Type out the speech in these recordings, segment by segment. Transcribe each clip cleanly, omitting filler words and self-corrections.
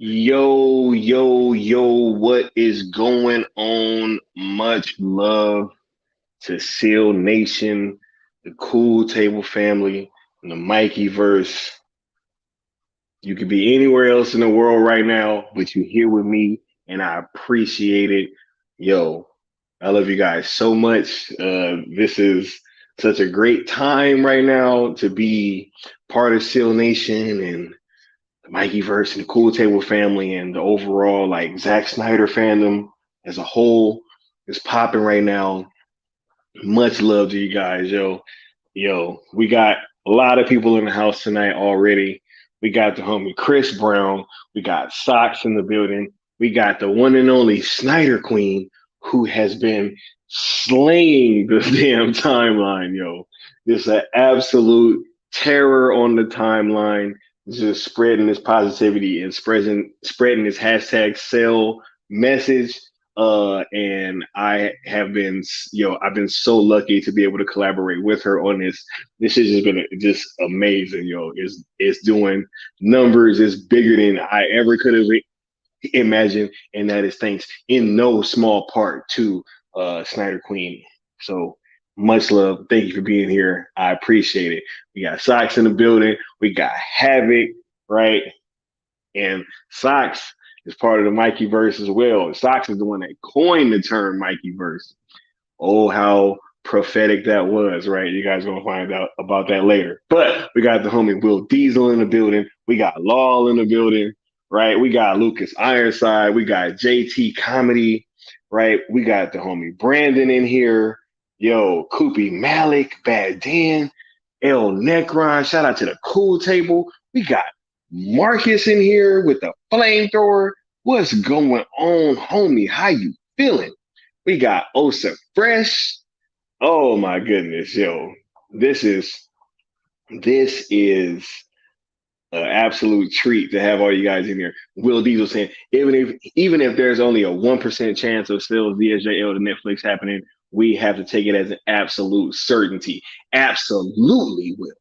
Yo, yo, yo, what is going on? Much love to Seal Nation, the Cool Table family, and the Mikey verse. You could be anywhere else in the world right now, but you're here with me, and I appreciate it. Yo, I love you guys so much. This is such a great time right now to be part of Seal Nation and Mikey verse and the Cool Table family and the overall like Zack Snyder fandom as a whole is popping right now. Much love to you guys, yo. Yo, we got a lot of people in the house tonight already. We got the homie Chris Brown. We got Socks in the building. We got the one and only Snyder Queen who has been slaying the damn timeline, yo. This is an absolute terror on the timeline, just spreading this positivity and spreading this hashtag sell message. And I have been, I've been so lucky to be able to collaborate with her on this. This has just been just amazing, yo. It's doing numbers. It's bigger than I ever could have imagined, and that is thanks in no small part to Snyder Queen. So much love. Thank you for being here. I appreciate it. We got Socks in the building. We got Havoc, right? And Socks is part of the Mikey verse as well. Socks is the one that coined the term Mikey verse. Oh, how prophetic that was, right? You guys gonna find out about that later. But we got the homie Will Diesel in the building. We got Law in the building, right? We got Lucas Ironside. We got JT Comedy, right? We got the homie Brandon in here. Yo, Koopy Malik, Bad Dan, El Necron. Shout out to the Cool Table. We got Marcus in here with the flamethrower. What's going on, homie? How you feeling? We got Osa Fresh. Oh my goodness, yo. This is this is an absolute treat to have all you guys in here. Will Diesel saying, even if there's only a 1% chance of still VSJL to Netflix happening, we have to take it as an absolute certainty. Absolutely will.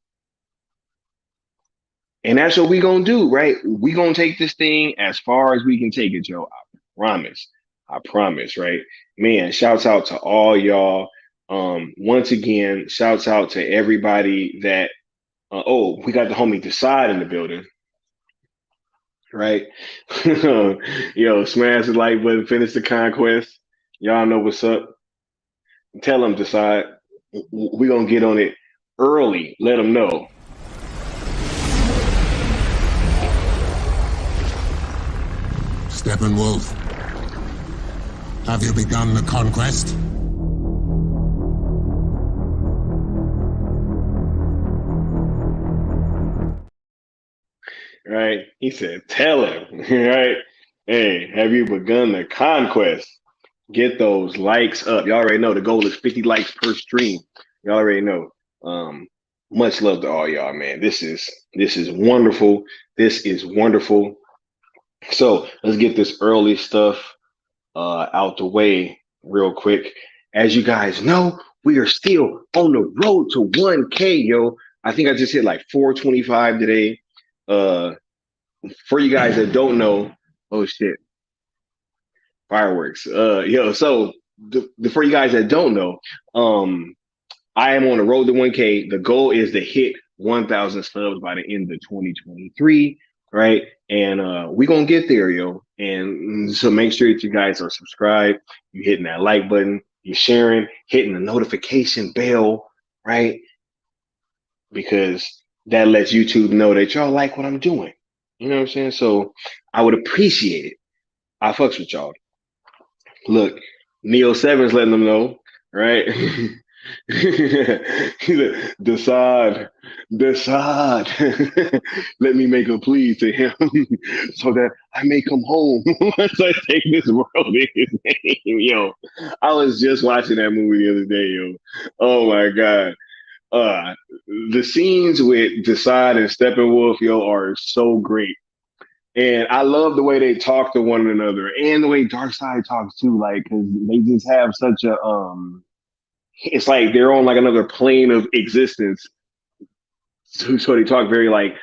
And that's what we gonna do, right? We gonna take this thing as far as we can take it, Joe. I promise. I promise, right? Man, shouts out to all y'all. Once again, shouts out to everybody that we got the homie Decide in the building, right? Yo, smash the like button, finish the conquest. Y'all know what's up. Tell them Decide. We gonna get on it early. Let them know. Steppenwolf, have you begun the conquest? Right? He said, tell him, right? Hey, have you begun the conquest? Get those likes up. Y'all already know the goal is 50 likes per stream. Y'all already know. Um, Much love to all y'all, man. This is wonderful. This is wonderful. So let's get this early stuff out the way real quick. As you guys know, we are still on the road to 1K, yo. I think I just hit like 425 today. Uh, for you guys that don't know, oh shit, fireworks. Yo, so for you guys that don't know, I am on the road to 1K. The goal is to hit 1,000 subs by the end of 2023, right? And we're going to get there, yo. And so make sure that you guys are subscribed. You're hitting that like button. You're sharing, hitting the notification bell, right? Because that lets YouTube know that y'all like what I'm doing. You know what I'm saying? So I would appreciate it. I fucks with y'all. Look, Neo 7's letting them know, right? Decide. Let me make a plea to him so that I may come home once I take this world in his name. Yo, I was just watching that movie the other day, yo. Oh my God. Uh, the scenes with Decide and Steppenwolf, yo, are so great. And I love the way they talk to one another and the way Darkseid talks too, like, cause they just have such a, it's like they're on like another plane of existence. So they talk very like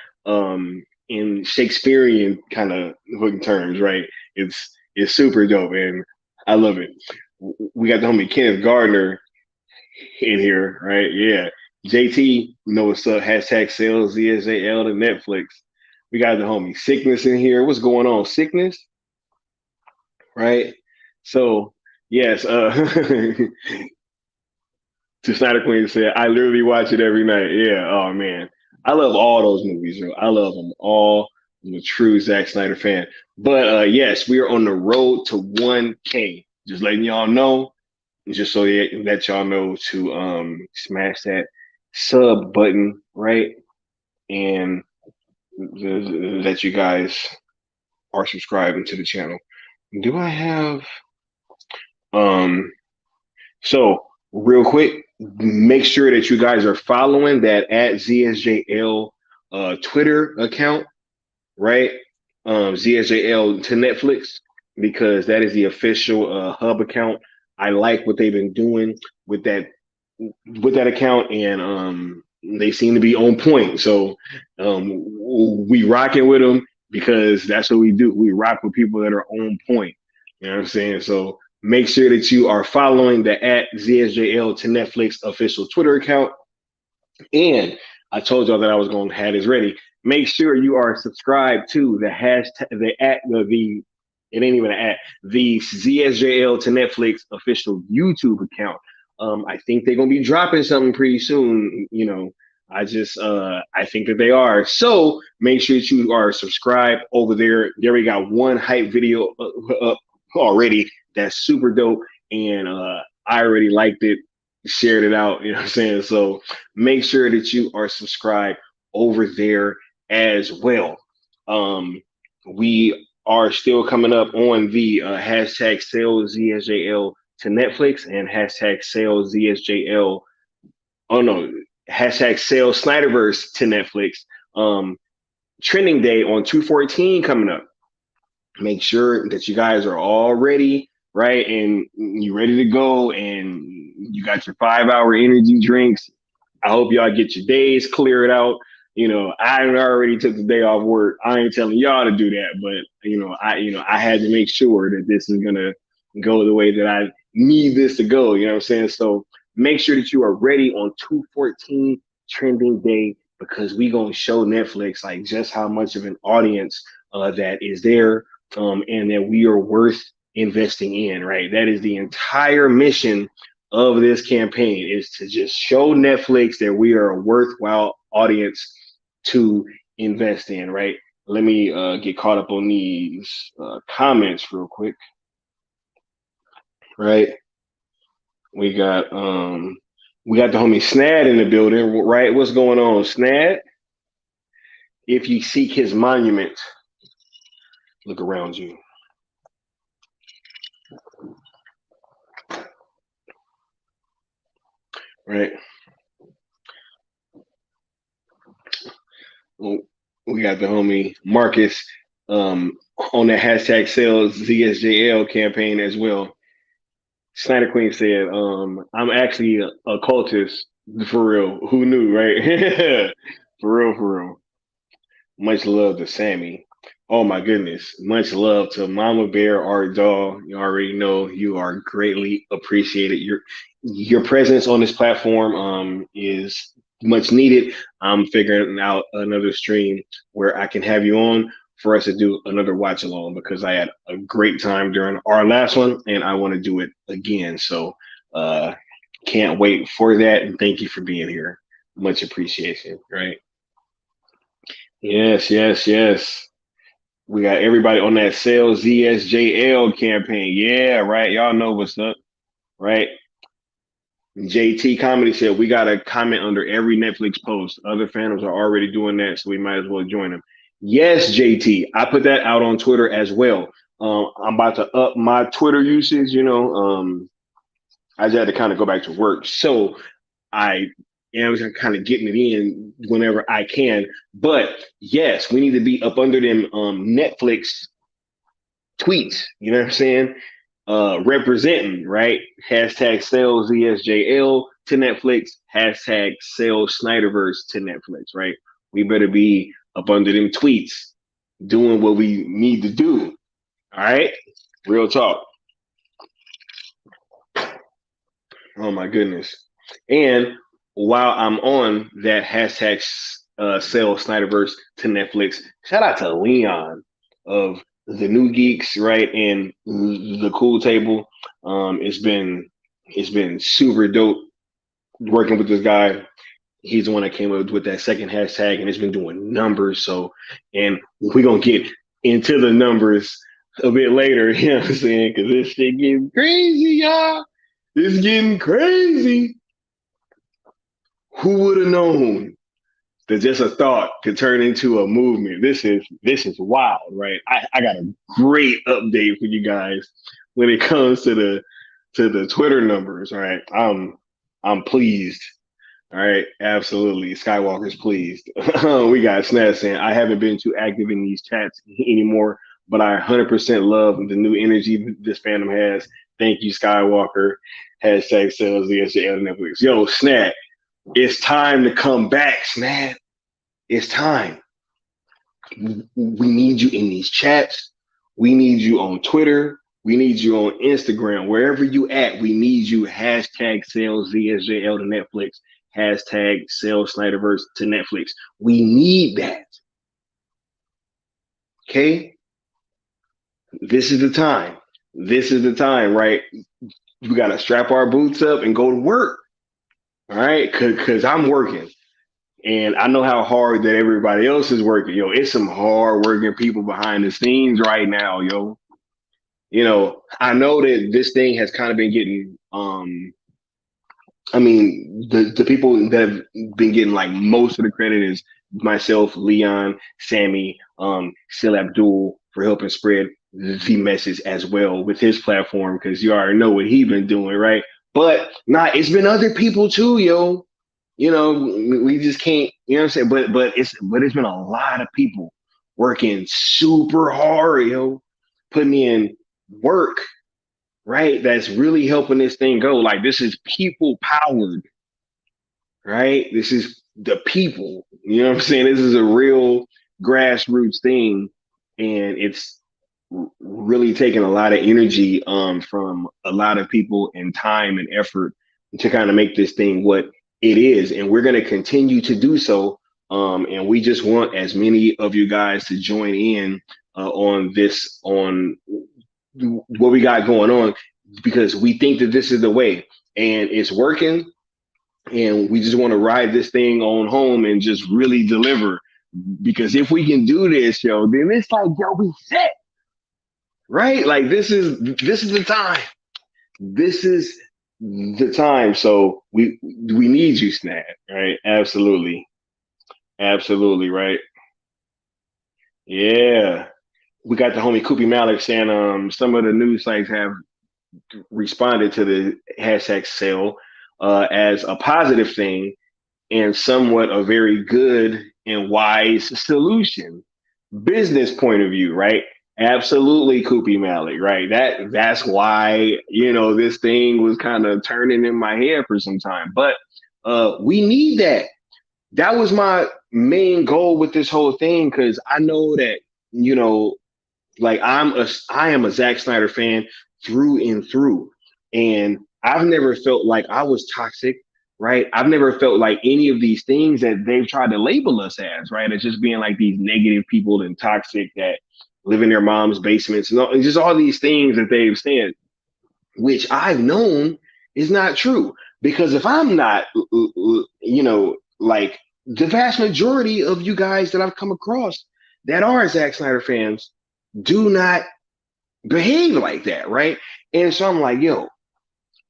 in Shakespearean kind of terms, right? It's super dope, and I love it. We got the homie Kenneth Gardner in here, right? Yeah. JT, you know what's up? Hashtag sales ZSJL to Netflix. We got the homie Sickness in here. What's going on, Sickness? Right? So, yes, to Snyder Queen said, I literally watch it every night. Yeah. Oh man. I love all those movies, bro. I love them all. I'm a true Zack Snyder fan. But yes, we are on the road to 1K. Just letting y'all know, just so that y'all know to smash that sub button, right? And that you guys are subscribing to the channel. Do I have um so real quick, make sure that you guys are following that at ZSJL Twitter account, right? ZSJL to Netflix, because that is the official hub account. I like what they've been doing with that account, and they seem to be on point. So we rocking with them because that's what we do. We rock with people that are on point. You know what I'm saying? So make sure that you are following the at ZSJL to Netflix official Twitter account. And I told y'all that I was going to have this ready. Make sure you are subscribed to the hashtag, the it ain't even an at, the ZSJL to Netflix official YouTube account. I think they're going to be dropping something pretty soon. You know, I think that they are. So make sure that you are subscribed over there. There we got one hype video up already. That's super dope. And I already liked it, shared it out. You know what I'm saying? So make sure that you are subscribed over there as well. We are still coming up on the hashtag sales ZSJL to Netflix and hashtag sales ZSJL. Oh no, hashtag sales Snyderverse to Netflix. Trending day on 2/14 coming up. Make sure that you guys are all ready, right? And you ready to go, and you got your 5-hour energy drinks. I hope y'all get your days cleared out. You know, I already took the day off work. I ain't telling y'all to do that, but I had to make sure that this is gonna go the way that I need this to go. You know what I'm saying? So make sure that you are ready on 2/14 trending day, because we gonna show Netflix like just how much of an audience that is there, and that we are worth investing in. Right? That is the entire mission of this campaign, is to just show Netflix that we are a worthwhile audience to invest in, right? Let me get caught up on these comments real quick, right? We got the homie Snad in the building, right? What's going on, Snad? If you seek his monument, look around you. Right? We got the homie Marcus on the hashtag sales ZSJL campaign as well. Snyder Queen said, I'm actually a cultist for real. Who knew, right? For real. Much love to Sammy. Oh my goodness. Much love to Mama Bear, Art Doll. You already know you are greatly appreciated. Your presence on this platform is much needed. I'm figuring out another stream where I can have you on for us to do another watch along, because I had a great time during our last one and I want to do it again. So can't wait for that. And thank you for being here. Much appreciation, right? Yes. We got everybody on that sales ZSJL campaign. Yeah, right. Y'all know what's up, right? JT Comedy said we got to comment under every Netflix post. Other fandoms are already doing that, so we might as well join them. Yes, JT, I put that out on Twitter as well. I'm about to up my Twitter usage. I just had to kind of go back to work, so I am kind of getting it in whenever I can. But yes, we need to be up under them Netflix tweets. You know what I'm saying? Representing, right? Hashtag sales ZSJL to Netflix. Hashtag sales Snyderverse to Netflix, right? We better be up under them tweets, doing what we need to do. All right, real talk. Oh my goodness. And while I'm on that hashtag sell Snyderverse to Netflix, shout out to Leon of the New Geeks, right? And the Cool Table. It's been super dope working with this guy. He's the one that came up with that second hashtag, and it's been doing numbers. So, and we're gonna get into the numbers a bit later. You know what I'm saying? Because this shit getting crazy, y'all. It's getting crazy. Who would have known that just a thought could turn into a movement? This is wild, right? I got a great update for you guys when it comes to the Twitter numbers, right? I'm pleased. All right, absolutely. Skywalker's pleased. We got Snaz saying, I haven't been too active in these chats anymore, but I 100% love the new energy this fandom has. Thank you, Skywalker. Hashtag sales the SJL Netflix. Yo, Snap, it's time to come back, Snap. It's time. We need you in these chats. We need you on Twitter. We need you on Instagram. Wherever you at, we need you. Hashtag sales ZSJL to Netflix. Hashtag sales Snyderverse to Netflix. We need that. Okay? This is the time. This is the time, right? We got to strap our boots up and go to work. All right? Because I'm working. And I know how hard that everybody else is working. Yo, it's some hard working people behind the scenes right now, yo. You know, I know that this thing has kind of been getting the people that have been getting like most of the credit is myself, Leon, Sammy, Sil Abdul for helping spread the message as well with his platform, because you already know what he's been doing, right? But it's been other people too, yo. You know, we just can't, you know what I'm saying? But it's been a lot of people working super hard, yo, putting in work, right? That's really helping this thing go. Like, this is people powered, right? This is the people. You know what I'm saying? This is a real grassroots thing, and it's really taking a lot of energy from a lot of people and time and effort to kind of make this thing what it is, and we're going to continue to do so. And we just want as many of you guys to join in on what we got going on, because we think that this is the way, and it's working. And we just want to ride this thing on home and just really deliver. Because if we can do this, yo, then it's like, yo, we set, right? Like, this is the time. This is the time. So we need you, Snap, right? Absolutely. Absolutely, right? Yeah. We got the homie Koopy Malik saying some of the news sites have responded to the hashtag sale as a positive thing and somewhat a very good and wise solution. Business point of view, right? Absolutely, Koopy Malik, right? That's why, you know, this thing was kind of turning in my head for some time. But we need that. That was my main goal with this whole thing, because I know that, you know, like I am a Zack Snyder fan through and through. And I've never felt like I was toxic, right? I've never felt like any of these things that they've tried to label us as, right? It's just being like these negative people and toxic that live in their mom's basements and just all these things that they've said, which I've known is not true. Because if I'm not, you know, like the vast majority of you guys that I've come across that are Zack Snyder fans do not behave like that, right? And so I'm like, yo,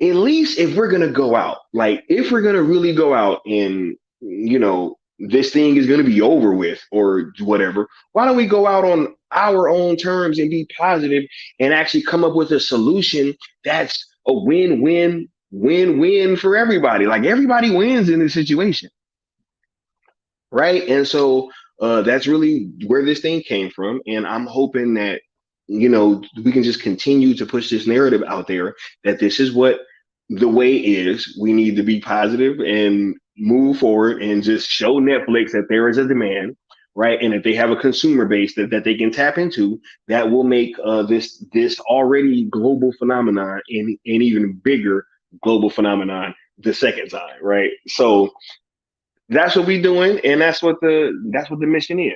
at least if we're gonna go out, like if we're gonna really go out and, you know, this thing is gonna be over with or whatever, why don't we go out on our own terms and be positive and actually come up with a solution that's a win-win for everybody. Like, everybody wins in this situation, right? And so that's really where this thing came from. And I'm hoping that, you know, we can just continue to push this narrative out there that this is what the way is. We need to be positive and move forward and just show Netflix that there is a demand. right? And if they have a consumer base that they can tap into, that will make this already global phenomenon and even bigger global phenomenon the second time, right? So that's what we're doing, and that's what the mission is,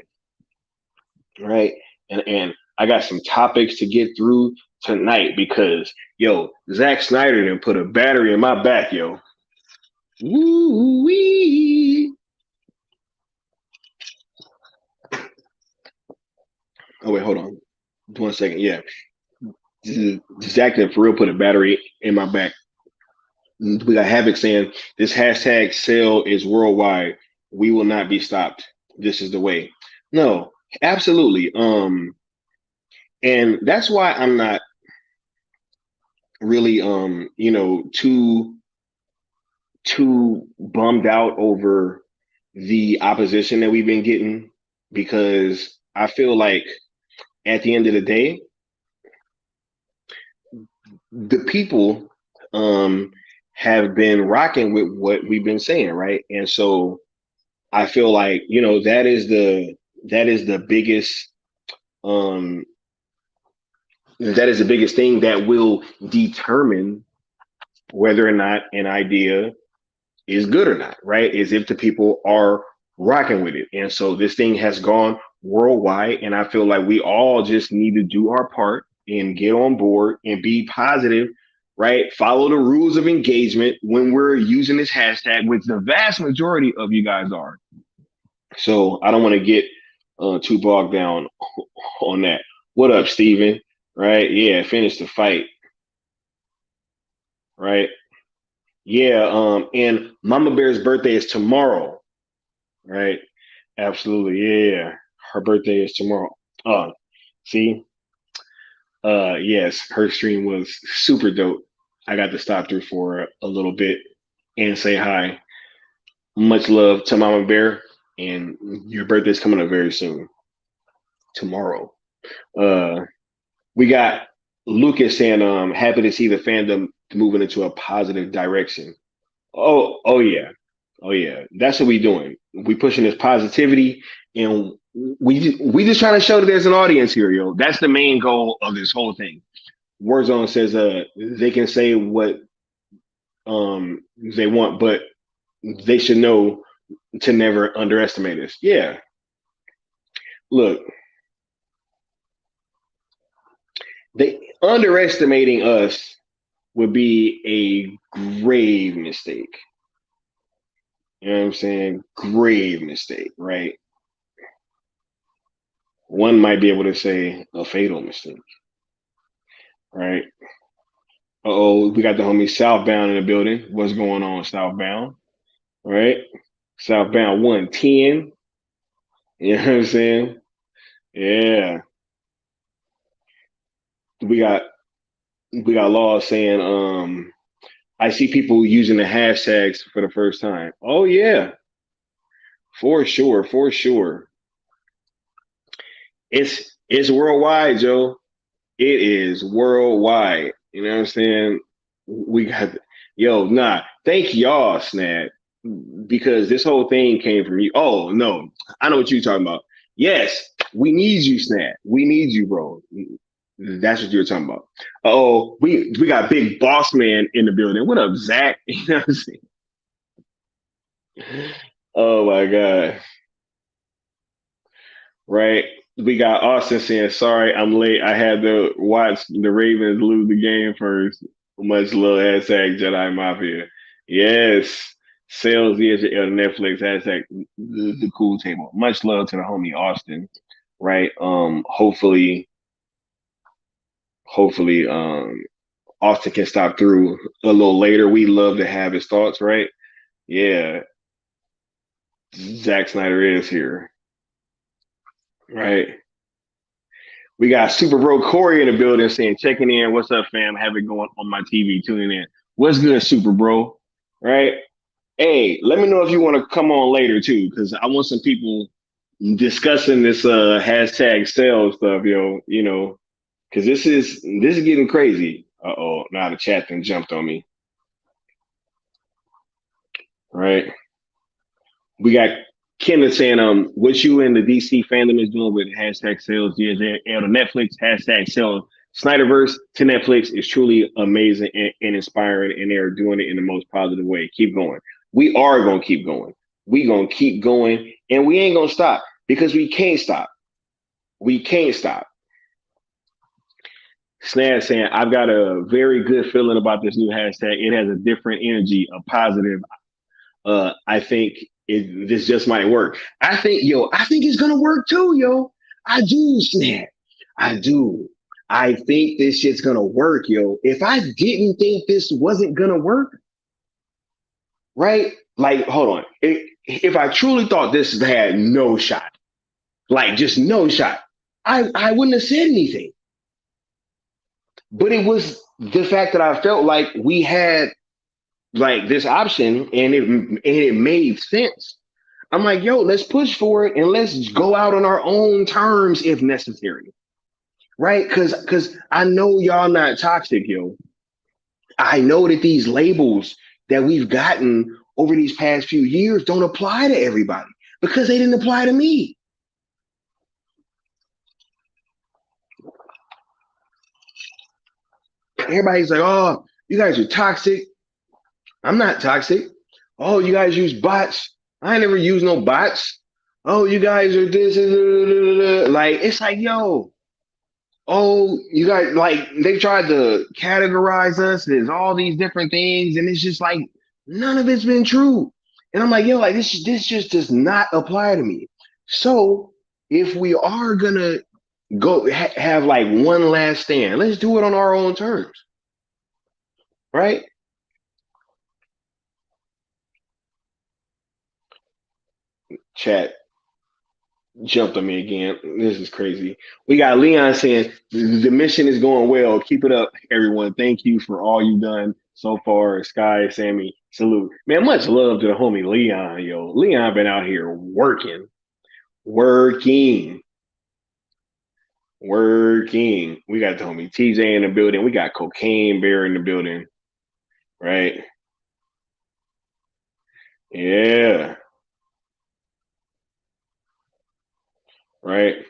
right? And I got some topics to get through tonight because yo, Zack Snyder done put a battery in my back, yo. Woo wee. Oh wait, hold on. 1 second. Yeah, Zack done for real put a battery in my back. We got Havoc saying this hashtag sale is worldwide. We will not be stopped. This is the way. No, absolutely. And that's why I'm not really too bummed out over the opposition that we've been getting because I feel like at the end of the day, the people have been rocking with what we've been saying, right? And so I feel like that is the biggest um that is the biggest thing that will determine whether or not an idea is good or not, right? Is if the people are rocking with it. And so this thing has gone worldwide. And I feel like we all just need to do our part and get on board and be positive, right? Follow the rules of engagement when we're using this hashtag, which the vast majority of you guys are. So I don't want to get too bogged down on that. What up, Steven? Right? Yeah, finish the fight. Right? Yeah, and Mama Bear's birthday is tomorrow, right? Absolutely, yeah. Her birthday is tomorrow. See, yes, her stream was super dope. I got to stop through for a little bit and say hi. Much love to Mama Bear, and your birthday's coming up very soon, tomorrow. Uh, we got Lucas saying, happy to see the fandom moving into a positive direction. Oh yeah. Oh yeah. That's what we doing. We pushing this positivity and we just trying to show that there's an audience here, yo. That's the main goal of this whole thing. Warzone says they can say what they want, but they should know to never underestimate us. Yeah. Look, they underestimating us would be a grave mistake. You know what I'm saying? Grave mistake, right? One might be able to say a fatal mistake, right? Oh, we got the homie Southbound in the building. What's going on, Southbound? Right? Southbound 110. You know what I'm saying? Yeah. We got we got laws saying I see people using the hashtags for the first time. Oh yeah, for sure, for sure. It's worldwide, Joe. It is worldwide. You know what I'm saying? We got Thank y'all, Snap, because this whole thing came from you. Oh no, I know what you're talking about. Yes, we need you, Snap. We need you, bro. That's what you're talking about. Oh, we got big boss man in the building. What up, Zack? You know what I'm saying? Oh my god. Right. We got Austin saying, sorry, I'm late. I had to watch the Ravens lose the game first. Much love, hashtag Jedi Mafia. Yes. Sales is Netflix, hashtag the cool table. Much love to the homie Austin. Right. Hopefully, Austin can stop through a little later. We love to have his thoughts, right? Yeah. Zack Snyder is here. Right. We got Super Bro Corey in the building saying, checking in. What's up, fam? Have it going on my TV, tuning in. What's good, Super Bro? Right? Hey, let me know if you want to come on later too, because I want some people discussing this hashtag sales stuff, yo. Because this is getting crazy. Uh-oh, now the chat thing jumped on me. Right? We got Ken is saying, what you and the DC fandom is doing with hashtag sales DSL to Netflix, hashtag sell Snyderverse to Netflix is truly amazing and inspiring, and they are doing it in the most positive way. Keep going. We are gonna keep going. We gonna keep going, and we ain't gonna stop because we can't stop. We can't stop. Snad saying, I've got a very good feeling about this new hashtag. It has a different energy, a positive. I think this just might work. I think it's gonna work too, yo. I do, Snap. I do. I think this shit's gonna work, yo. If I didn't think this wasn't gonna work, right? Like, hold on. If I truly thought this had no shot, like just no shot, I wouldn't have said anything. But it was the fact that I felt like we had like this option and it made sense. I'm like, yo, let's push for it and let's go out on our own terms if necessary. Right? Cause I know y'all not toxic, yo. I know that these labels that we've gotten over these past few years don't apply to everybody because they didn't apply to me. Everybody's like, oh, you guys are toxic. I'm not toxic. Oh, you guys use bots. I never use no bots. Oh, you guys are this. Like, it's like, yo, oh, you guys, like, they tried to categorize us as all these different things. And it's just like, none of it's been true. And I'm like, yo, like, this just does not apply to me. So if we are going to go have like one last stand, let's do it on our own terms. Right? Chat jumped on me again. This is crazy. We got Leon saying the mission is going well. Keep it up, everyone. Thank you for all you've done so far. Sky, Sammy, salute. Man, much love to the homie Leon, yo. Leon been out here working, working, working. We got the homie TJ in the building. We got Cocaine Bear in the building, right? Yeah, right.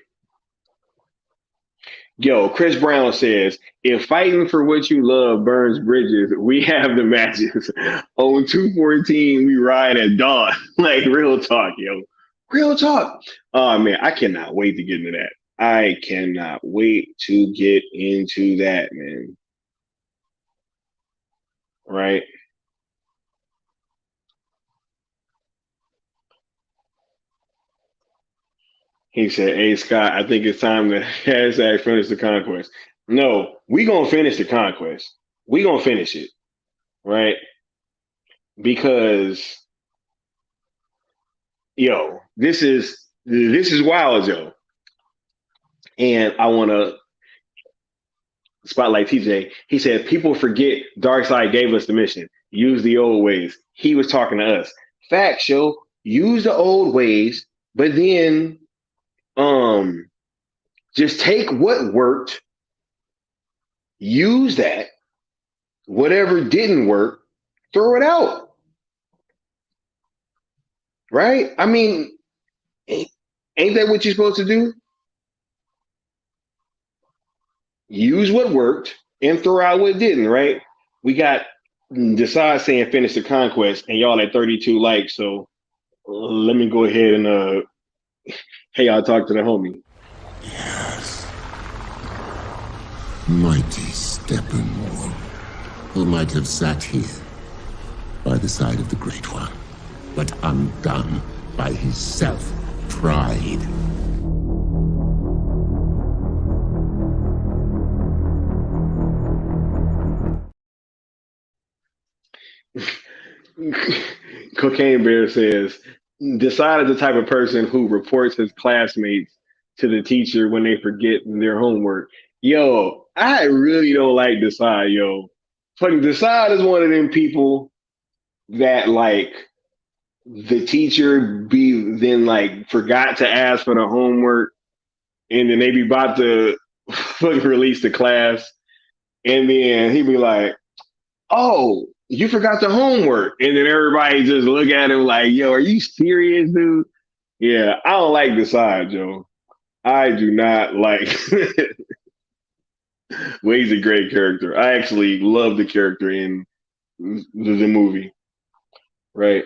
Yo, Chris Brown says, if fighting for what you love burns bridges, we have the matches. On 214, we ride at dawn. Like, real talk, yo. Real talk. Oh, man, I cannot wait to get into that. I cannot wait to get into that, man. Right? He said, hey, Scott, I think it's time to hashtag finish the conquest. No, we going to finish the conquest. We going to finish it, right? Because yo, this is wild, yo. And I want to spotlight TJ. He said people forget Darkseid gave us the mission. Use the old ways. He was talking to us. Facts, yo. Use the old ways, but then just take what worked, use that. Whatever didn't work, throw it out. Right? I mean, ain't that what you're supposed to do? Use what worked and throw out what didn't, right? We got Decide saying finish the conquest, and y'all at 32 likes. So let me go ahead and hey, y'all talk to the homie. Yes. Mighty Steppenwolf, who might have sat here by the side of the Great One, but undone by his self-pride. Cocaine Bear says, Decide is the type of person who reports his classmates to the teacher when they forget their homework. Yo, I really don't like Decide, yo. Fucking Decide is one of them people that like the teacher be then like forgot to ask for the homework and then they be about to fucking release the class and then he be like, oh, you forgot the homework. And then everybody just look at him like, yo, are you serious, dude? Yeah, I don't like the side, Joe. I do not like. Wade's a great character. I actually love the character in the movie. Right.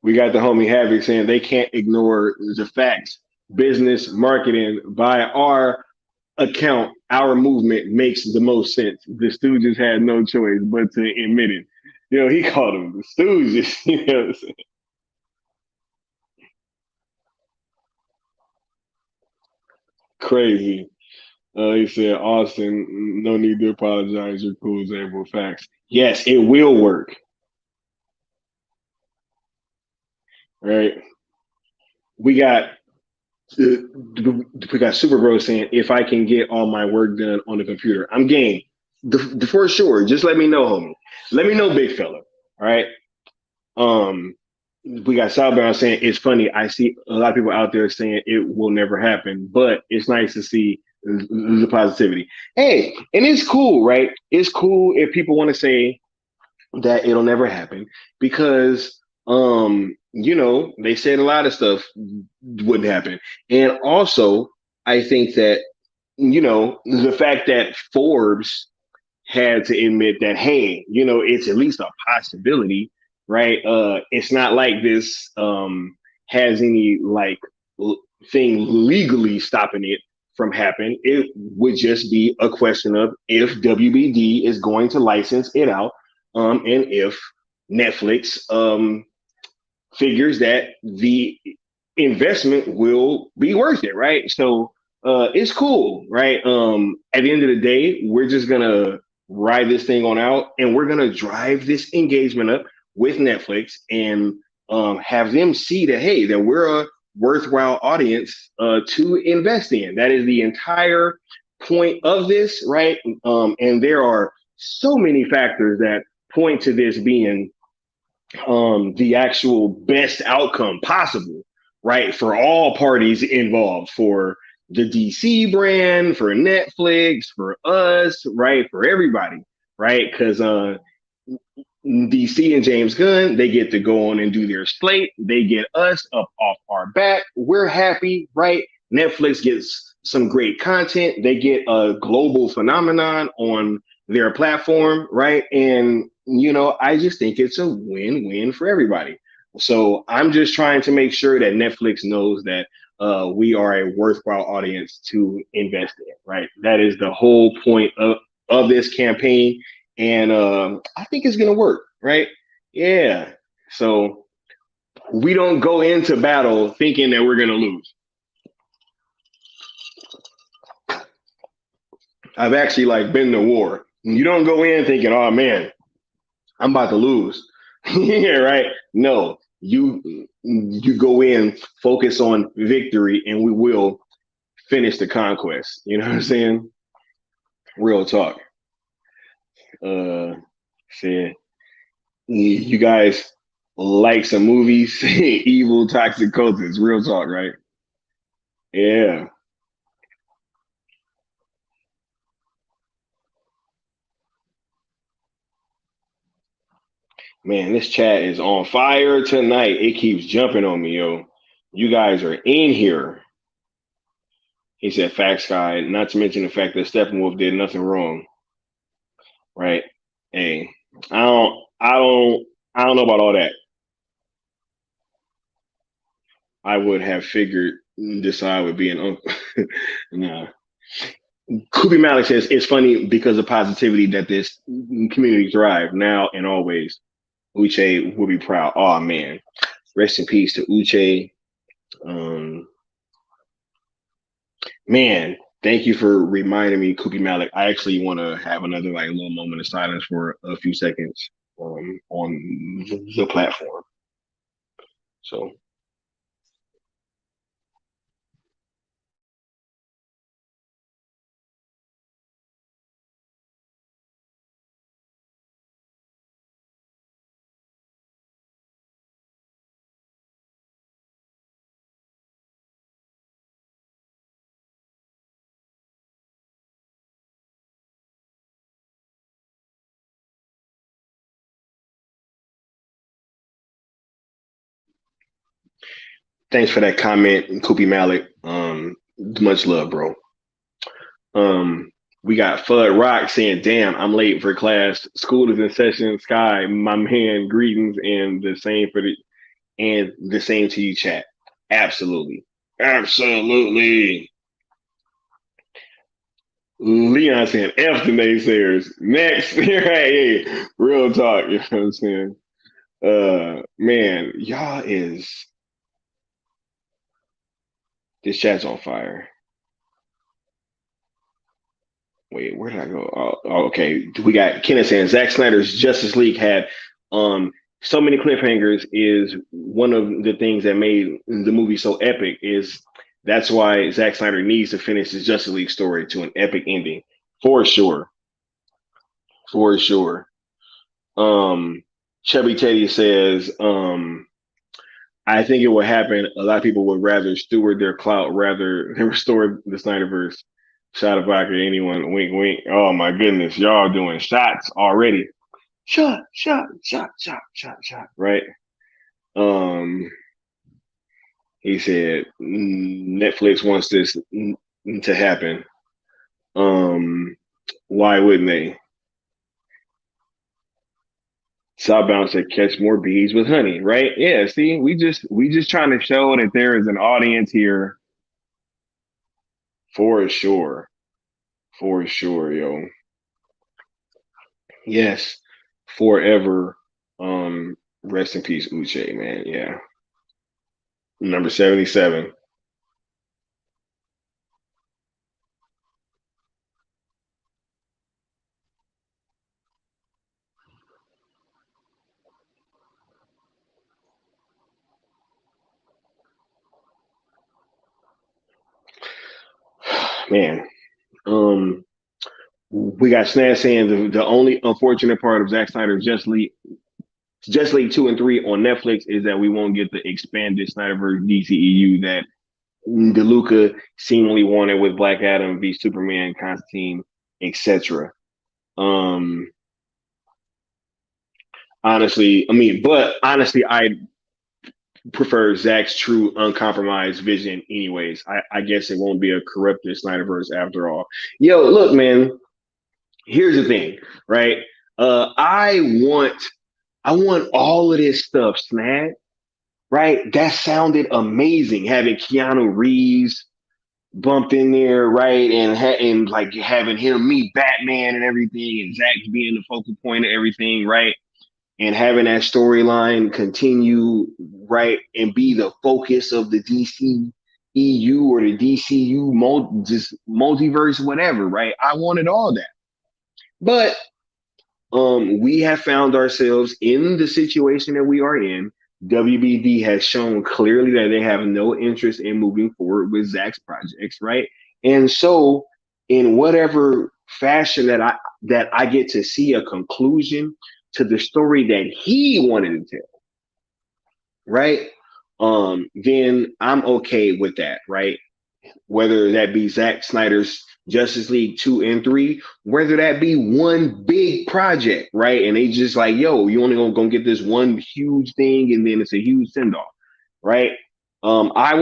We got the homie Havoc saying they can't ignore the facts. Business marketing by our account, our movement makes the most sense. The Stooges had no choice but to admit it. You know, he called them the Stooges. You know, crazy. He said, Austin, no need to apologize. You're cool as ever. Facts. Yes, it will work. Right. We got we got Super Bro saying, if I can get all my work done on the computer, I'm game. For sure. Just let me know, homie. Let me know, big fella. All right. Um, we got Southbound saying it's funny. I see a lot of people out there saying it will never happen, but it's nice to see the positivity. Hey, and it's cool, right? It's cool if people want to say that it'll never happen because they said a lot of stuff wouldn't happen. And also, I think that the fact that Forbes had to admit that, hey, it's at least a possibility, right? It's not like this has any like thing legally stopping it from happening. It would just be a question of if WBD is going to license it out, and if Netflix figures that the investment will be worth it, right? So it's cool, right? At the end of the day, we're just gonna ride this thing on out, and we're gonna drive this engagement up with Netflix and have them see that hey, that we're a worthwhile audience to invest in. That is the entire point of this, right? And there are so many factors that point to this being the actual best outcome possible, right? For all parties involved, for the DC brand, for Netflix, for us, right? For everybody, right? Because DC and James Gunn, they get to go on and do their slate. They get us up off our back. We're happy, right? Netflix gets some great content. They get a global phenomenon on their platform, right? And, I just think it's a win win for everybody. So I'm just trying to make sure that Netflix knows that we are a worthwhile audience to invest in, right? That is the whole point of this campaign, and I think it's gonna work, right? Yeah. So we don't go into battle thinking that we're gonna lose. I've actually like been to war. You don't go in thinking, "Oh man, I'm about to lose." Yeah, right. No, you go in, focus on victory, and we will finish the conquest. You know what I'm saying? Real talk. Uh, saying you guys like some movies, evil, toxic cultists. Real talk, right? Yeah, man, this chat is on fire tonight. It keeps jumping on me, yo. You guys are in here. He said, "Facts, guy." Not to mention the fact that Steppenwolf did nothing wrong, right? Hey, I don't, I don't, I don't know about all that. I would have figured this I would be an uncle. Nah. Kubi Malik says it's funny because of positivity that this community thrive now and always. Uche will be proud. Oh man, rest in peace to Uche. Um, man, thank you for reminding me, Kubi Malik. I actually want to have another like little moment of silence for a few seconds on the platform. So Thanks for that comment, Koopy Malik. Much love, bro. We got Fudd Rock saying, "Damn, I'm late for class. School is in session. Sky, my man, greetings and the same to you, chat. Absolutely, absolutely." Leon saying, "F the naysayers." Next, hey, real talk. You know what I'm saying? Man, y'all is this chat's on fire. Wait, where did I go? Okay. We got Kenneth saying Zack Snyder's Justice League had so many cliffhangers is one of the things that made the movie so epic is that's why Zack Snyder needs to finish his Justice League story to an epic ending. For sure. For sure. Chubby Teddy says, I think it will happen. A lot of people would rather steward their clout rather than restore the Snyderverse. Shot of vodka, anyone, wink, wink. Oh my goodness, y'all doing shots already. Shot, shot, shot, shot, shot, shot. Right. Um, he said Netflix wants this to happen. Why wouldn't they? Southbound said catch more bees with honey, right? Yeah, see, we just trying to show that there is an audience here for sure. For sure, yo. Yes. Forever. Rest in peace, Uche, man. Yeah. Number 77. Man. We got Snaz saying the only unfortunate part of Zack Snyder's Just League 2 and 3 on Netflix is that we won't get the expanded Snyderverse DCEU that DeLuca seemingly wanted with Black Adam v Superman, Constantine, etc. Um, honestly, I prefer Zack's true, uncompromised vision. Anyways, I guess it won't be a corrupted Snyderverse after all. Yo, look, man. Here's the thing, right? I want all of this stuff, Snag. Right? That sounded amazing. Having Keanu Reeves bumped in there, right, and like having him meet Batman and everything, and Zack being the focal point of everything, right, and having that storyline continue, right, and be the focus of the DC EU or the DCU just multiverse, whatever, right? I wanted all that, but we have found ourselves in the situation that we are in. WBD has shown clearly that they have no interest in moving forward with Zack's projects, right? And so, in whatever fashion that I get to see a conclusion to the story that he wanted to tell, right? Then I'm okay with that, right? Whether that be Zack Snyder's Justice League 2 and 3, whether that be one big project, right? And they just like, yo, you only gonna get this one huge thing and then it's a huge send-off, right? I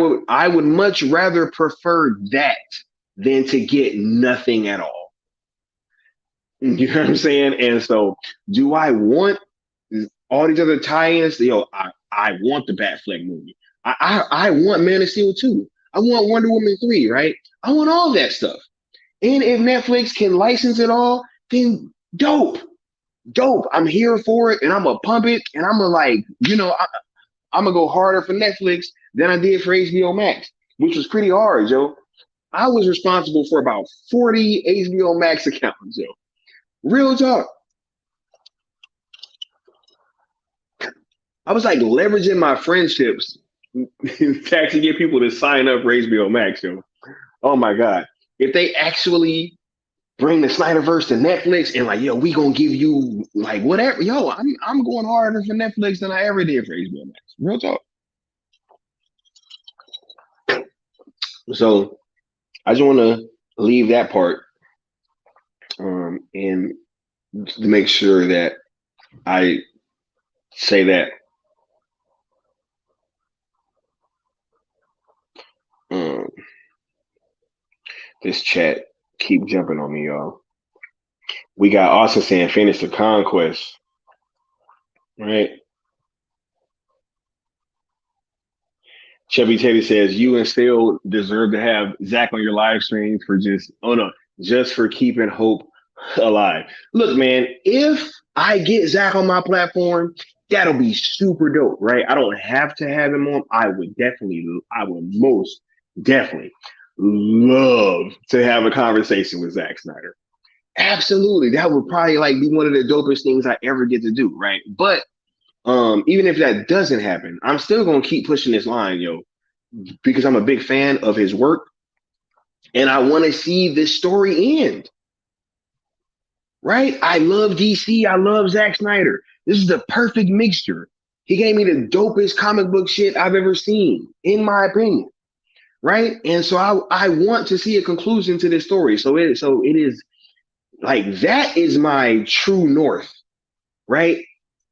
would much rather prefer that than to get nothing at all. You know what I'm saying? And so do I want all these other tie-ins? Yo, I want the Batfleck movie. I want Man of Steel 2. I want Wonder Woman 3, right? I want all that stuff. And if Netflix can license it all, then dope. Dope. I'm here for it and I'm gonna pump it and I'm gonna I'm gonna go harder for Netflix than I did for HBO Max, which was pretty hard, Joe. I was responsible for about 40 HBO Max accounts, Joe. Real talk. I was like leveraging my friendships to actually get people to sign up for HBO Max, yo. Oh my God. If they actually bring the Snyderverse to Netflix and like, yo, we gonna give you like whatever, yo, I'm going harder for Netflix than I ever did for HBO Max. Real talk. So I just want to leave that part and to make sure that I say that. Um, this chat keep jumping on me, y'all. We got Austin saying finish the conquest, right? Chevy Teddy says you and still deserve to have Zack on your live streams for just for keeping hope alive. Look, man, if I get Zack on my platform, that'll be super dope, right? I don't have to have him on. I would most definitely love to have a conversation with Zack Snyder. Absolutely. That would probably like be one of the dopest things I ever get to do, right? But even if that doesn't happen, I'm still gonna keep pushing this line, yo, because I'm a big fan of his work and I want to see this story end. Right? I love DC. I love Zack Snyder. This is the perfect mixture. He gave me the dopest comic book shit I've ever seen, in my opinion. Right? And so I want to see a conclusion to this story. So it is like that is my true north, right?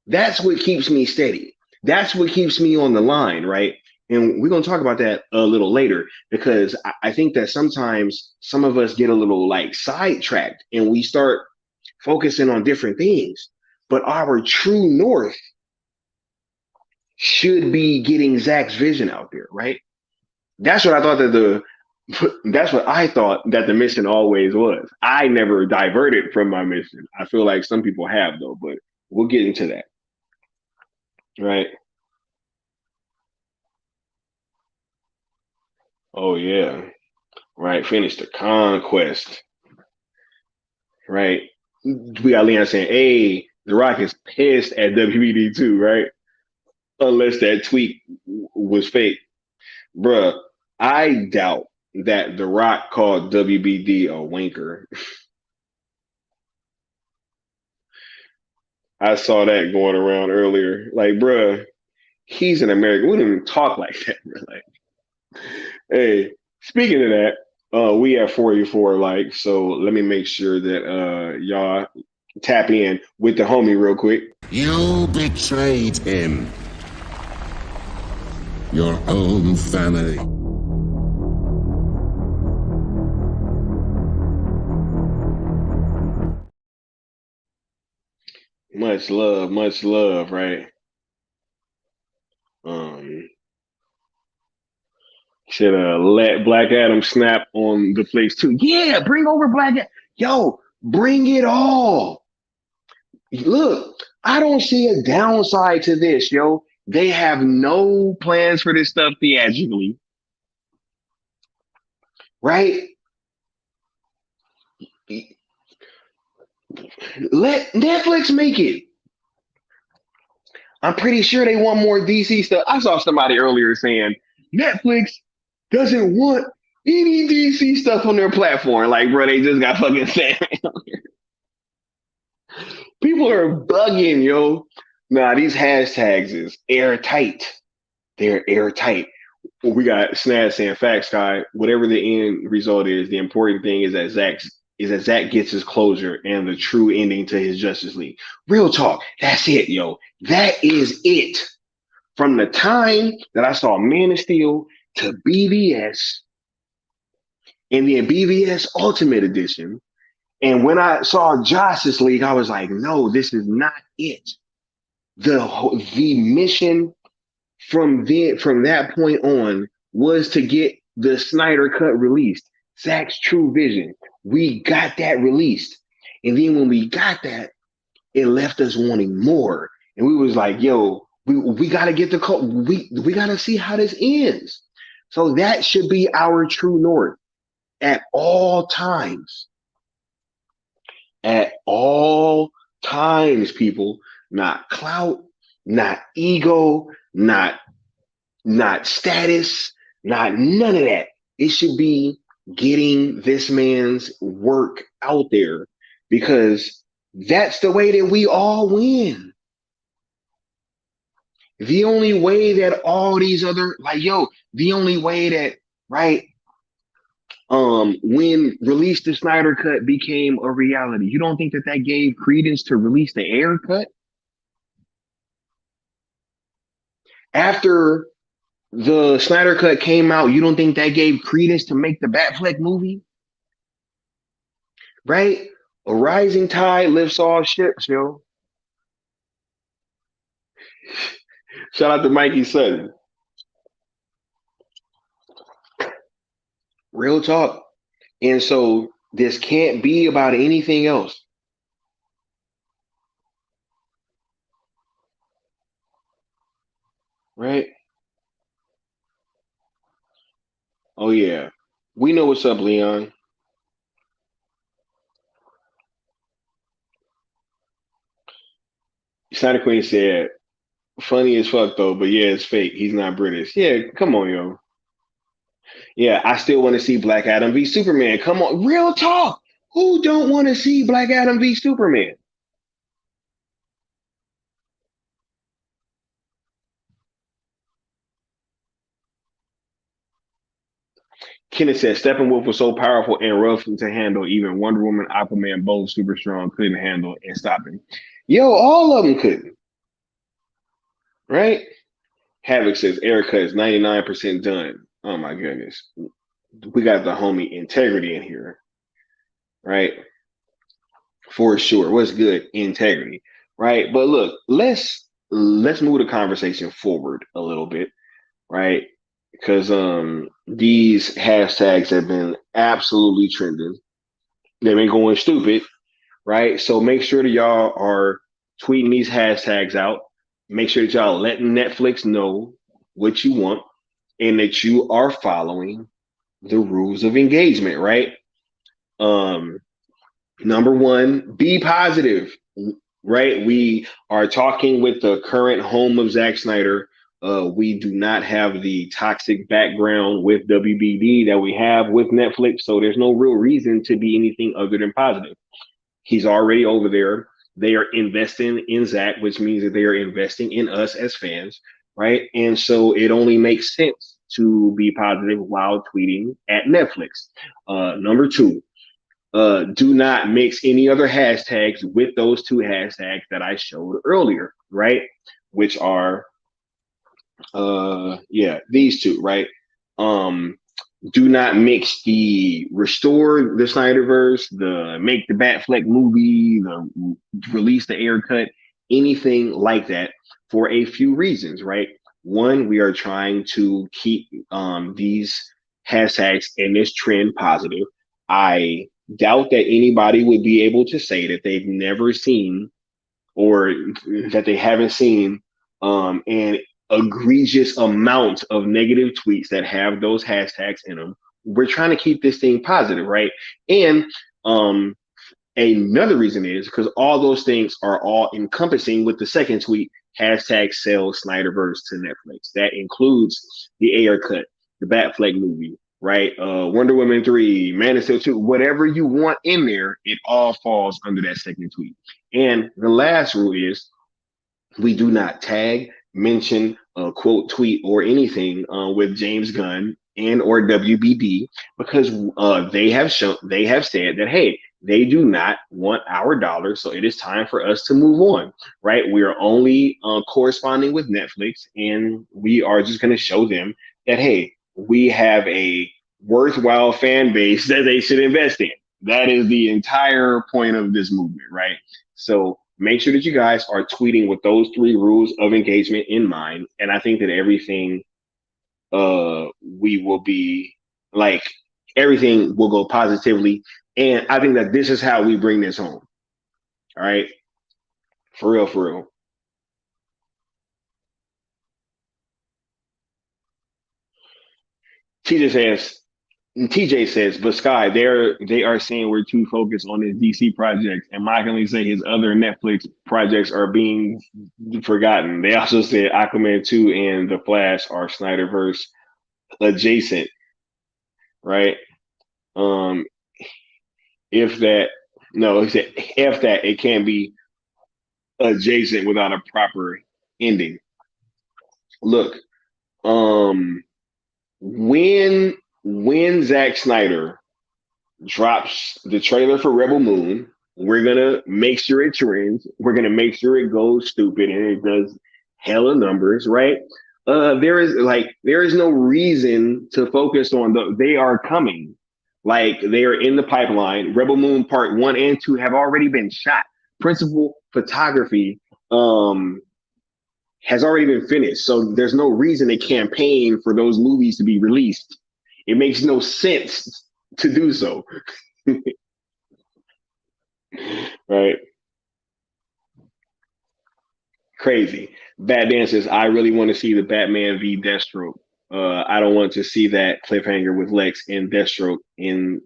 That's what keeps me steady. That's what keeps me on the line, right? And we're going to talk about that a little later because I think that sometimes some of us get a little like sidetracked and we start focusing on different things. But our true north should be getting Zack's vision out there, right? That's what I thought that's what I thought that the mission always was. I never diverted from my mission. I feel like some people have though, but we'll get into that, right? Oh yeah, right. Finish the conquest, right? We got Leon saying, "Hey, The Rock is pissed at WBD too, right? Unless that tweet was fake, bruh. I doubt that The Rock called WBD a wanker. I saw that going around earlier. Like, bruh, he's an American. We don't even talk like that, bro. Like, hey, speaking of that, we have 44 likes, so let me make sure that y'all tap in with the homie real quick. You betrayed him. Your own family. Much love, right? Um, should let Black Adam snap on the place too. Yeah, bring over Black Adam. Yo, bring it all. Look, I don't see a downside to this, yo. They have no plans for this stuff theatrically, right? Let Netflix make it. I'm pretty sure they want more DC stuff. I saw somebody earlier saying Netflix doesn't want any DC stuff on their platform. Like, bro, they just got fucking Sandman. People are bugging, yo. Nah, these hashtags is airtight. They're airtight. Well, we got Snad saying facts, guy. Whatever the end result is, the important thing is that Zack gets his closure and the true ending to his Justice League. Real talk. That's it, yo. That is it. From the time that I saw Man of Steel to BVS and then BVS Ultimate Edition, and when I saw Justice League, I was like, no, this is not it. The mission from that point on was to get the Snyder cut released, Zack's true vision. We got that released. And then when we got that, it left us wanting more. And we was like, yo, we gotta get we gotta see how this ends. So that should be our true north at all times. At all times, people. Not clout, not ego, not status, not none of that. It should be getting this man's work out there because that's the way that we all win. The only way that all these other the only way that right when Release the Snyder Cut became a reality, you don't think that that gave credence to Release the Air Cut? After The Snyder Cut came out. You don't think that gave credence to make the Batfleck movie? Right? A rising tide lifts all ships, yo. Shout out to Mikey Sutton. Real talk. And so this can't be about anything else. Right? Oh yeah. We know what's up, Leon. Santa Queen said, funny as fuck though, but yeah, it's fake. He's not British. Yeah, come on, yo. Yeah, I still want to see Black Adam v Superman. Come on, real talk. Who don't want to see Black Adam v Superman? Kenneth said Steppenwolf was so powerful and rough to handle. Even Wonder Woman, Aquaman, both super strong, couldn't handle and stop him. Yo, all of them couldn't. Right? Havoc says Erica is 99% done. Oh my goodness. We got the homie integrity in here. Right? For sure. What's good? Integrity. Right? But look, let's move the conversation forward a little bit, right? Because these hashtags have been absolutely trending. They've been going stupid, right? So make sure that y'all are tweeting these hashtags out. Make sure that y'all letting Netflix know what you want and that you are following the rules of engagement, right? Um, Number one, be positive, right? We are talking with the current home of Zack Snyder. We do not have the toxic background with WBD that we have with Netflix, so there's no real reason to be anything other than positive. He's already over there. They are investing in Zack, which means that they are investing in us as fans, right? And so it only makes sense to be positive while tweeting at Netflix. Number two, do not mix any other hashtags with those two hashtags that I showed earlier, right? Which are yeah, these two, right? Um do not mix the restore the Snyderverse, the make the Batfleck movie, the release the air cut, anything like that for a few reasons, right? One, we are trying to keep these hashtags and this trend positive. I doubt that anybody would be able to say that they've never seen or that they haven't seen an egregious amount of negative tweets that have those hashtags in them. We're trying to keep this thing positive, right? And another reason is because all those things are all encompassing with the second tweet, hashtag sell Snyderverse to Netflix. That includes the air cut, the Batfleck movie, right? Wonder Woman 3, Man of Steel 2, whatever you want in there, it all falls under that second tweet. And the last rule is we do not tag, mention, quote, tweet, or anything with James Gunn and or WBD because they have said that hey, they do not want our dollars, so it is time for us to move on. Right? We are only corresponding with Netflix, and we are just going to show them that hey, we have a worthwhile fan base that they should invest in. That is the entire point of this movement, right? So make sure that you guys are tweeting with those three rules of engagement in mind. And I think that everything we will be like everything will go positively. And I think that this is how we bring this home. All right. For real, for real. TJ says, TJ says, but Sky, they are saying we're too focused on his DC projects, and mockingly say his other Netflix projects are being forgotten. They also said Aquaman 2 and The Flash are Snyderverse adjacent, right? Um, if that, no, he said if that, it can't be adjacent without a proper ending. Look, um, when Zack Snyder drops the trailer for Rebel Moon. We're gonna make sure it trends. We're gonna make sure it goes stupid and it does hella numbers, right? There is no reason to focus on they are coming. Like they are in the pipeline. Rebel Moon Part 1 and 2 have already been shot. Principal photography has already been finished. So there's no reason to campaign for those movies to be released. It makes no sense to do so. Right? Crazy. Bad Dan says, I really want to see the Batman v Deathstroke. I don't want to see that cliffhanger with Lex and Deathstroke in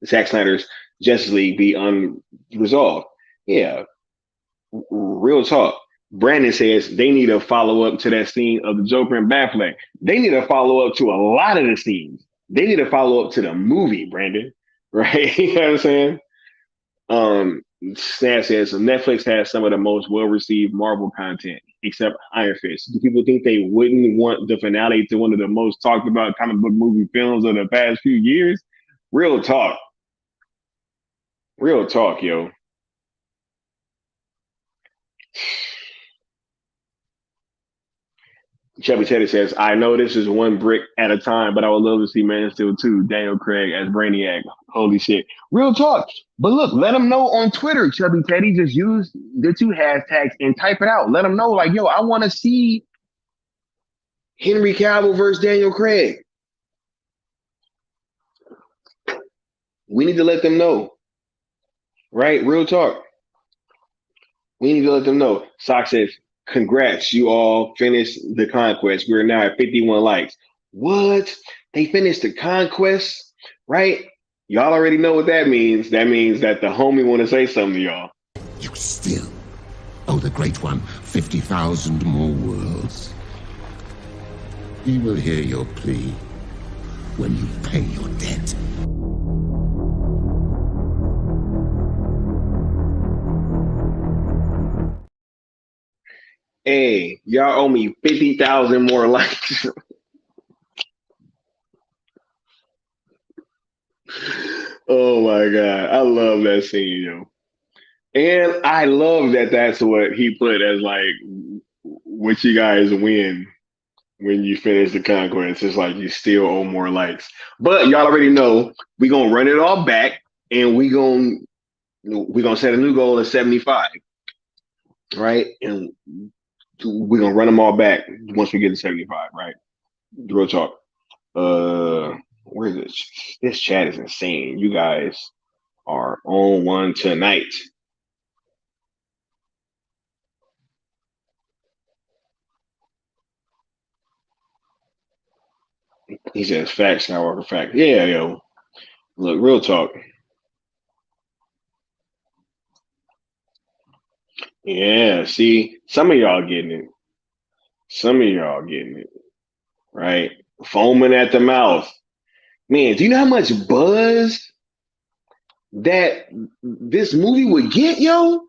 Zack Snyder's Justice League be unresolved. Yeah, real talk. Brandon says they need a follow up to that scene of the Joker and Batfleck. They need a follow up to a lot of the scenes. They need a follow up to the movie, Brandon. Right? You know what I'm saying? Snap says Netflix has some of the most well received Marvel content, except Iron Fist. Do people think they wouldn't want the finale to one of the most talked about comic book movie films of the past few years? Real talk. Real talk, yo. Chubby Teddy says, I know this is one brick at a time, but I would love to see Man of Steel 2, Daniel Craig as Brainiac. Holy shit. Real talk. But look, let them know on Twitter, Chubby Teddy. Just use the two hashtags and type it out. Let them know, like, yo, I want to see Henry Cavill versus Daniel Craig. We need to let them know. Right? Real talk. We need to let them know. Sock says, congrats, you all finished the conquest. We're now at 51 likes. What? They finished the conquest, right? Y'all already know what that means. That means that the homie want to say something to y'all. You still owe the Great One 50,000 more worlds. He will hear your plea when you pay your debt. Hey, y'all owe me 50,000 more likes. Oh my God. I love that scene, yo. And I love that that's what he put as like what you guys win when you finish the conquest. It's like you still owe more likes. But y'all already know we gonna run it all back and we gonna set a new goal of 75. Right? And we're gonna run them all back once we get to 75, right? Real talk. Where is this? This chat is insane. You guys are on one tonight. He says facts, however, fact. Yeah, yo. Look, real talk. Yeah, see, some of y'all getting it. Some of y'all getting it, right? Foaming at the mouth. Man, do you know how much buzz that this movie would get, yo?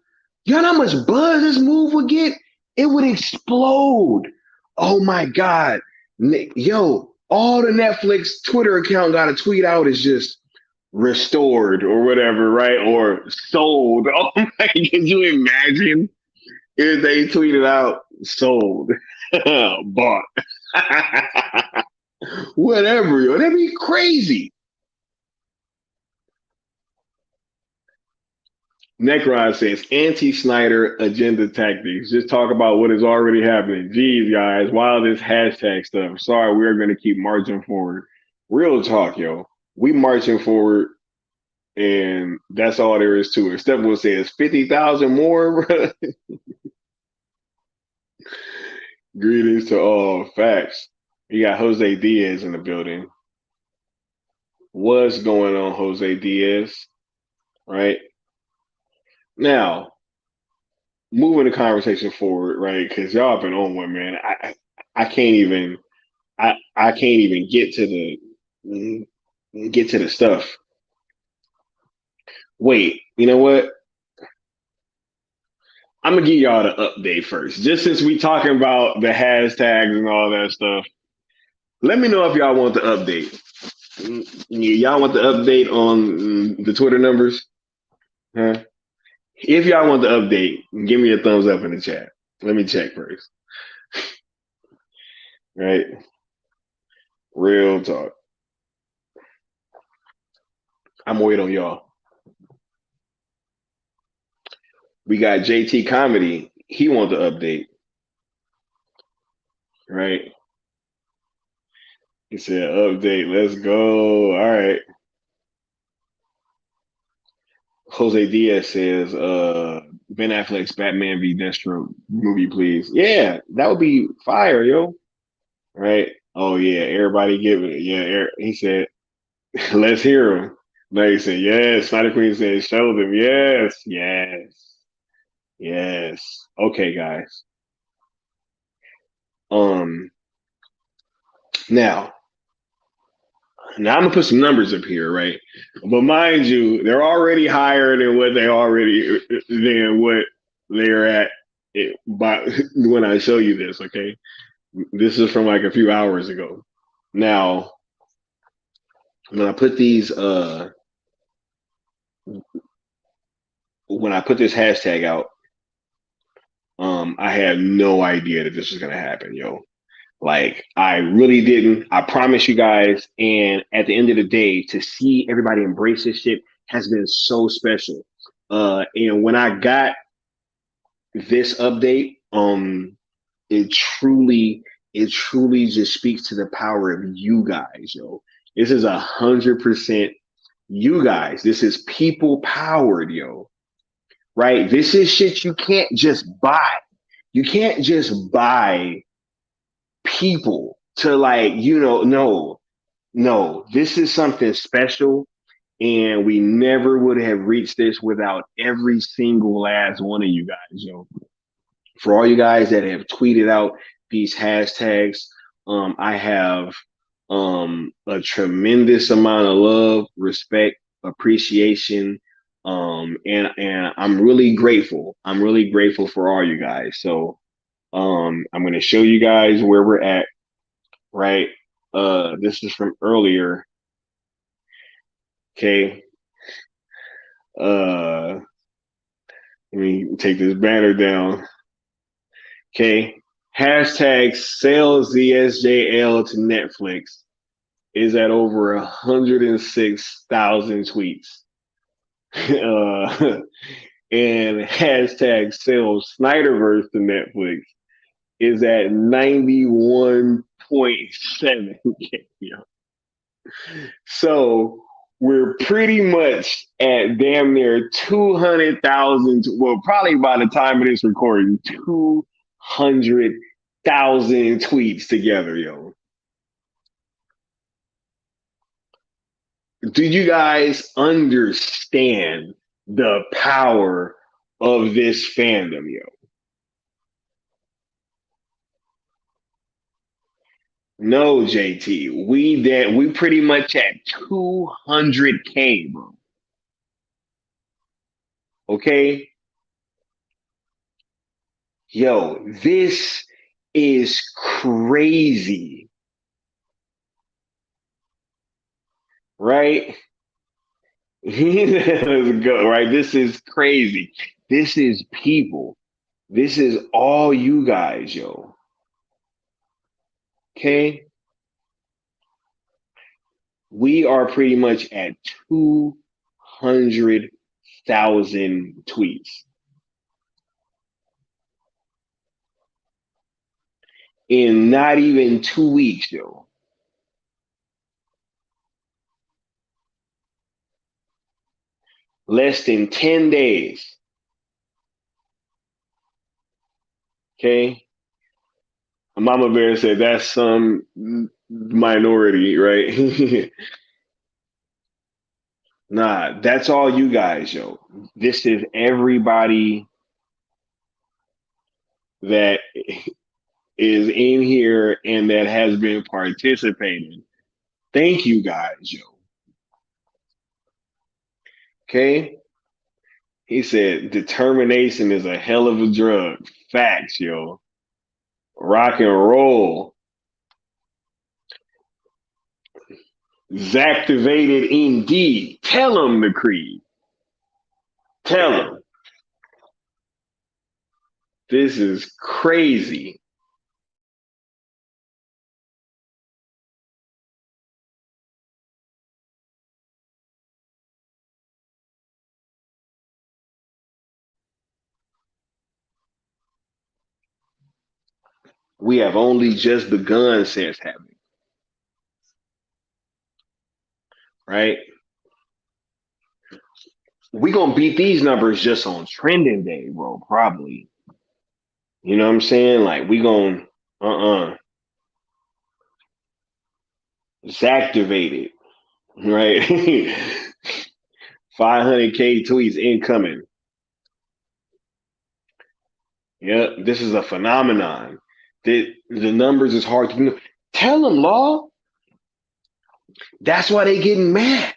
You know how much buzz this move would get? It would explode. Oh my God. Yo, all the Netflix Twitter account got to tweet out is just restored or whatever, right? Or sold. Oh my, can you imagine if they tweeted out sold, bought, whatever, yo? That'd be crazy. Necron says anti-Snyder agenda tactics. Just talk about what is already happening. Geez, guys, why this hashtag stuff? Sorry, we're going to keep marching forward. Real talk, yo. We marching forward, and that's all there is to it. Steppenwolf says 50,000 more. Greetings to all. Facts. You got Jose Diaz in the building. What's going on, Jose Diaz? Right now, moving the conversation forward, right? Because y'all been on one, man. I can't even I can't even get to the stuff. Wait, you know what? I'm gonna give y'all the update first, just since we talking about the hashtags and all that stuff. Let me know if y'all want the update. Y'all want the update on the Twitter numbers? Huh? If y'all want the update, give me a thumbs up in the chat. Let me check first. Right? Real talk. I'm waiting on y'all. We got JT Comedy. He wants the update, right? He said, update, let's go. All right. Jose Diaz says, Ben Affleck's Batman v Deathstroke movie, please. Yeah, that would be fire, yo. Right? Oh yeah, everybody give it. Yeah, he said, let's hear him. No, he said, yes. Snyder Queen said, show them. Yes, yes, yes. Okay, guys. Um, now, now I'm gonna put some numbers up here, right? But mind you, they're already higher than what they already than what they're at. By when I show you this, okay? This is from like a few hours ago. Now, when I put these, when I put this hashtag out, I had no idea that this was gonna happen, yo. Like I really didn't. I promise you guys. And at the end of the day, to see everybody embrace this shit has been so special. And when I got this update, it truly, it truly just speaks to the power of you guys, yo. This is 100% you guys. This is people powered, yo. Right? This is shit you can't just buy. You can't just buy people to like, no, this is something special. And we never would have reached this without every single last one of you guys, yo. For all you guys that have tweeted out these hashtags, I have a tremendous amount of love, respect, appreciation, and I'm really grateful. I'm really grateful for all you guys. So I'm going to show you guys where we're at. Right. This is from earlier. Okay. Let me take this banner down. Okay. Hashtag sales ZSJL to Netflix is at over 106,000 tweets. And hashtag sales Snyderverse to Netflix is at 91.7. So we're pretty much at damn near 200,000. Well, probably by the time of this recording, 200,000 tweets together, yo. Do you guys understand the power of this fandom, yo? No, JT, we pretty much at 200K, bro. Okay, yo, this is crazy, right? Let's go, right? This is crazy. This is people. This is all you guys, yo. Okay, we are pretty much at 200,000 tweets in not even 2 weeks, yo. Less than 10 days. Okay. Mama Bear said that's some minority, right? Nah, that's all you guys, yo. This is everybody that is in here and that has been participating. Thank you guys, yo. Okay. He said determination is a hell of a drug. Facts, yo. Rock and roll. Zactivated indeed. Tell him the creed. Tell him. This is crazy. We have only just begun, says Havoc. Right? We gonna beat these numbers just on trending day, bro. Probably. You know what I'm saying? Like we gonna Zactivated, right? 500K tweets incoming. Yep, this is a phenomenon. The numbers is hard to tell them, Law. That's why they getting mad,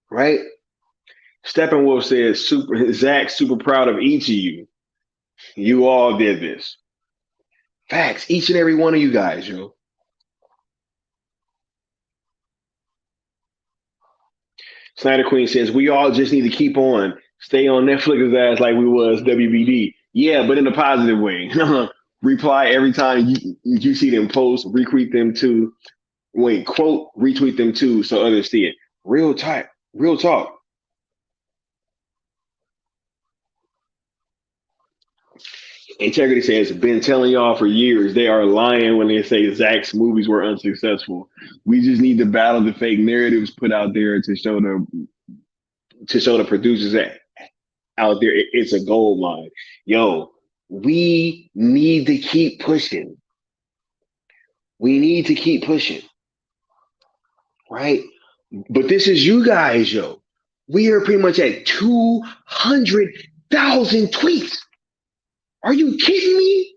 right? Steppenwolf says, "Super Zach, super proud of each of you. You all did this. Facts, each and every one of you guys, yo." Snyder Queen says, "We all just need to keep on, stay on Netflix's ass like we was WBD. Yeah, but in a positive way. Reply every time you see them post, retweet them too. Wait, quote, retweet them too so others see it. Real talk, real talk." Integrity says, "Been telling y'all for years they are lying when they say Zack's movies were unsuccessful. We just need to battle the fake narratives put out there to show the producers that out there it's a gold mine. Yo, we need to keep pushing. We need to keep pushing, right? But this is you guys, yo. We are pretty much at 200,000 tweets. Are you kidding me?"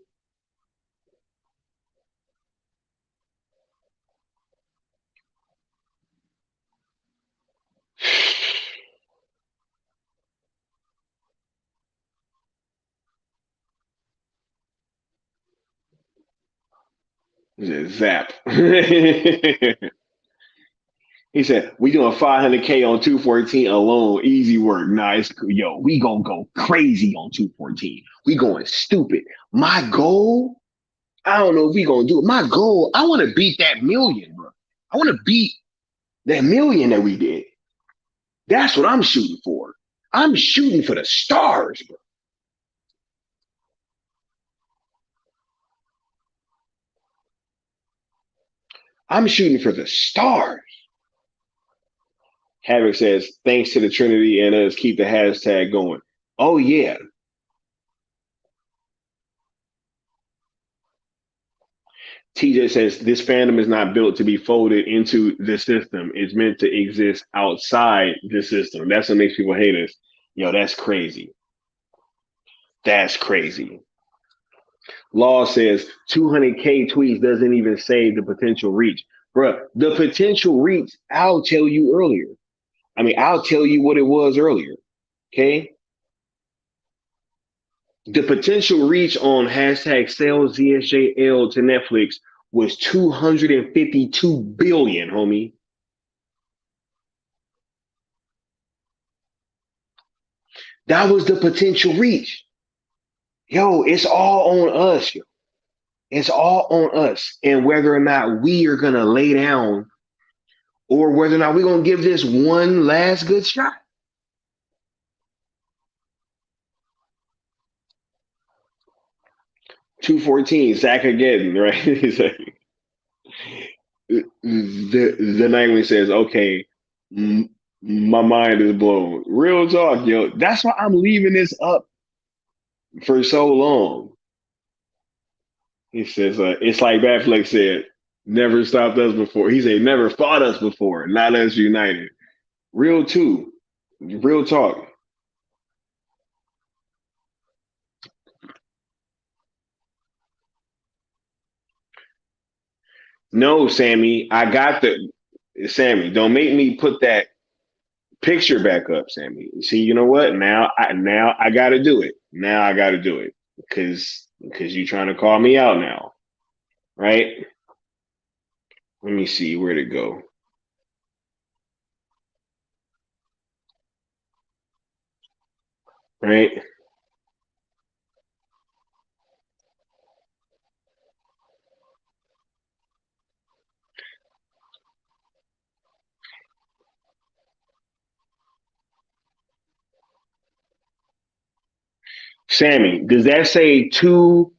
Zap. He said, "We doing 500K on 214 alone. Easy work. Nice. Yo, we gonna go crazy on 214. We going stupid. My goal, I don't know if we gonna do it. My goal, I want to beat that million, bro. I want to beat that million that we did. That's what I'm shooting for. I'm shooting for the stars, bro. I'm shooting for the stars." Havoc says, "Thanks to the Trinity and us, keep the hashtag going." Oh, yeah. TJ says, "This fandom is not built to be folded into the system. It's meant to exist outside the system." That's what makes people hate us. Yo, that's crazy. That's crazy. Law says 200K tweets doesn't even say the potential reach. Bruh, the potential reach, I'll tell you earlier. I mean, I'll tell you what it was earlier. Okay? The potential reach on hashtag sales ZSJL to Netflix was 252 billion, homie. That was the potential reach. Yo, it's all on us. Yo. It's all on us. And whether or not we are going to lay down or whether or not we're going to give this one last good shot. Zack again, right? He's like, the night when he says, "Okay, my mind is blown." Real talk, yo. That's why I'm leaving this up for so long. He says, "It's like Batfleck said, never stopped us before." He said, "Never fought us before, not us united." Real too. Real talk. No, Sammy, I got the Sammy. Don't make me put that picture back up, Sammy. See, you know what? Now I got to do it. Now I got to do it because you trying to call me out now, right? Let me see where to go. Right? Sammy, does that say two?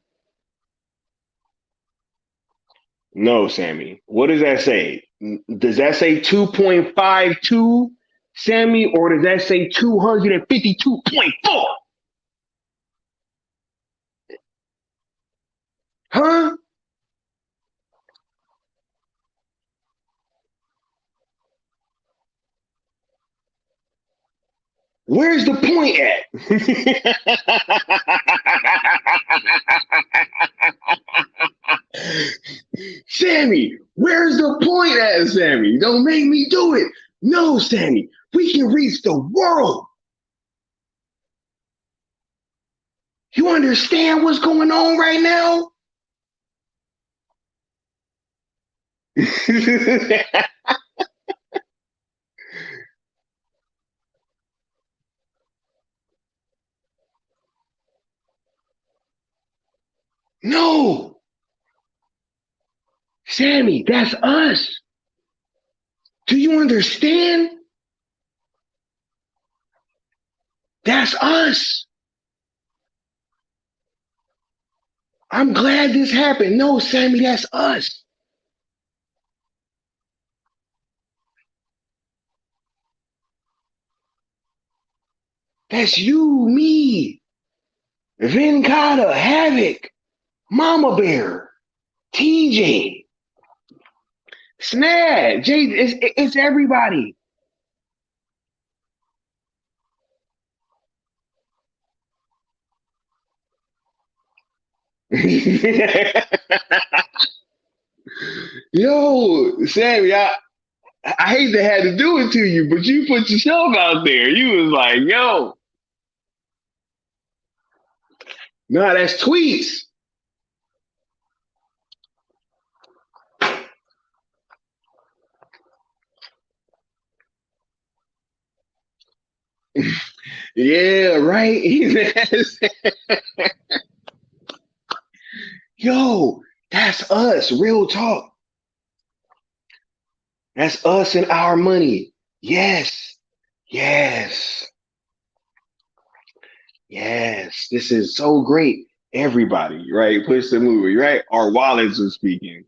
No, Sammy. What does that say? Does that say 2.52, Sammy, or does that say 252.4? Huh? Where's the point at? Sammy, where's the point at, Sammy? Don't make me do it. No, Sammy, we can reach the world. You understand what's going on right now? No, Sammy, that's us. Do you understand? That's us. I'm glad this happened. No, Sammy, that's us. That's you, me, Venkata, Havoc, Mama Bear, TJ, Snad, Jay. It's everybody. Yo, Sammy, I hate to have to do it to you, but you put yourself out there. You was like, yo, nah, that's tweets. Yeah, right. Yo, that's us. Real talk. That's us and our money. Yes. Yes. Yes. This is so great. Everybody, right? Push the movie, right? Our wallets are speaking.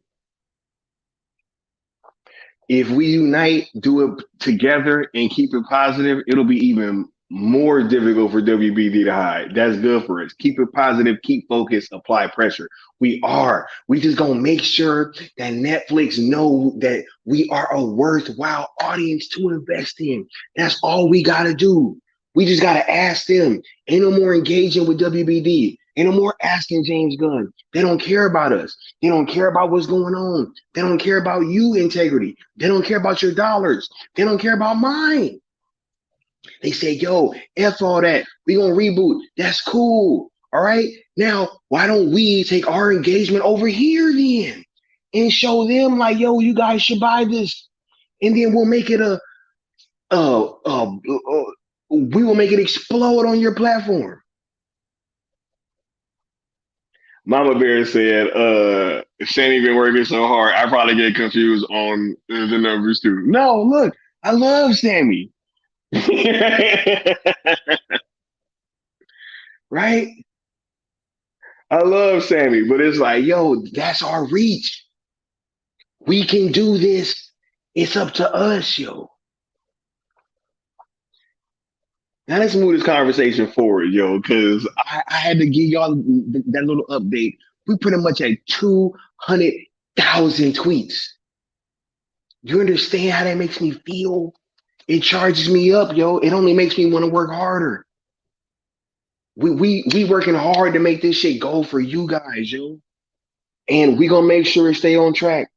If we unite, do it together, and keep it positive, it'll be even more difficult for WBD to hide. That's good for us. Keep it positive, keep focus, apply pressure. We are. We just gonna make sure that Netflix know that we are a worthwhile audience to invest in. That's all we gotta do. We just gotta ask them. Ain't no more engaging with WBD. Ain't no more asking James Gunn. They don't care about us. They don't care about what's going on. They don't care about you, integrity. They don't care about your dollars. They don't care about mine. They say, yo, F all that. We gonna reboot. That's cool. All right. Now, why don't we take our engagement over here then and show them like, yo, you guys should buy this, and then we'll make it we will make it explode on your platform. Mama Bear said, Shani been working so hard, I probably get confused on the numbers too. No, look, I love Sammy. Right? I love Sammy, but it's like, yo, that's our reach. We can do this. It's up to us, yo. Now let's move this conversation forward, yo, because I had to give y'all that little update. We pretty much had 200,000 tweets. You understand how that makes me feel? It charges me up, yo. It only makes me want to work harder. We working hard to make this shit go for you guys, yo. And we gonna make sure it stay on track.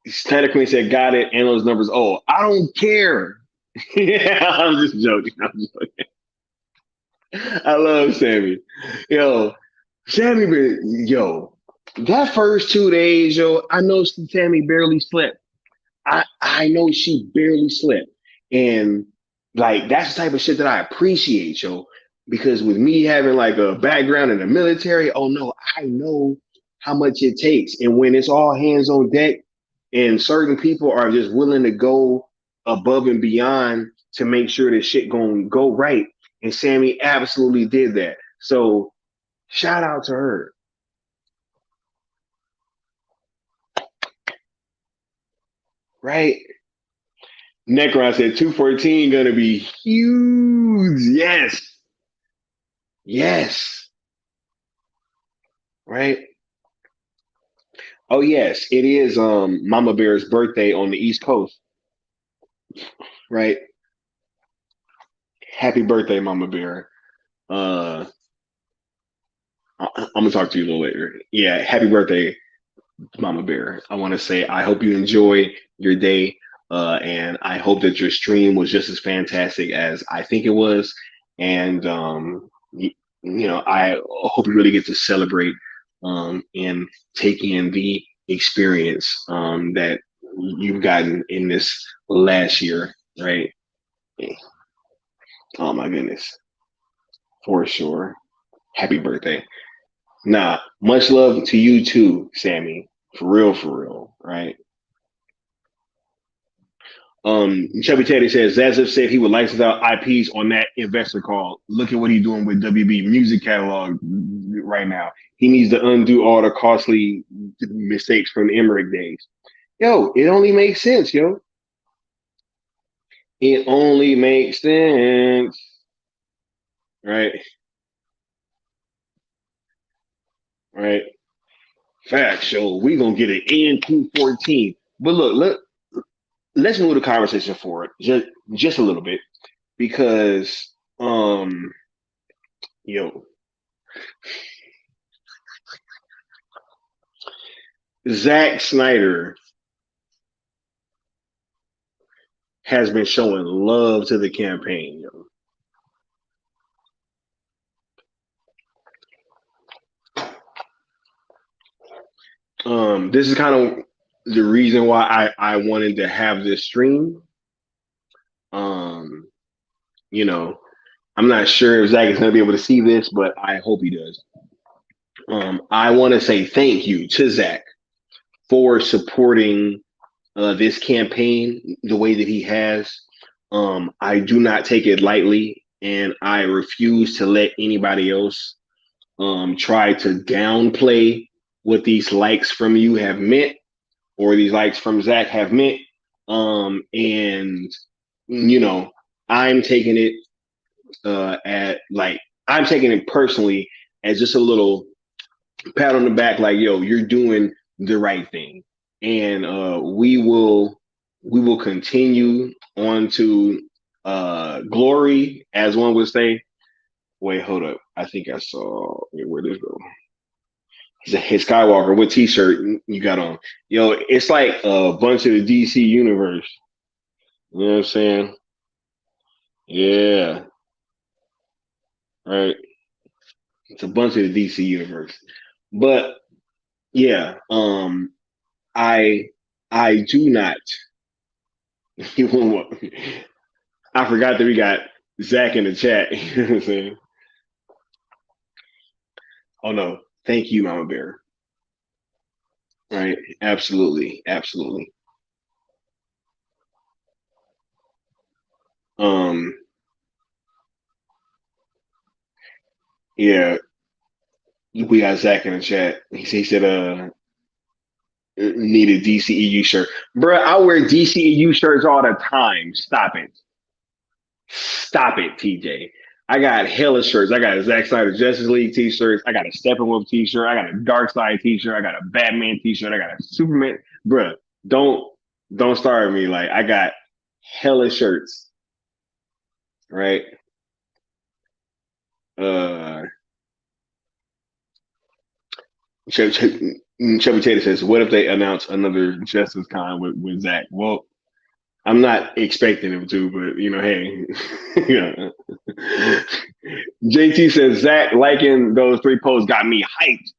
Santa Queen said, got it, and those numbers. Oh, I don't care. Yeah, I'm just joking. I'm joking. I love Sammy. Yo, Sammy, yo, that first 2 days, yo, I know Sammy barely slept. I know she barely slept. And like that's the type of shit that I appreciate, yo. Because with me having like a background in the military, oh no, I know how much it takes. And when it's all hands on deck and certain people are just willing to go above and beyond to make sure that shit gonna go right. And Sammy absolutely did that. So shout out to her. Right? Necron said 214 gonna be huge. Yes. Yes. Right? Oh yes, it is Mama Bear's birthday on the East Coast. Right? Happy birthday, Mama Bear. Uh I'm gonna talk to you a little later. Yeah, happy birthday, Mama Bear. I want to say I hope you enjoy your day, and I hope that your stream was just as fantastic as I think it was. And I hope you really get to celebrate and take in the experience that you've gotten in this last year, right? Oh my goodness, for sure. Happy birthday. Nah, much love to you too, Sammy. For real, right? Chubby Teddy says Zazzif said he would license out IPs on that investor call. Look at what he's doing with WB music catalog right now. He needs to undo all the costly mistakes from the Emmerich days. Yo, it only makes sense, yo. It only makes sense, right? Right. Fact. So we gonna get an N214. But let's move the conversation forward just a little bit because yo, Zack Snyder has been showing love to the campaign. This is kind of the reason why I wanted to have this stream. Um, you know, I'm not sure if Zach is going to be able to see this, but I hope he does. I want to say thank you to Zach for supporting this campaign the way that he has. I do not take it lightly, and I refuse to let anybody else try to downplay what these likes from you have meant or these likes from Zach have meant. And I'm taking it at like I'm taking it personally as just a little pat on the back, like, yo, you're doing the right thing. And we will continue on to glory, as one would say. Wait, hold up. I think I saw where this go. His Skywalker, what t-shirt you got on? Yo, it's like a bunch of the DC universe. You know what I'm saying? Yeah, right. It's a bunch of the DC universe. But yeah, I I do not. I forgot that we got Zach in the chat. You know what I'm saying? Oh no, thank you, Mama Bear. Right? Absolutely, absolutely. Um, yeah, we got Zach in the chat. He said, need a DCEU shirt, bro. I wear DCEU shirts all the time. Stop it. Stop it, TJ. I got hella shirts. I got a Zack Snyder Justice League t-shirts. I got a Steppenwolf t-shirt. I got a Dark Side t-shirt. I got a Batman t-shirt. I got a Superman. Bruh, don't don't start me. Like I got hella shirts, right? Uh, Chubby Tater says, "What if they announce another Justice Con with Zach?" Well, I'm not expecting him to, but hey, yeah. JT says Zach liking those three posts got me hyped.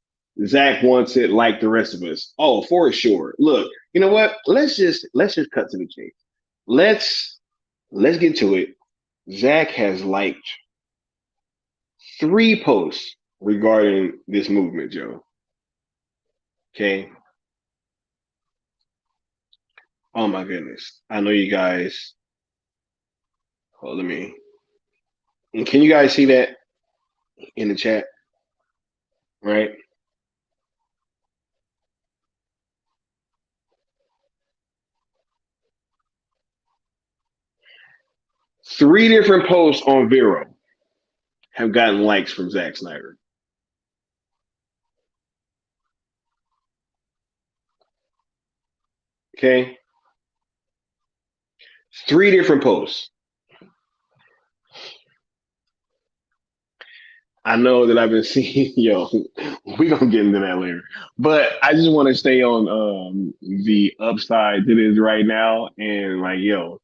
Zach wants it like the rest of us. Oh, for sure. Look, you know what? Let's just cut to the chase. Let's let's get to it. Zach has liked three posts regarding this movement, Joe. Okay. Oh my goodness. I know you guys Hold let me. Can you guys see that in the chat? Right. 3 different posts on Vero have gotten likes from Zack Snyder. Okay. 3 different posts. I know that I've been seeing, yo, we gonna get into that later. But I just want to stay on the upside that is right now. And like, yo,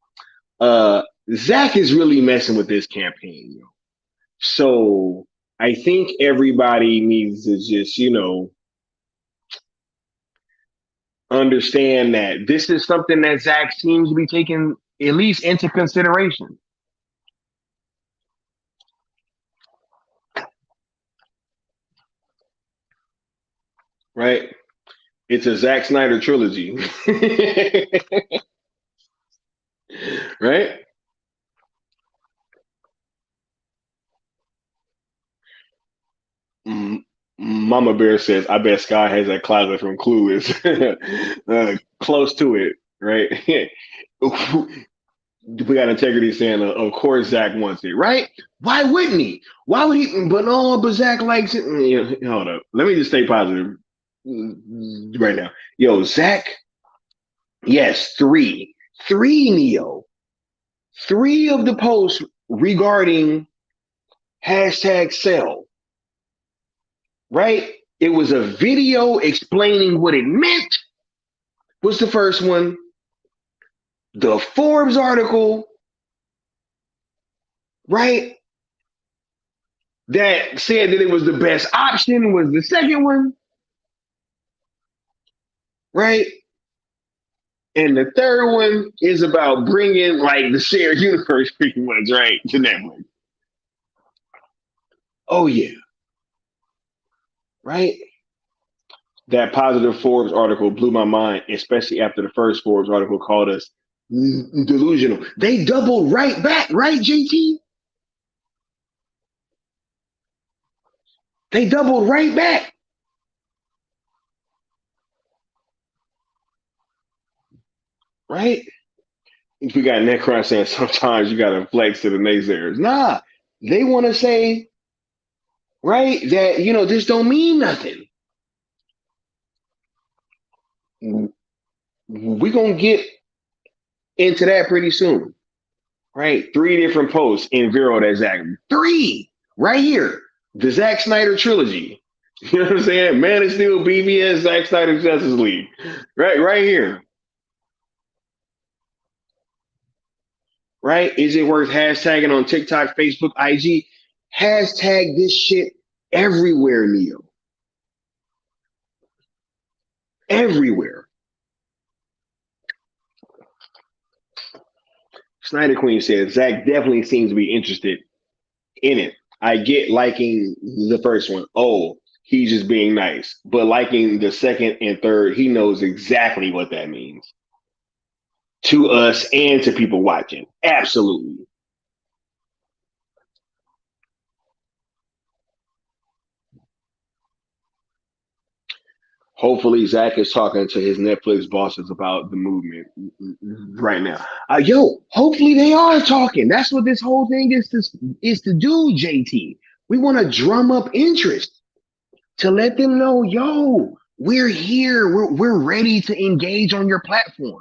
Zack is really messing with this campaign, yo. So I think everybody needs to just, understand that this is something that Zack seems to be taking at least into consideration. Right? It's a Zack Snyder trilogy. Right? Mama Bear says, I bet Sky has that closet from Clueless. Close to it, right? We got integrity saying, of course Zach wants it, right? Why wouldn't he? Why would he? But no, but Zach likes it. Hold up. Let me just stay positive right now. Yo, Zach, yes, three Neo. 3 of the posts regarding hashtag sell, right? It was a video explaining what it meant, was the first one. The Forbes article, right? That said that it was the best option was the second one, right? And the third one is about bringing like the shared universe pretty much, right, to Netflix. Oh yeah, right? That positive Forbes article blew my mind, especially after the first Forbes article called us delusional. They doubled right back, right, JT? They doubled right back. Right? We got Necron saying sometimes you gotta flex to the naysayers. Nah, they want to say, right, that this don't mean nothing. We're gonna get into that pretty soon. Right? 3 different posts in Vero that Zack. 3 right here. The Zack Snyder trilogy. You know what I'm saying? Man of Steel, BVS, Zack Snyder Justice League. Right here. Right? Is it worth hashtagging on TikTok, Facebook, IG? Hashtag this shit everywhere, Neo. Everywhere. Snyder Queen says Zach definitely seems to be interested in it. I get liking the first one. Oh, he's just being nice. But liking the second and third, he knows exactly what that means to us and to people watching. Absolutely. Hopefully, Zach is talking to his Netflix bosses about the movement right now. Hopefully they are talking. That's what this whole thing is to do, JT. We want to drum up interest to let them know, yo, we're here. We're ready to engage on your platform.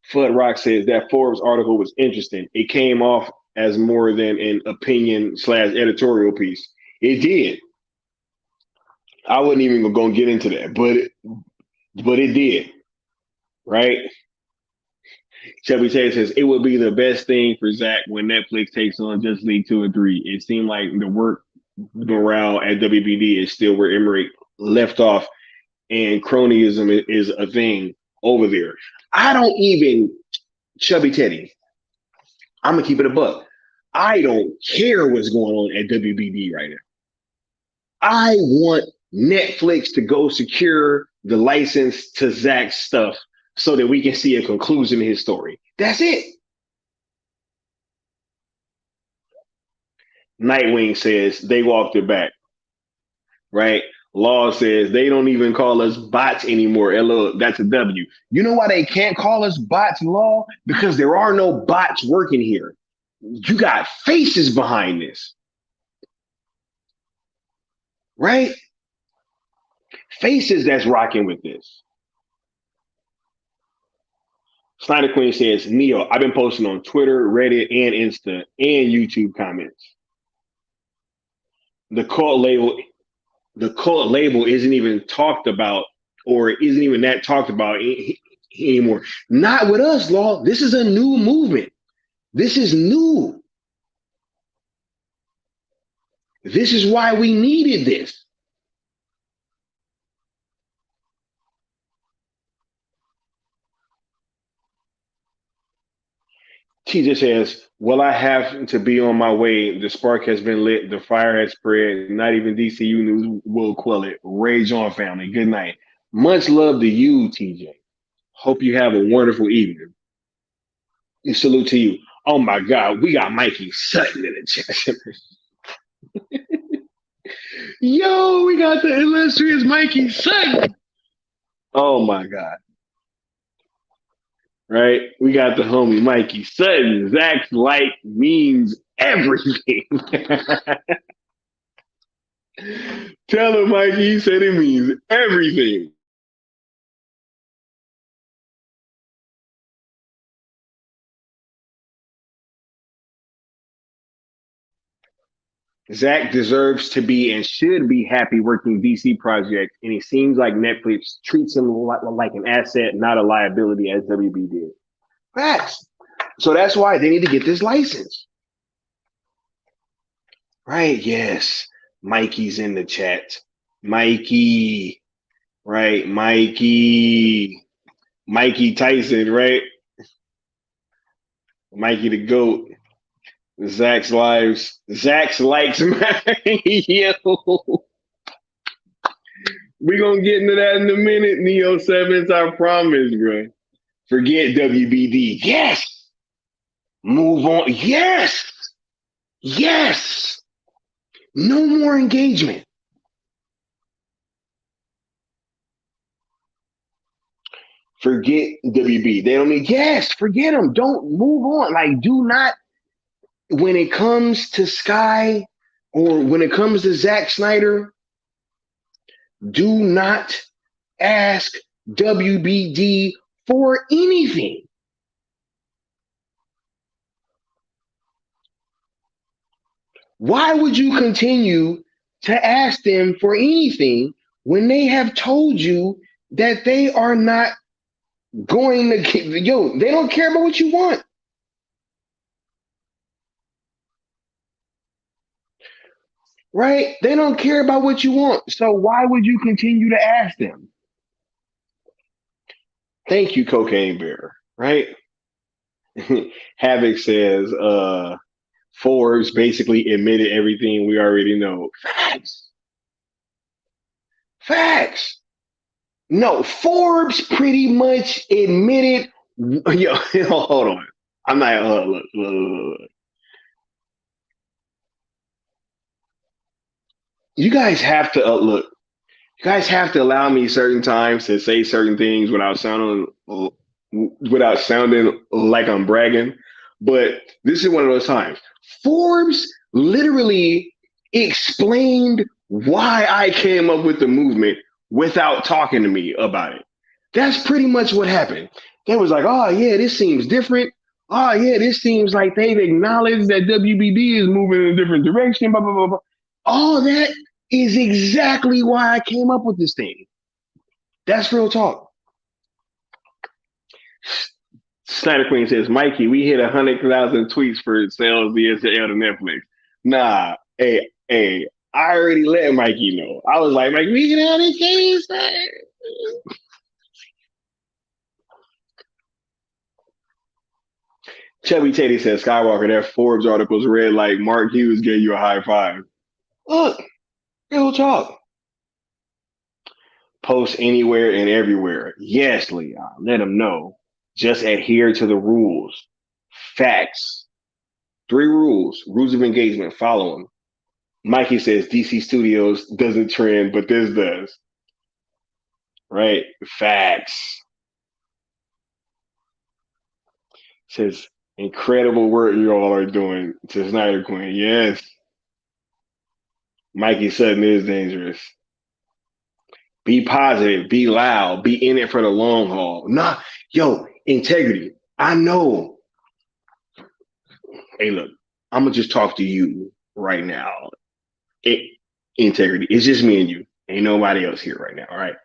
Flood Rock says that Forbes article was interesting. It came off as more than an opinion / editorial piece. It did. I wasn't even going to get into that, but it did. Right? Chubby Taylor says it would be the best thing for Zach when Netflix takes on Just League 2 and 3. It seemed like the work morale at WBD is still where Emmerich left off, and cronyism is a thing over there. I don't even, Chubby Teddy, I'm going to keep it a buck. I don't care what's going on at WBD right now. I want Netflix to go secure the license to Zach's stuff so that we can see a conclusion to his story. That's it. Nightwing says they walked it back, right? Law says they don't even call us bots anymore. LO, that's a W. You know why they can't call us bots, Law? Because there are no bots working here. You got faces behind this, right? Faces that's rocking with this. Snyder Queen says, Neo, I've been posting on Twitter, Reddit, and Insta, and YouTube comments. The cult label isn't even talked about, or isn't even that talked about anymore. Not with us, Law. This is a new movement. This is new. This is why we needed this. She just says, well, I have to be on my way. The spark has been lit. The fire has spread. Not even DCU news will quell it. Rage on, family. Good night. Much love to you, TJ. Hope you have a wonderful evening. And salute to you. Oh my God, we got Mikey Sutton in the chat. Yo, we got the illustrious Mikey Sutton. Oh my God. Right? We got the homie Mikey Sutton. Zack's like means everything. Tell him, Mikey, he said it means everything. Zack deserves to be and should be happy working DC projects, and it seems like Netflix treats him like an asset, not a liability, as WB did. Facts. So that's why they need to get this license. Right? Yes. Mikey's in the chat. Mikey. Right? Mikey. Mikey Tyson, right? Mikey the GOAT. Zack's lives. Zack's likes. Yo. We're going to get into that in a minute, Neo Sevens. I promise, bro. Forget WBD. Yes. Move on. Yes. Yes. No more engagement. Forget WB. They don't need, yes, forget them. Don't move on. Like, do not, when it comes to Sky or when it comes to Zack Snyder, do not ask WBD for anything. Why would you continue to ask them for anything when they have told you that they are not going to get, yo, they don't care about what you want. Right? They don't care about what you want. So why would you continue to ask them? Thank you, Cocaine Bear. Right? Havoc says, Forbes basically admitted everything we already know. Facts. Facts. No, Forbes pretty much admitted. Yo, hold on. I'm not. Look. You guys have to look. You guys have to allow me certain times to say certain things without sounding like I'm bragging. But this is one of those times. Forbes literally explained why I came up with the movement without talking to me about it. That's pretty much what happened. They was like, oh, yeah, this seems different. Oh, yeah, this seems like they've acknowledged that WBD is moving in a different direction, blah, blah, blah, blah. All that is exactly why I came up with this thing. That's real talk. Snyder Queen says, Mikey, we hit 100,000 tweets for sales via to Netflix. Nah, hey, I already let Mikey know. I was like, Mikey, we can have this case. Chubby Teddy says, Skywalker, that Forbes article's read like Mark Hughes gave you a high five. Look, real talk. Post anywhere and everywhere. Yes, Leon. Let them know. Just adhere to the rules. Facts. 3 rules. Rules of engagement. Follow them. Mikey says DC Studios doesn't trend, but this does. Right? Facts. Says incredible work you all are doing to Snyder Queen. Yes. Mikey Sutton is dangerous. Be positive, be loud, be in it for the long haul. Nah, yo, integrity. I know. Hey, look, I'm gonna just talk to you right now. Integrity. It's just me and you. Ain't nobody else here right now. All right,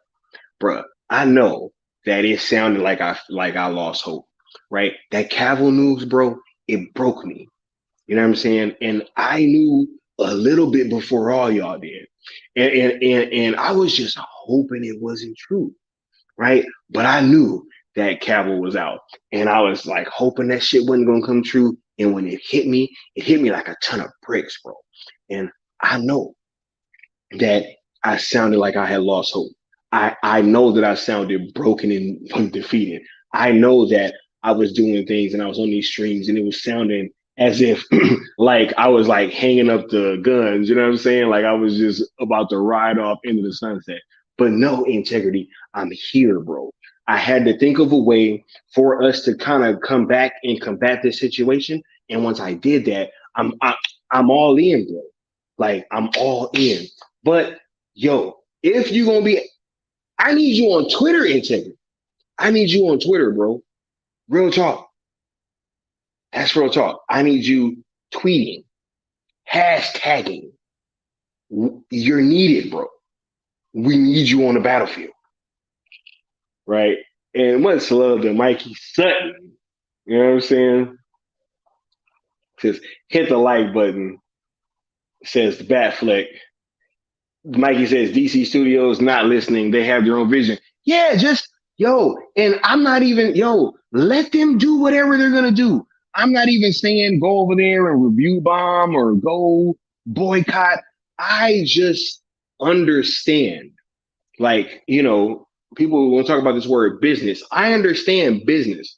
bruh. I know that it sounded like I lost hope. Right? That Cavill news, bro. It broke me. You know what I'm saying? And I knew a little bit before all y'all did. And I was just hoping it wasn't true, right? But I knew that Cavill was out. And I was like hoping that shit wasn't gonna come true. And when it hit me like a ton of bricks, bro. And I know that I sounded like I had lost hope. I know that I sounded broken and defeated. I know that I was doing things and I was on these streams and it was sounding as if like I was like hanging up the guns, you know what I'm saying? Like I was just about to ride off into the sunset. But no, integrity, I'm here, bro. I had to think of a way for us to kind of come back and combat this situation. And once I did that, I'm all in, bro. Like I'm all in. But yo, if you're gonna be, I need you on Twitter, integrity. I need you on Twitter, bro. Real talk. That's real talk. I need you tweeting, hashtagging. You're needed, bro. We need you on the battlefield. Right? And much love to Mikey Sutton. You know what I'm saying? Says hit the like button. Says the Batfleck. Mikey says DC Studios not listening. They have their own vision. Yeah, just and I'm not even let them do whatever they're gonna do. I'm not even saying go over there and review bomb or go boycott. I just understand. Like, people want to talk about this word business. I understand business.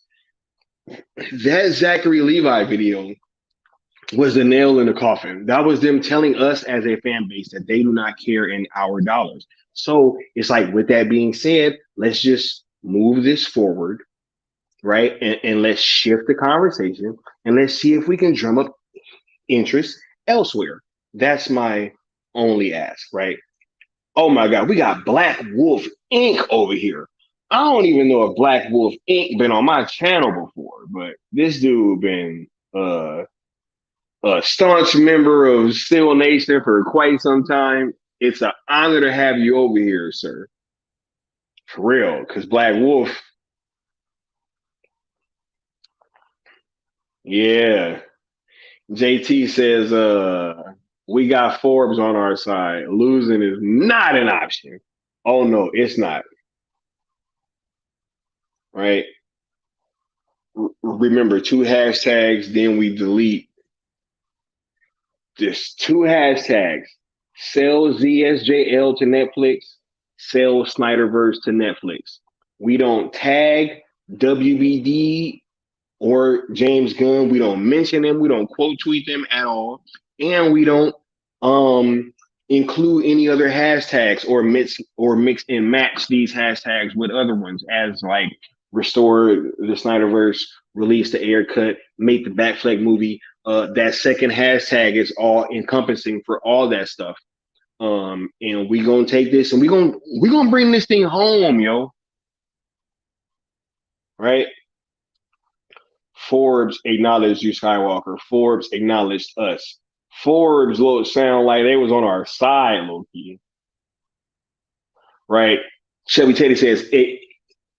That Zachary Levi video was the nail in the coffin. That was them telling us as a fan base that they do not care in our dollars. So it's like, with that being said, let's just move this forward, right? And let's shift the conversation and let's see if we can drum up interest elsewhere. That's my only ask, right? Oh my God, we got Black Wolf Inc. over here. I don't even know if Black Wolf Inc. been on my channel before, but this dude been a staunch member of Steel Nation for quite some time. It's an honor to have you over here, sir. For real, because Black Wolf, yeah. JT says, we got Forbes on our side. Losing is not an option. Oh no, it's not. Right? Remember, 2 hashtags, then we delete. Just 2 hashtags. Sell ZSJL to Netflix, sell Snyderverse to Netflix. We don't tag WBD or James Gunn. We don't mention them. We don't quote tweet them at all. And we don't include any other hashtags or mix and match these hashtags with other ones as like restore the Snyderverse, release the air cut, make the Batfleck movie. That second hashtag is all encompassing for all that stuff. And we gonna take this and we gonna bring this thing home, yo. Right? Forbes acknowledged you, Skywalker. Forbes acknowledged us. Forbes look sound like they was on our side, low-key. Right? Shelby Teddy says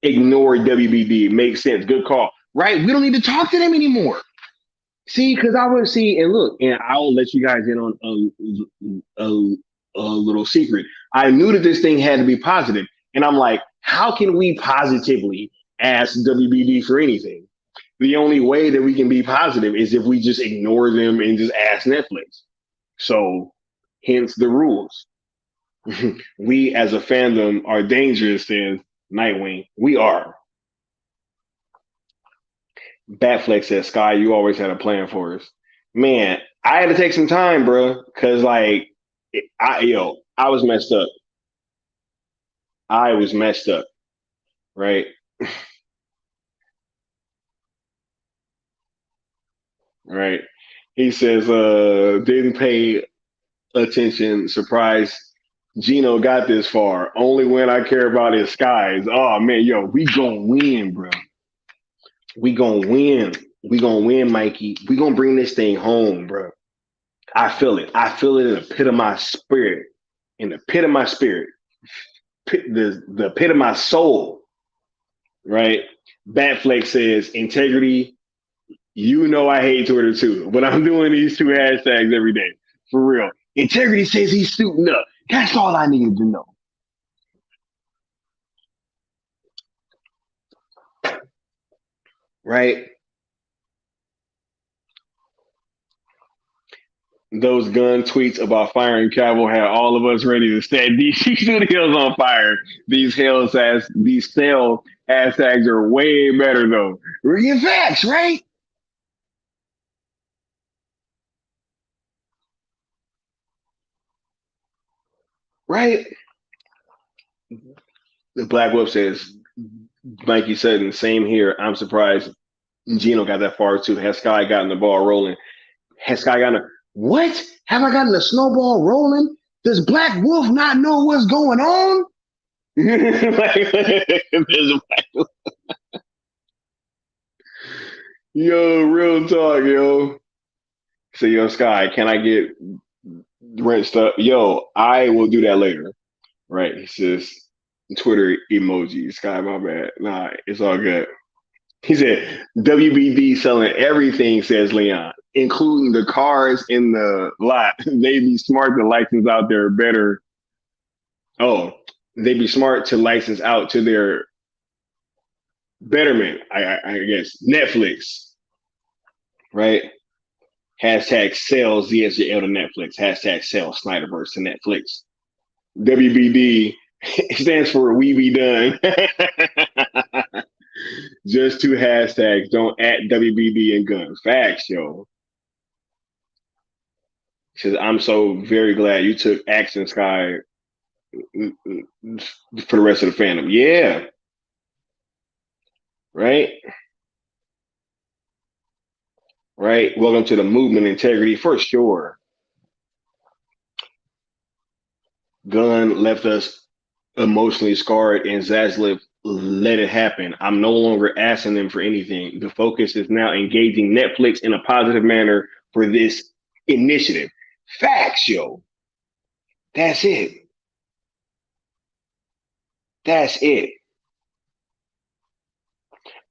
ignore WBD. Makes sense. Good call. Right? We don't need to talk to them anymore. See, because I would see, and look, and I'll let you guys in on a little secret. I knew that this thing had to be positive. And I'm like, how can we positively ask WBD for anything? The only way that we can be positive is if we just ignore them and just ask Netflix. So hence the rules, We as a fandom are dangerous, says Nightwing. We are. Batfleck says, Sky, you always had a plan for us. Man, I had to take some time, bro, because like I was messed up. I was messed up, right? Right. He says, didn't pay attention, surprise. Gino got this far. Only when I care about is skies. Oh man, yo, we gonna win, bro. We gonna win. We gonna win, Mikey. We gonna bring this thing home, bro. I feel it. I feel it in the pit of my spirit. In the pit of my spirit. The pit of my soul. Right? Batfleck says integrity. You know I hate Twitter too, but I'm doing these two hashtags every day. For real. Integrity says he's suiting up. That's all I needed to know. Right? Those gun tweets about firing Cavill had all of us ready to set DC Studios on fire. These sale hashtags are way better though. Real facts, right? Right? The Black Wolf says, Mikey said, and same here. I'm surprised Gino got that far too. Has Sky gotten the ball rolling? Has Sky gotten what? Have I gotten the snowball rolling? Does Black Wolf not know what's going on? Yo, real talk, yo. So, yo, Sky, can I get rent stuff? Yo, I will do that later. Right? He says, Twitter emoji. Sky, my bad. Nah, it's all good. He said, WBD selling everything, says Leon, including the cars in the lot. They be smart to license out their better. Oh, they be smart to license out to their betterment, I guess. Netflix, right? Hashtag sales ZSJL to Netflix. Hashtag sales Snyderverse to Netflix. WBD stands for We Be Done. Just two hashtags. Don't at WBD and guns. Facts, yo. Says, I'm so very glad you took action, Sky, for the rest of the fandom. Yeah. Right? Right? Welcome to the movement integrity for sure. Gunn left us emotionally scarred, and Zaslav let it happen. I'm no longer asking them for anything. The focus is now engaging Netflix in a positive manner for this initiative. Facts, yo. That's it. That's it.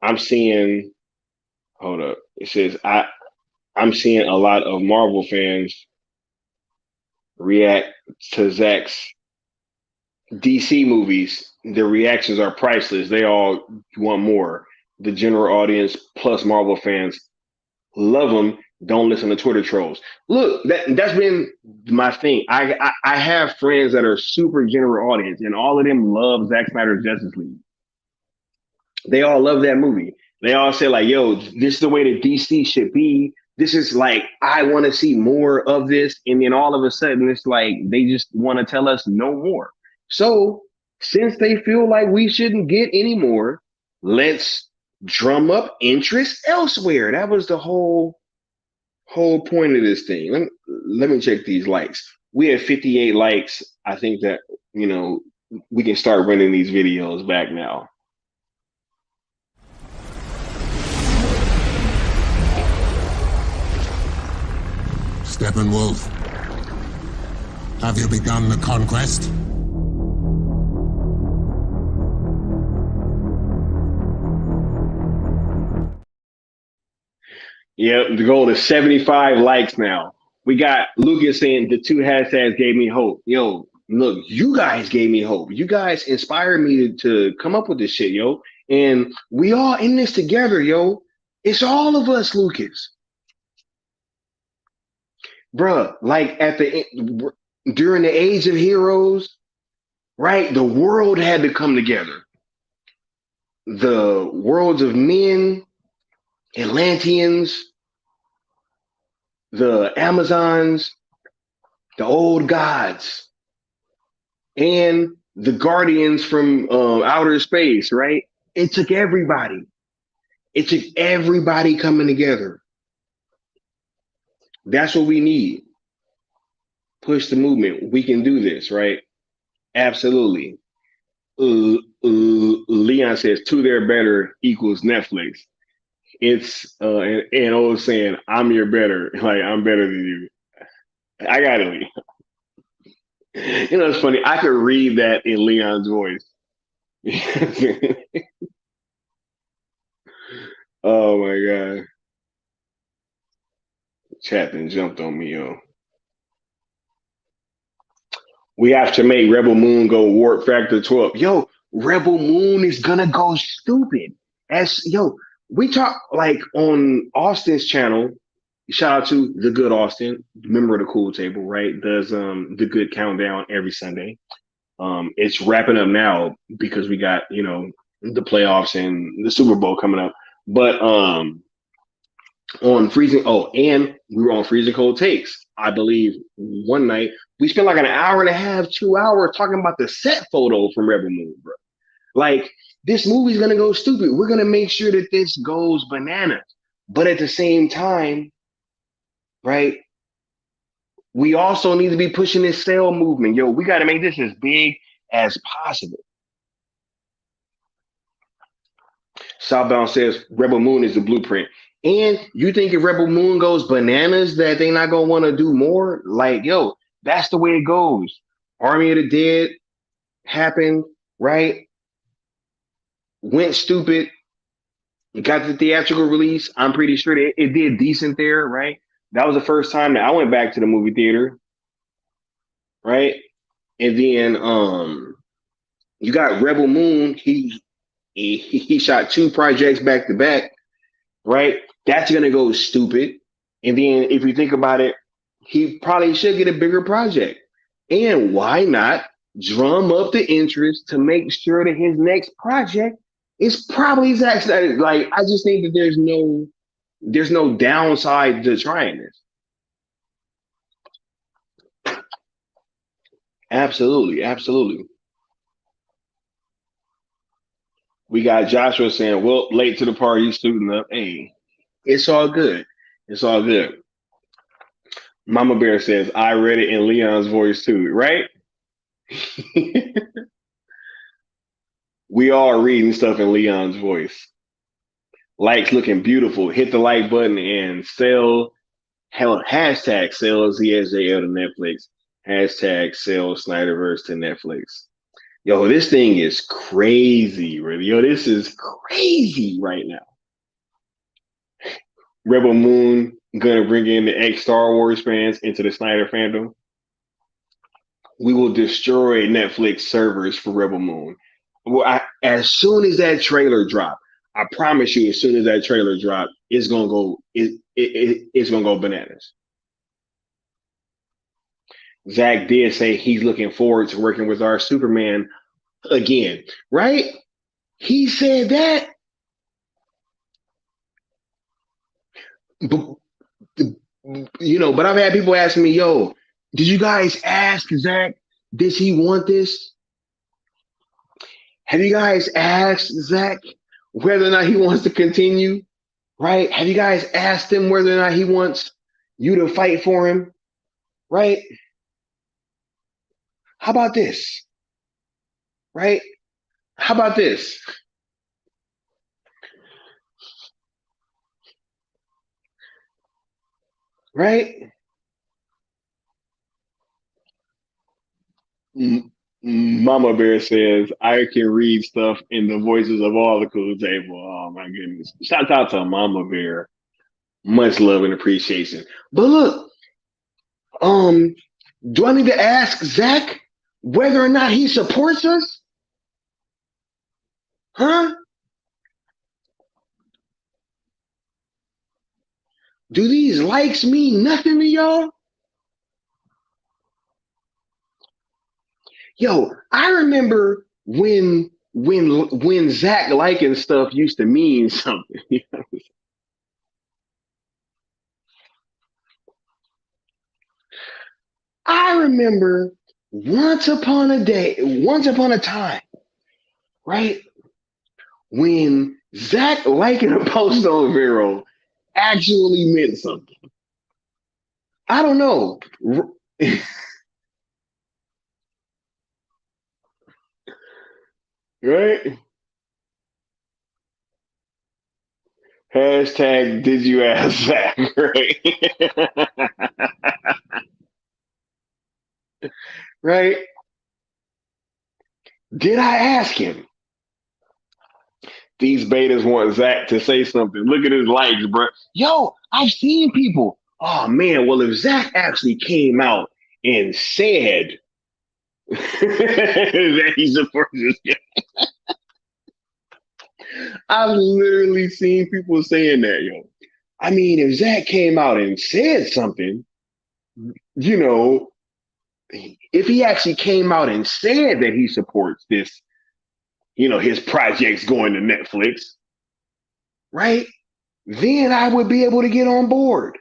I'm seeing, hold up. It says, I'm seeing a lot of Marvel fans react to Zack's DC movies. Their reactions are priceless. They all want more. The general audience plus Marvel fans love them. Don't listen to Twitter trolls. Look, that's been my thing. I have friends that are super general audience, and all of them love Zack Snyder's Justice League. They all love that movie. They all say like, "Yo, this is the way that DC should be. This is like I want to see more of this." And then all of a sudden, it's like they just want to tell us no more. So since they feel like we shouldn't get any more, let's drum up interest elsewhere. That was the whole point of this thing. Let me check these likes. We have 58 likes. I think that we can start running these videos back now. Steppenwolf, have you begun the conquest? Yep, the goal is 75 likes now. We got Lucas saying the two hashtags gave me hope. Yo, look, you guys gave me hope. You guys inspired me to come up with this shit, yo. And we all in this together, yo. It's all of us, Lucas. Bruh, like during the Age of Heroes, right? The world had to come together. The worlds of men, Atlanteans, the Amazons, the old gods, and the Guardians from outer space, right? It took everybody. It took everybody coming together. That's what we need. Push the movement. We can do this, right? Absolutely. Leon says two there better equals Netflix. It's and old saying I'm your better, like I'm better than you. I got it. You know, it's funny. I could read that in Leon's voice. Oh my god, Chapman jumped on me, yo. We have to make Rebel Moon go warp factor 12. Yo, Rebel Moon is gonna go stupid. As yo, we talk like on Austin's channel. Shout out to the good Austin, member of the Cool Table, right? Does the good countdown every Sunday. It's wrapping up now because we got, you know, the playoffs and the Super Bowl coming up. But on freezing, oh, and we were on freezing cold takes. I believe one night we spent like an hour and a half, 2 hours talking about the set photo from Rebel Moon, bro. Like this movie's gonna go stupid. We're gonna make sure that this goes bananas, but at the same time, right? We also need to be pushing this sale movement. Yo, we got to make this as big as possible. Southbound says Rebel Moon is the blueprint. And you think if Rebel Moon goes bananas that they not gonna want to do more? Like, yo, that's the way it goes. Army of the Dead happened, right? Went stupid. Got the theatrical release. I'm pretty sure that it did decent there, right? That was the first time that I went back to the movie theater, right? And then you got Rebel Moon. He shot two projects back to back, right? That's gonna go stupid. And then if you think about it, he probably should get a bigger project. And why not drum up the interest to make sure that his next project is probably Zack Snyder? Like, I just think that there's no downside to trying this. Absolutely, absolutely. We got Joshua saying, "Well, late to the party, student up." Hey, it's all good. It's all good. Mama Bear says, "I read it in Leon's voice too." Right? We are reading stuff in Leon's voice. Likes looking beautiful. Hit the like button and sell. Hell, hashtag sell ZSJL to Netflix. Hashtag sell Snyderverse to Netflix. Yo, this thing is crazy, really. Yo, this is crazy right now. Rebel Moon gonna bring in the ex Star Wars fans into the Snyder fandom. We will destroy Netflix servers for Rebel Moon. Well, as soon as that trailer drop, I promise you, as soon as that trailer drop, it's gonna go. It's gonna go bananas. Zack did say he's looking forward to working with our Superman again, right? He said that. But, you know, but I've had people asking me, yo, did you guys ask Zack, does he want this? Have you guys asked Zack whether or not he wants to continue? Right? Have you guys asked him whether or not he wants you to fight for him? Right? How about this? Right? How about this? Right? Mama Bear says, I can read stuff in the voices of all the cool table. Oh my goodness. Shout out to Mama Bear. Much love and appreciation. But look, um, do I need to ask Zack whether or not he supports us? Huh? Do these likes mean nothing to y'all? Yo, I remember when Zack liking stuff used to mean something. I remember once upon a time, right? When Zack liking a post on Vero actually meant something. I don't know. Right? Hashtag did you ask Zack? Right? Right? Did I ask him? These betas want Zack to say something. Look at his likes, bro. Yo, I've seen people. Oh man, well if Zack actually came out and said that he supports this guy, I've literally seen people saying that, yo. I mean, if Zack came out and said something, you know, if he actually came out and said that he supports this, his projects going to Netflix, right? Then I would be able to get on board,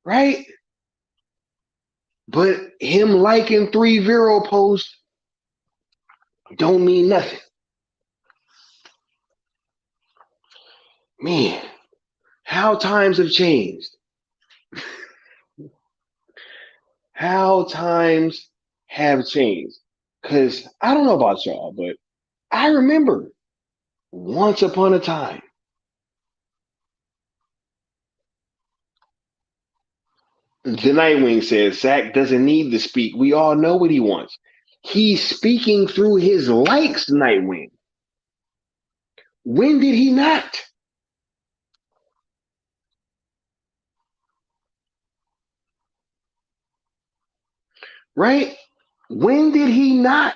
right? But him liking 3 Vero posts don't mean nothing. Man, how times have changed. How times have changed. Because I don't know about y'all, but I remember once upon a time, the Nightwing says Zack doesn't need to speak. We all know what he wants. He's speaking through his likes, Nightwing. When did he not? Right? When did he not?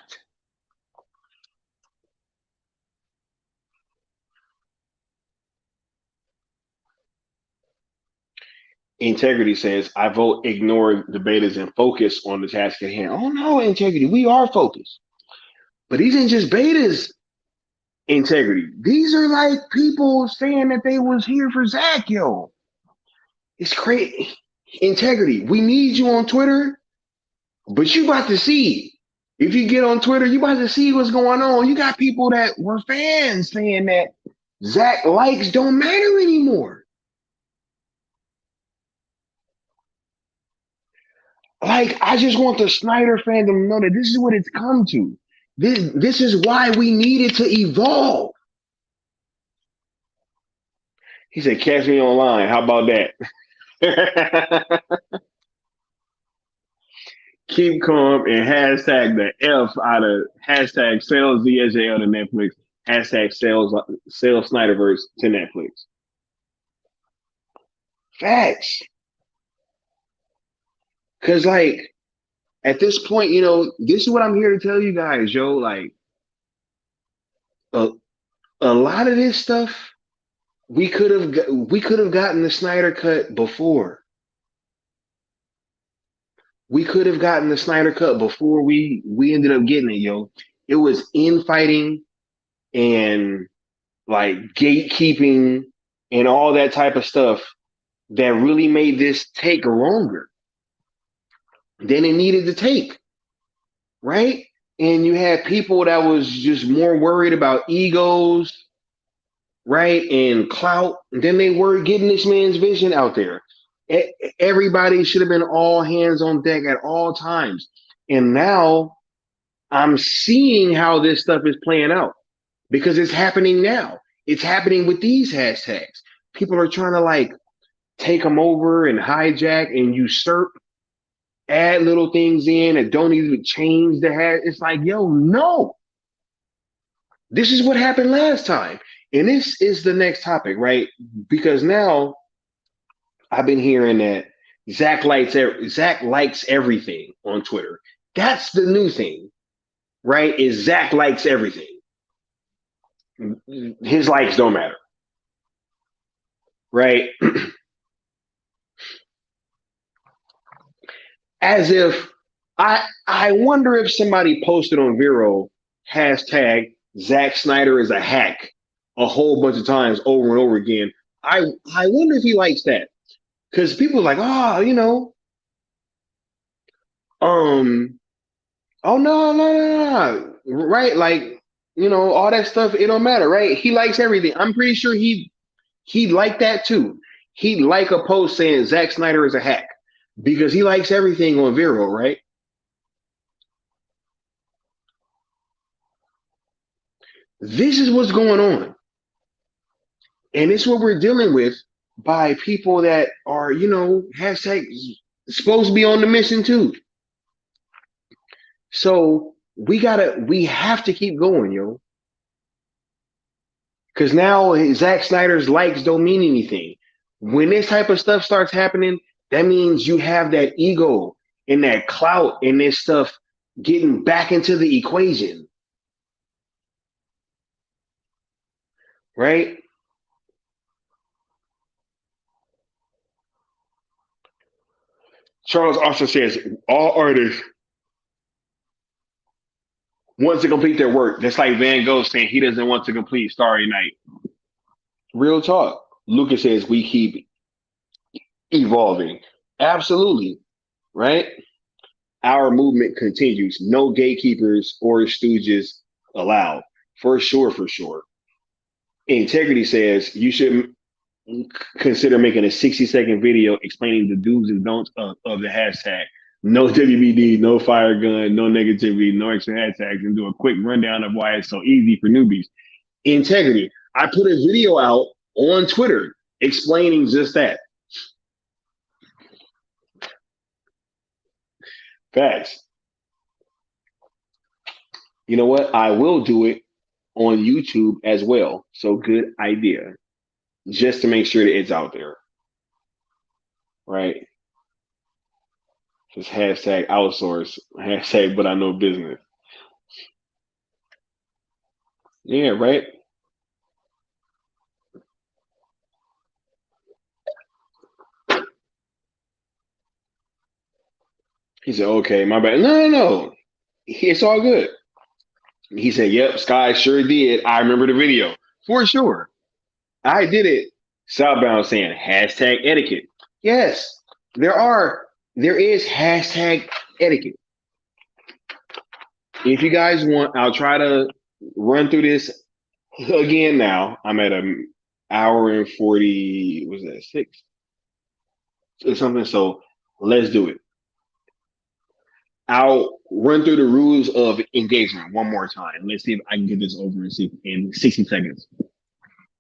Integrity says, I vote ignore the betas and focus on the task at hand. Oh no, Integrity, we are focused. But these ain't just betas, Integrity. These are like people saying that they was here for Zack, yo. It's crazy. Integrity, we need you on Twitter, but you about to see. If you get on Twitter, you about to see what's going on. You got people that were fans saying that Zack likes don't matter anymore. Like, I just want the Snyder fandom to know that this is what it's come to. This is why we needed to evolve. He said, catch me online. How about that? Keep calm and hashtag the F out of hashtag sales ZSJL to Netflix, hashtag sales Snyderverse to Netflix. Facts. Cause like at this point, this is what I'm here to tell you guys, yo. Like a, a lot of this stuff we could have gotten the Snyder cut before. We could have gotten the Snyder cut before we ended up getting it, yo. It was infighting and like gatekeeping and all that type of stuff that really made this take longer than it needed to take, right? And you had people that was just more worried about egos, right, and clout than they were getting this man's vision out there. Everybody should have been all hands on deck at all times. And now I'm seeing how this stuff is playing out because it's happening now. It's happening with these hashtags. People are trying to like take them over and hijack and usurp, add little things in and don't even change the hash. It's like, yo, no. This is what happened last time. And this is the next topic, right? Because now I've been hearing that Zack likes everything on Twitter. That's the new thing, right? Is Zack likes everything. His likes don't matter, right? As if I wonder if somebody posted on Vero hashtag Zack Snyder is a hack a whole bunch of times over and over again. I I wonder if he likes that because people are like, oh, um, oh no, right? Like, all that stuff. It don't matter, right? He likes everything. I'm pretty sure he liked that too. He'd like a post saying Zack Snyder is a hack because he likes everything on Vero, right? This is what's going on. And it's what we're dealing with by people that are, hashtag supposed to be on the mission too. So we have to keep going, yo. Because now Zack Snyder's likes don't mean anything. When this type of stuff starts happening, that means you have that ego and that clout and this stuff getting back into the equation, right? Charles also says all artists want to complete their work. That's like Van Gogh saying he doesn't want to complete Starry Night. Real talk. Lucas says we keep evolving. Absolutely. Right? Our movement continues. No gatekeepers or stooges allowed. For sure, for sure. Integrity says you should consider making a 60-second video explaining the do's and don'ts of the hashtag. No WBD, no fire gun, no negativity, no extra hashtags, and do a quick rundown of why it's so easy for newbies. Integrity. I put a video out on Twitter explaining just that. Facts. You know what? I will do it on YouTube as well. So good idea. Just to make sure that it's out there. Right? Just hashtag outsource. Hashtag but I know business. Yeah, right? He said, okay, my bad. No. It's all good. He said, yep, Sky sure did. I remember the video. For sure. I did it. Southbound saying hashtag etiquette. Yes, there is hashtag etiquette. If you guys want, I'll try to run through this again now. I'm at an hour and 40, was that 6 or something? So let's do it. I'll run through the rules of engagement one more time. Let's see if I can get this over in 60 seconds.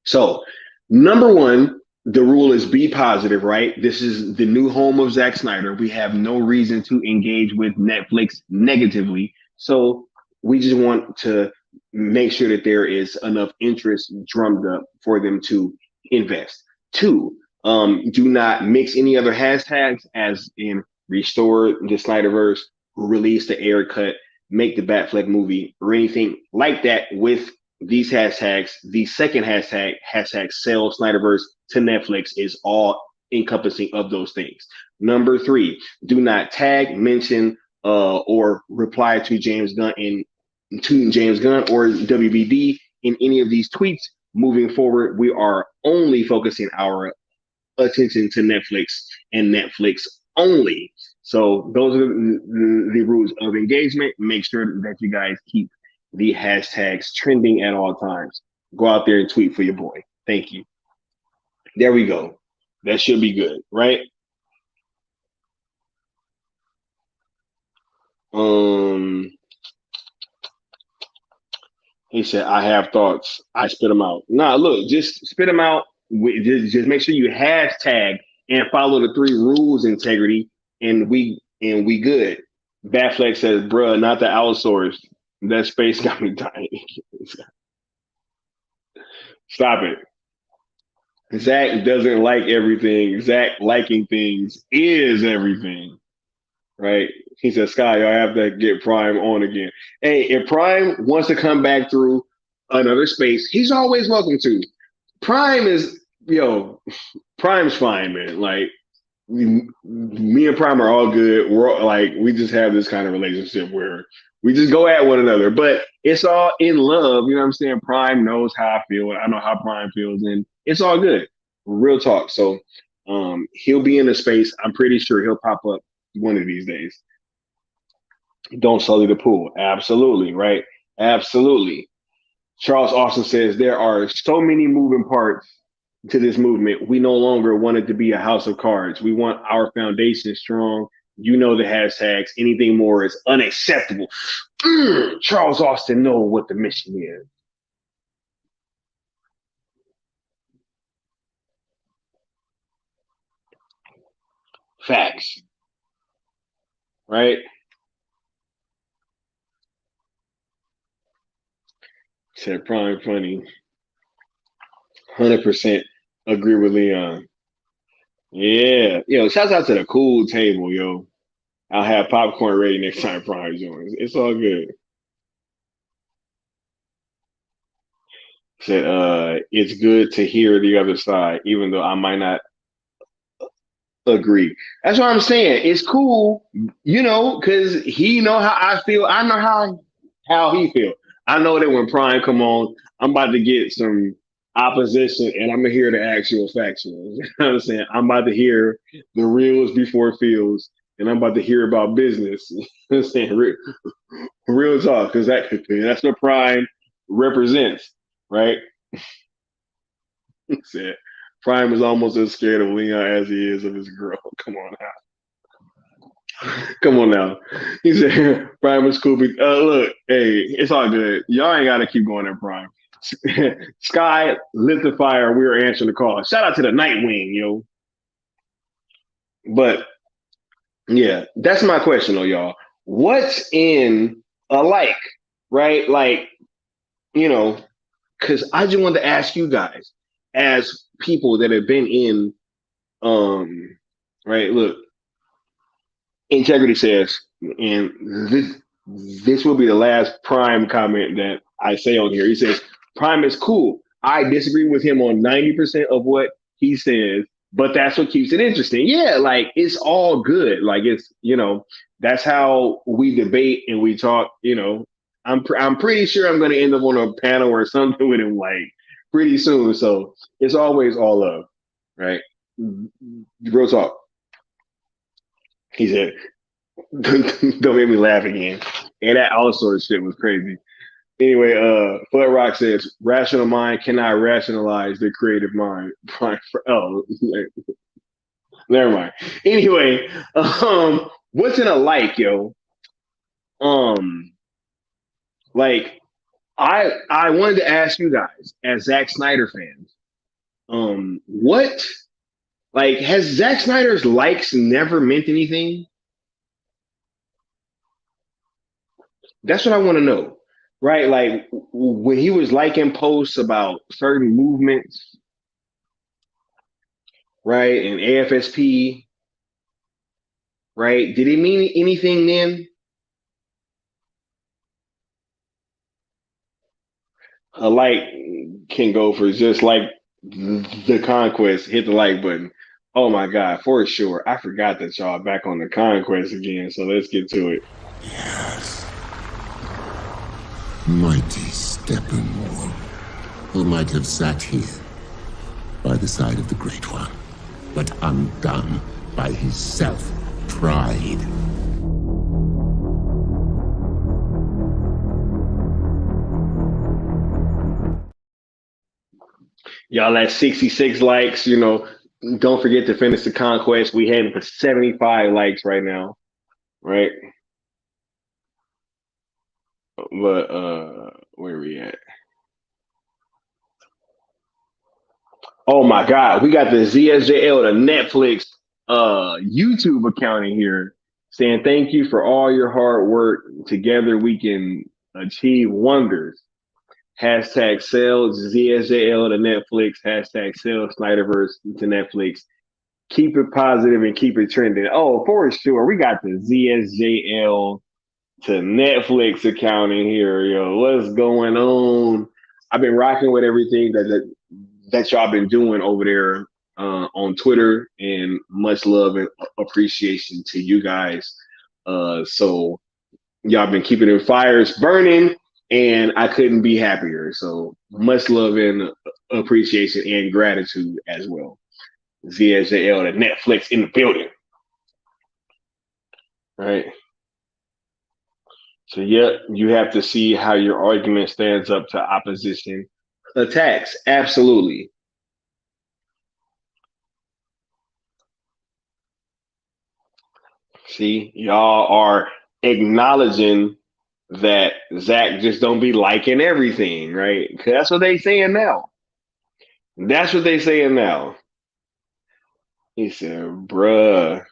So, number one, the rule is be positive, right? This is the new home of Zack Snyder. We have no reason to engage with Netflix negatively. So, we just want to make sure that there is enough interest drummed up for them to invest. Two, do not mix any other hashtags, as in restore the Snyderverse, release the air cut, make the Batfleck movie, or anything like that with these hashtags. The second hashtag sell Snyderverse to Netflix, is all encompassing of those things. Number three, do not tag, mention, or reply to James Gunn or WBD in any of these tweets. Moving forward, we are only focusing our attention to Netflix and Netflix only. So those are the rules of engagement. Make sure that you guys keep the hashtags trending at all times. Go out there and tweet for your boy. Thank you. There we go. That should be good, right? He said, I have thoughts. I spit them out. Nah, look, just spit them out. Just make sure you hashtag and follow the three rules, integrity, and we good. Batfleck says, bruh, not the outsource. That space got me dying. Stop it. Zack doesn't like everything. Zack liking things is everything. Right? He said, Sky, I have to get Prime on again. Hey, if Prime wants to come back through another space, he's always welcome to. Prime is, Prime's fine, man. Like, me and Prime are all good. We're all, like we just have this kind of relationship where we just go at one another, but it's all in love. You know what I'm saying? Prime knows how I feel. I know how Prime feels, and it's all good. Real talk. So he'll be in the space. I'm pretty sure he'll pop up one of these days. Don't sully the pool. Absolutely, right? Absolutely. Charles Austin says there are so many moving parts to this movement. We no longer want it to be a house of cards. We want our foundation strong. You know the hashtags. Anything more is unacceptable. Charles Austin know what the mission is. Facts, right? Said Prime Funny. 100% agree with Leon. Yeah. Yo, shouts out to the cool table, yo. I'll have popcorn ready next time Prime joins. It's all good. Said it's good to hear the other side, even though I might not agree. That's what I'm saying. It's cool, because he know how I feel. I know how he feel. I know that when Prime come on, I'm about to get some opposition, and I'm gonna hear the actual factuals. You know what I'm saying? I'm about to hear the reals before feels, and I'm about to hear about business. You know what I'm saying? Real talk, because that's what Prime represents, right? Said Prime is almost as scared of Leon as he is of his girl. Come on now. Come on now. He said Prime is cool. Look, hey, it's all good. Y'all ain't got to keep going at Prime. Sky lit the fire. We were answering the call. Shout out to the Nightwing, yo. But yeah, that's my question, though, y'all. What's in a like, right? Like, you know, because I just wanted to ask you guys, as people that have been in, right? Look, integrity says, and this will be the last Prime comment that I say on here. He says Prime is cool. I disagree with him on 90% of what he says, but that's what keeps it interesting. Yeah, like it's all good. Like it's that's how we debate and we talk. I'm pretty sure I'm going to end up on a panel or something with him like pretty soon. So it's always all love, right? Real talk. He said, "Don't make me laugh again." And that all sort of shit was crazy. Anyway, Flood Rock says, "Rational mind cannot rationalize the creative mind." Oh, never mind. Anyway, what's in a like, yo? Um, like I wanted to ask you guys as Zack Snyder fans, what like has Zack Snyder's likes never meant anything? That's what I want to know, right? Like when he was liking posts about certain movements, right, and AFSP, right? Did it mean anything then? A like can go for just like the conquest. Hit the like button. Oh my god, for sure. I forgot that y'all back on the conquest again. So let's get to it. Yes. Mighty Steppenwolf, who might have sat here by the side of the Great One, but undone by his self-pride. Y'all at 66 likes, don't forget to finish the conquest. We heading for 75 likes right now, right? But where we at? Oh my god, we got the ZSJL, the Netflix YouTube account in here saying thank you for all your hard work. Together we can achieve wonders. Hashtag sales ZSJL to Netflix. Hashtag sales Snyderverse to Netflix. Keep it positive and keep it trending. Oh, for sure. We got the ZSJL to Netflix account in here, yo. What's going on? I've been rocking with everything that y'all been doing over there on Twitter, and much love and appreciation to you guys. So y'all been keeping the fires burning, and I couldn't be happier. So much love and appreciation and gratitude as well. ZSJL, the Netflix in the building. Right. So, yeah, you have to see how your argument stands up to opposition attacks. Absolutely. See, y'all are acknowledging that Zack just don't be liking everything, right? 'Cause that's what they saying now. That's what they saying now. He said, bruh,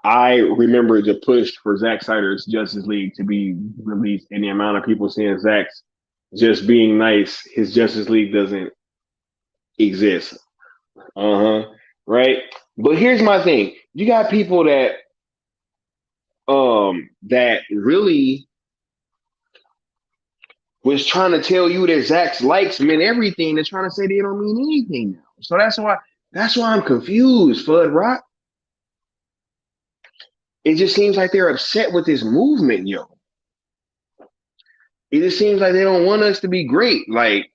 I remember the push for Zack Snyder's Justice League to be released, and the amount of people saying Zack's just being nice, his Justice League doesn't exist. Uh-huh. Right? But here's my thing. You got people that really was trying to tell you that Zack's likes meant everything. They're trying to say they don't mean anything now. So that's why I'm confused, Fud Rock. It just seems like they're upset with this movement, yo. It just seems like they don't want us to be great. Like,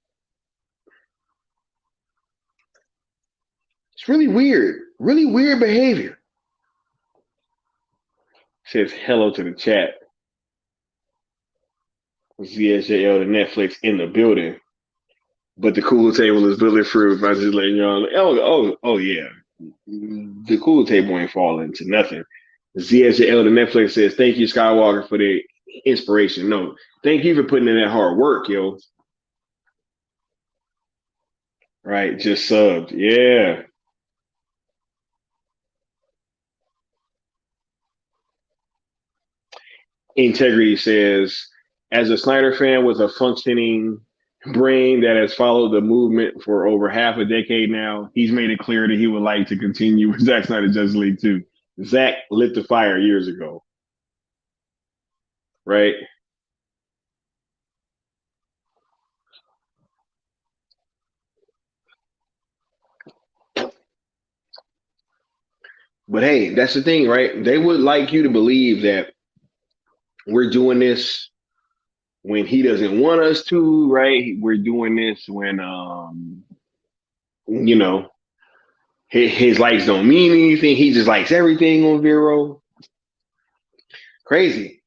it's really weird behavior. Says hello to the chat. ZSJL to Netflix in the building. But the cool table is bulletproof. I just letting y'all. Oh, yeah. The cool table ain't falling to nothing. ZSJL to Netflix says, thank you, Skywalker, for the inspiration. No, thank you for putting in that hard work, yo. Right, just subbed. Yeah. Integrity says, as a Snyder fan with a functioning brain that has followed the movement for over half a decade now, he's made it clear that he would like to continue with Zack Snyder Justice League 2. Zack lit the fire years ago. Right? But hey, that's the thing, right? They would like you to believe that we're doing this when he doesn't want us to, right? We're doing this when you know, his likes don't mean anything. He just likes everything on Vero. Crazy.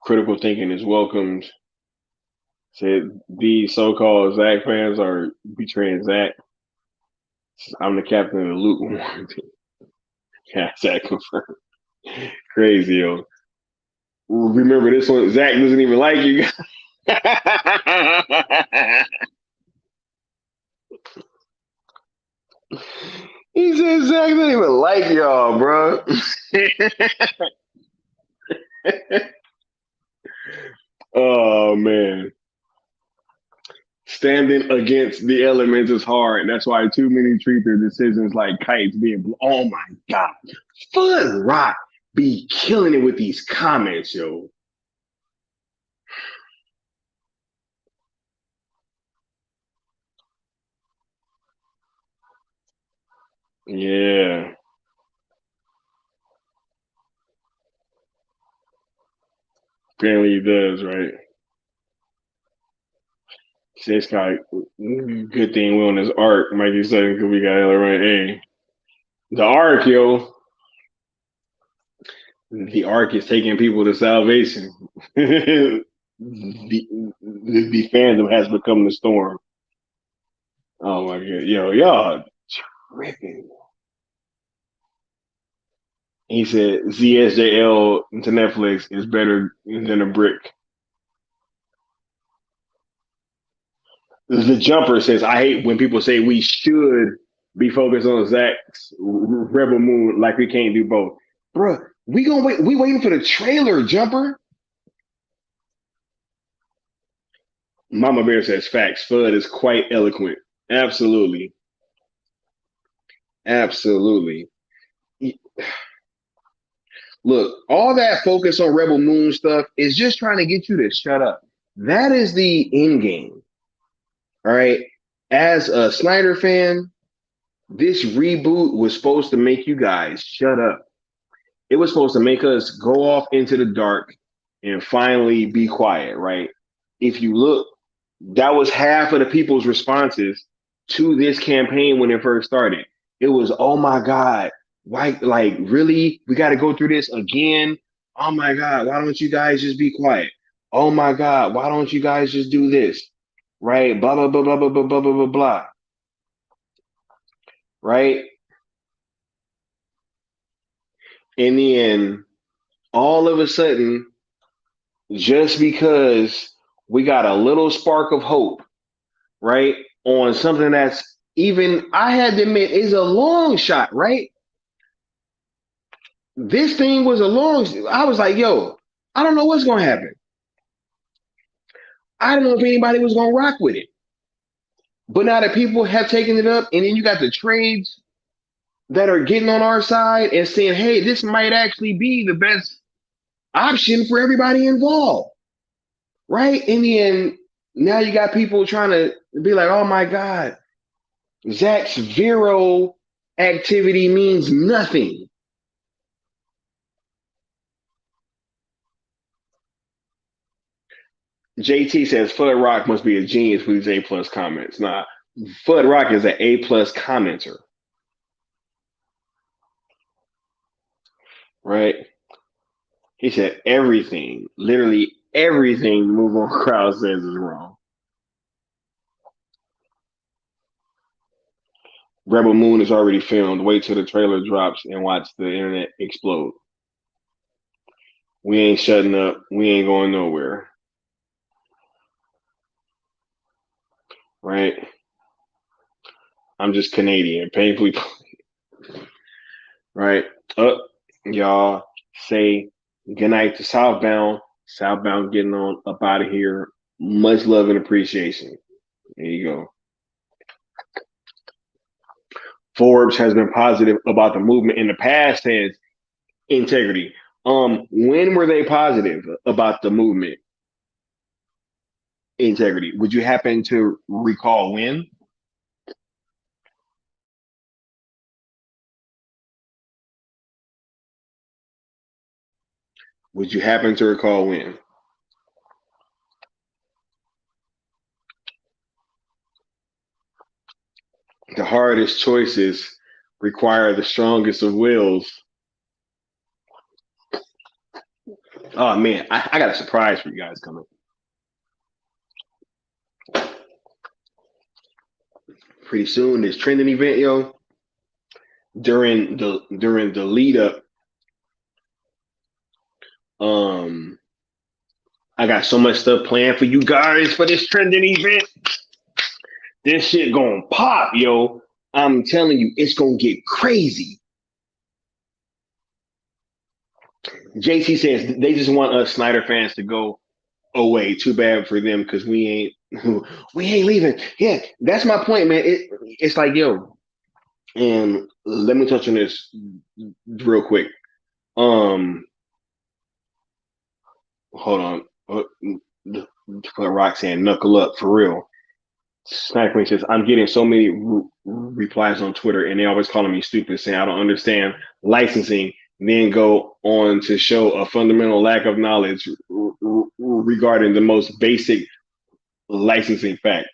Critical thinking is welcomed. Said these so-called Zack fans are betraying Zack. I'm the captain of the Luke. Yeah, Zack confirmed. Crazy, yo. Remember this one? Zack doesn't even like you. He said Zack doesn't even like y'all, bro. Oh man. Standing against the elements is hard. That's why too many treat their decisions like kites being blown. Oh my god. Fun Rock be killing it with these comments, yo. Yeah. Apparently he does, right? This guy, good thing we on this arc. Mikey said, because we got Ella right. Hey, the arc, yo. The arc is taking people to salvation. The fandom has become the storm. Oh my god, yo, y'all tripping. He said ZSJL to Netflix is better than a brick. The Jumper says, I hate when people say we should be focused on Zack's Rebel Moon like we can't do both. Bruh, we gonna wait. We waiting for the trailer, Jumper. Mama Bear says facts. Fudd is quite eloquent. Absolutely. Absolutely. Look, all that focus on Rebel Moon stuff is just trying to get you to shut up. That is the end game. All right. As a Snyder fan, this reboot was supposed to make you guys shut up. It was supposed to make us go off into the dark and finally be quiet, right? If you look, that was half of the people's responses to this campaign when it first started. It was, oh my God, why, like, really? We got to go through this again? Oh my God, why don't you guys just be quiet? Oh my God, why don't you guys just do this? Right? Blah, blah, blah, blah, blah, blah, blah, blah, blah, blah. Right? In the end, all of a sudden, just because we got a little spark of hope, right, on something that's even, I had to admit, is a long shot, right? This thing was a long, I was like, yo, I don't know what's going to happen. I don't know if anybody was going to rock with it. But now that people have taken it up, and then you got the trades that are getting on our side and saying, hey, this might actually be the best option for everybody involved. Right? In the end, now you got people trying to be like, oh my God, Zack's Vero activity means nothing. JT says Fudd Rock must be a genius with these A+ comments. Nah, Fudd Rock is an A+ commenter. Right? He said everything, literally everything Move On Crowd says is wrong. Rebel Moon is already filmed. Wait till the trailer drops and watch the internet explode. We ain't shutting up. We ain't going nowhere. Right? I'm just Canadian. Painfully. Right? Y'all say goodnight to Southbound. Southbound getting on up out of here. Much love and appreciation. There you go. Forbes has been positive about the movement in the past, says Integrity. When were they positive about the movement? Integrity. Would you happen to recall when? Would you happen to recall when? The hardest choices require the strongest of wills. Oh man, I got a surprise for you guys coming. Pretty soon, this trending event, yo. During the lead up, I got so much stuff planned for you guys for this trending event. This shit gonna pop, yo. I'm telling you, it's gonna get crazy. JC says they just want us Snyder fans to go away. Too bad for them because we ain't leaving. Yeah, that's my point, man. It's like, yo, and let me touch on this real quick. Hold on. Roxanne, knuckle up for real. Sniper Queen says, I'm getting so many replies on Twitter and they always calling me stupid, saying I don't understand licensing, then go on to show a fundamental lack of knowledge regarding the most basic licensing fact.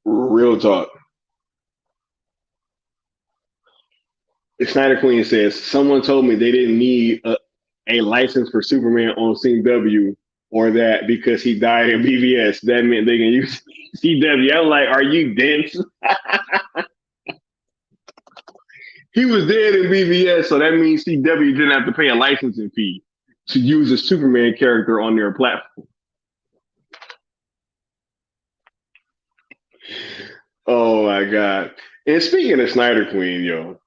real talk. Snyder Queen says, someone told me they didn't need a license for Superman on CW or that because he died in BVS. That meant they can use CW. I'm like, are you dense? He was dead in BVS, so that means CW didn't have to pay a licensing fee to use a Superman character on their platform. Oh my God. And speaking of Snyder Queen, yo,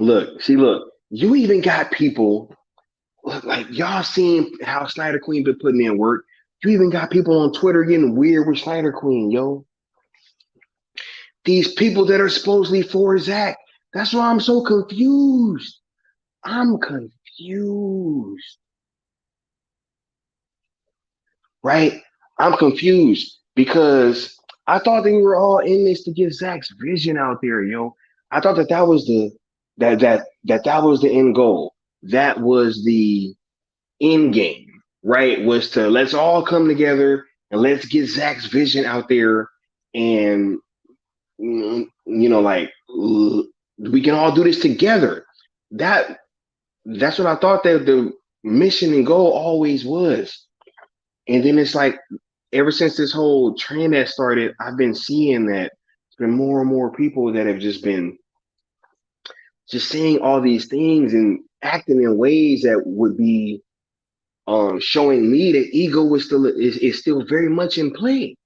look, you even got people, look, like y'all seen how Snyder Queen been putting in work. You even got people on Twitter getting weird with Snyder Queen, yo. These people that are supposedly for Zack, That's why I'm so confused. I'm confused. Right? I'm confused because I thought they were all in this to get Zack's vision out there, yo. I thought that was that was the end goal. That was the end game, right? Was to let's all come together and let's get Zack's vision out there, and like we can all do this together. That that's what I thought that the mission and goal always was. And then it's like ever since this whole trend that started, I've been seeing that there's been more and more people that have just been just saying all these things and acting in ways that would be showing me that ego is still very much in play.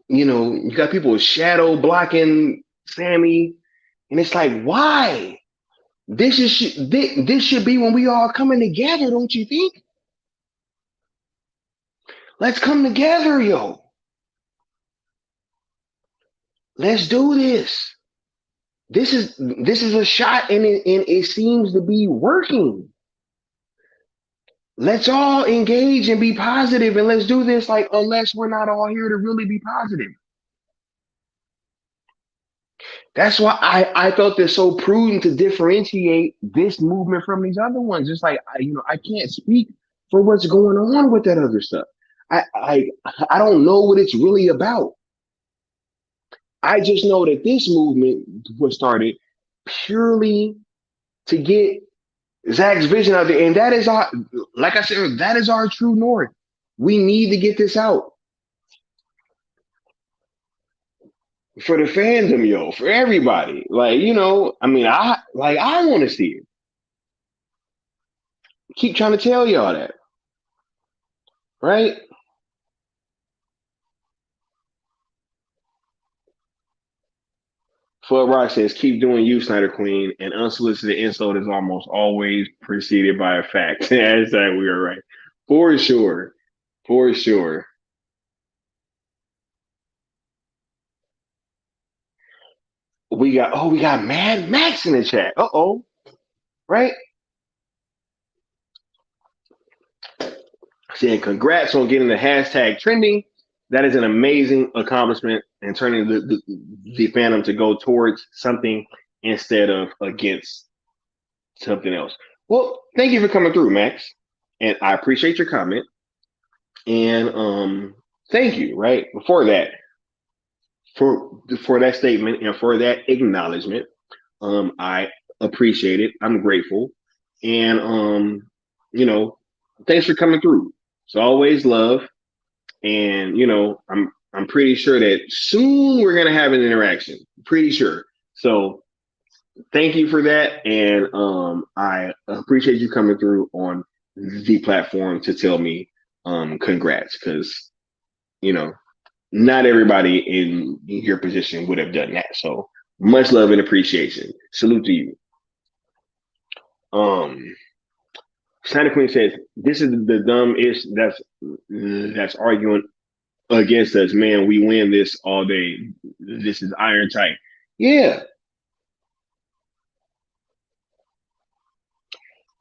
You got people shadow blocking Sammy, and it's like, why? This should be when we all coming together, don't you think? Let's come together, yo. Let's do this. This is a shot, and it seems to be working. Let's all engage and be positive, and let's do this. Like, unless we're not all here to really be positive. That's why I felt it so prudent to differentiate this movement from these other ones. Just like I can't speak for what's going on with that other stuff. I don't know what it's really about. I just know that this movement was started purely to get Zack's vision out there, and that is our, like I said, that is our true north. We need to get this out for the fandom, yo, for everybody. Like, I mean, I want to see it. Keep trying to tell y'all that, right? Flood Rock says, keep doing you, Snyder Queen, and unsolicited insult is almost always preceded by a fact. That's that we are right. For sure. For sure. We got Mad Max in the chat. Uh-oh. Right? Saying congrats on getting the hashtag trending. That is an amazing accomplishment and turning the fandom to go towards something instead of against something else. Well, thank you for coming through, Max. And I appreciate your comment. And thank you, right? Before that, for that statement and for that acknowledgement. I appreciate it. I'm grateful. And thanks for coming through. It's always love. And I'm pretty sure that soon we're gonna have an interaction. Pretty sure. So thank you for that. And I appreciate you coming through on the platform to tell me congrats, because not everybody in your position would have done that. So much love and appreciation. Salute to you. Santa Queen says, this is the dumb ish that's arguing against us. Man, we win this all day. This is iron tight. Yeah.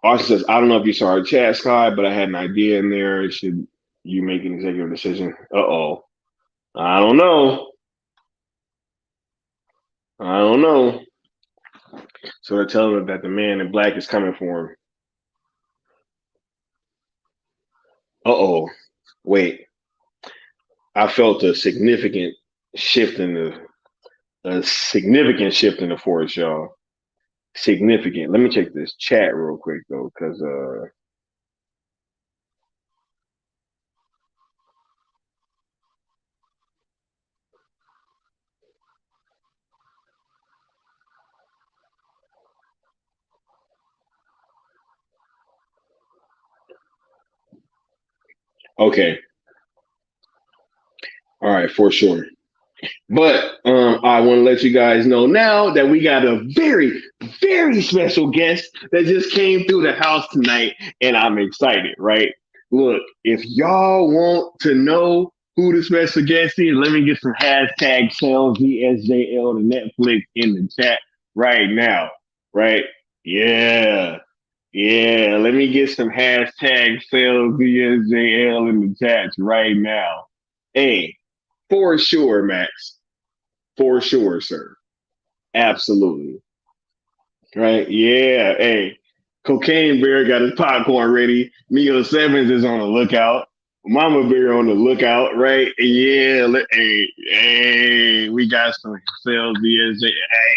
Austin says, I don't know if you saw our chat, Sky, but I had an idea in there. Should you make an executive decision? Uh-oh. I don't know. I don't know. So they're telling him that the man in black is coming for him. Uh-oh. Wait. I felt a significant shift in the force, y'all. Significant. Let me check this chat real quick though, because okay. All right, for sure. But I want to let you guys know now that we got a very, very special guest that just came through the house tonight, and I'm excited, right? Look, if y'all want to know who the special guest is. Let me get some hashtag sales VSJL to Netflix in the chat right now. Right? Yeah. Yeah. Let me get some hashtag sales VSJL in the chat right now. Hey, for sure, Max. For sure, sir. Absolutely. Right? Yeah. Hey, Cocaine Bear got his popcorn ready. Neo Sevens is on the lookout. Mama Bear on the lookout, right? Yeah. Hey, we got some sales VSJ.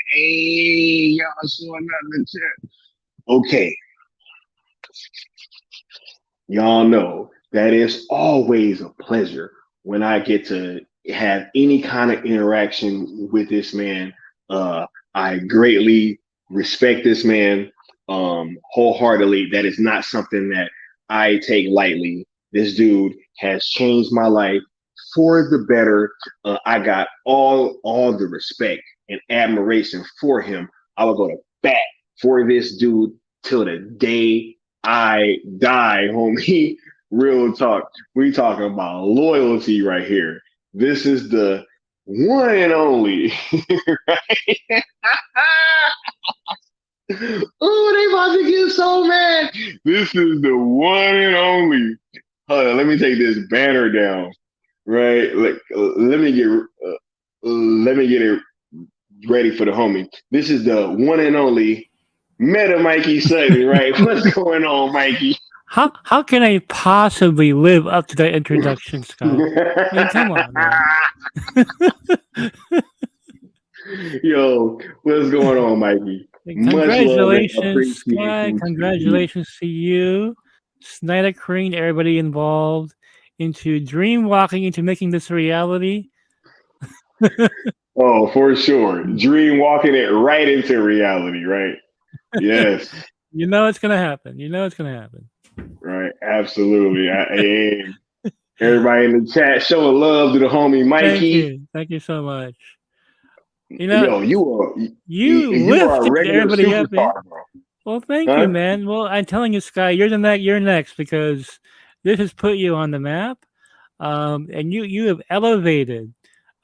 Hey, y'all showing up in the chat. Okay. Y'all know that it's always a pleasure when I get to have any kind of interaction with this man. I greatly respect this man wholeheartedly. That is not something that I take lightly. This dude has changed my life for the better. I got all the respect and admiration for him. I will go to bat for this dude till the day I die, homie. Real talk. We talking about loyalty right here. This is the one and only, right? Oh, they about to get so mad. This is the one and only. Hold on, let me take this banner down. Right, like let me get it ready for the homie. This is the one and only Meta Mikey Sutton, right? What's going on, Mikey? How can I possibly live up to that introduction, Scott? I mean, come on, man. Yo, what's going on, Mikey? Congratulations, Scott. Congratulations to you, Snyder Crane, everybody involved, into dream walking, into making this a reality. Oh, for sure. Dream walking it right into reality, right? Yes. You know it's gonna happen. You know it's gonna happen. Right, absolutely. Everybody in the chat showing love to the homie Mikey. Thank you so much. You know, you are a regular everybody up. superstar, bro. Well, thank you, man. Well, I'm telling you, Sky, you're next because this has put you on the map, and you have elevated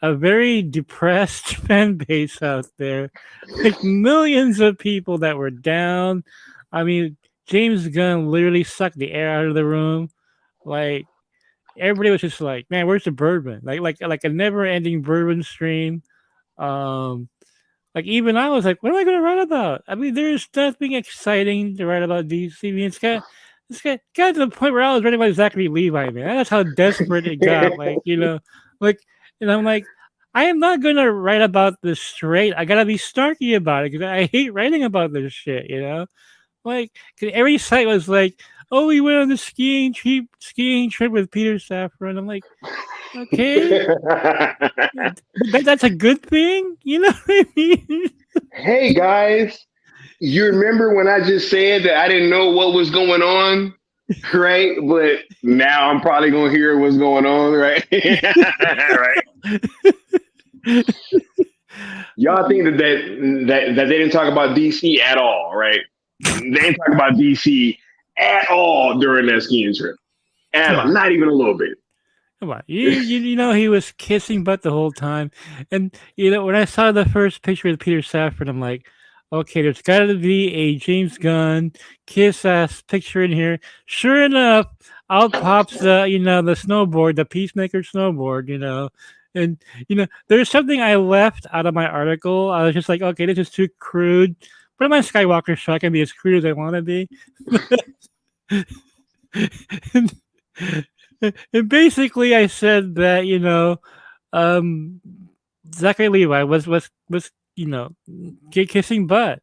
a very depressed fan base out there, like millions of people that were down. I mean, James Gunn literally sucked the air out of the room. Like everybody was just like, "Man, where's the bourbon?" Like a never-ending bourbon stream. Like even I was like, "What am I going to write about?" I mean, there's nothing exciting to write about DC. I mean, it's got to the point where I was writing about Zachary Levi, man. That's how desperate it got. And I'm like, I am not going to write about this straight. I got to be snarky about it because I hate writing about this shit, you know? Like, every site was like, "Oh, we went on the skiing trip with Peter Safran." And I'm like, okay, that's a good thing, you know what I mean? Hey guys, you remember when I just said that I didn't know what was going on, right? But now I'm probably gonna hear what's going on, right? Right. Y'all think that they didn't talk about DC at all, right? They didn't talk about DC at all during that skiing trip. At all. Not even a little bit. Come on. You know he was kissing butt the whole time. And you know, when I saw the first picture with Peter Safran, I'm like, okay, there's gotta be a James Gunn kiss ass picture in here. Sure enough, out pops the snowboard, the Peacemaker snowboard, you know. And there's something I left out of my article. I was just like, okay, this is too crude. But I'm a Skywalker, so I can be as crude as I want to be. And basically, I said that Zachary Levi was kissing butt,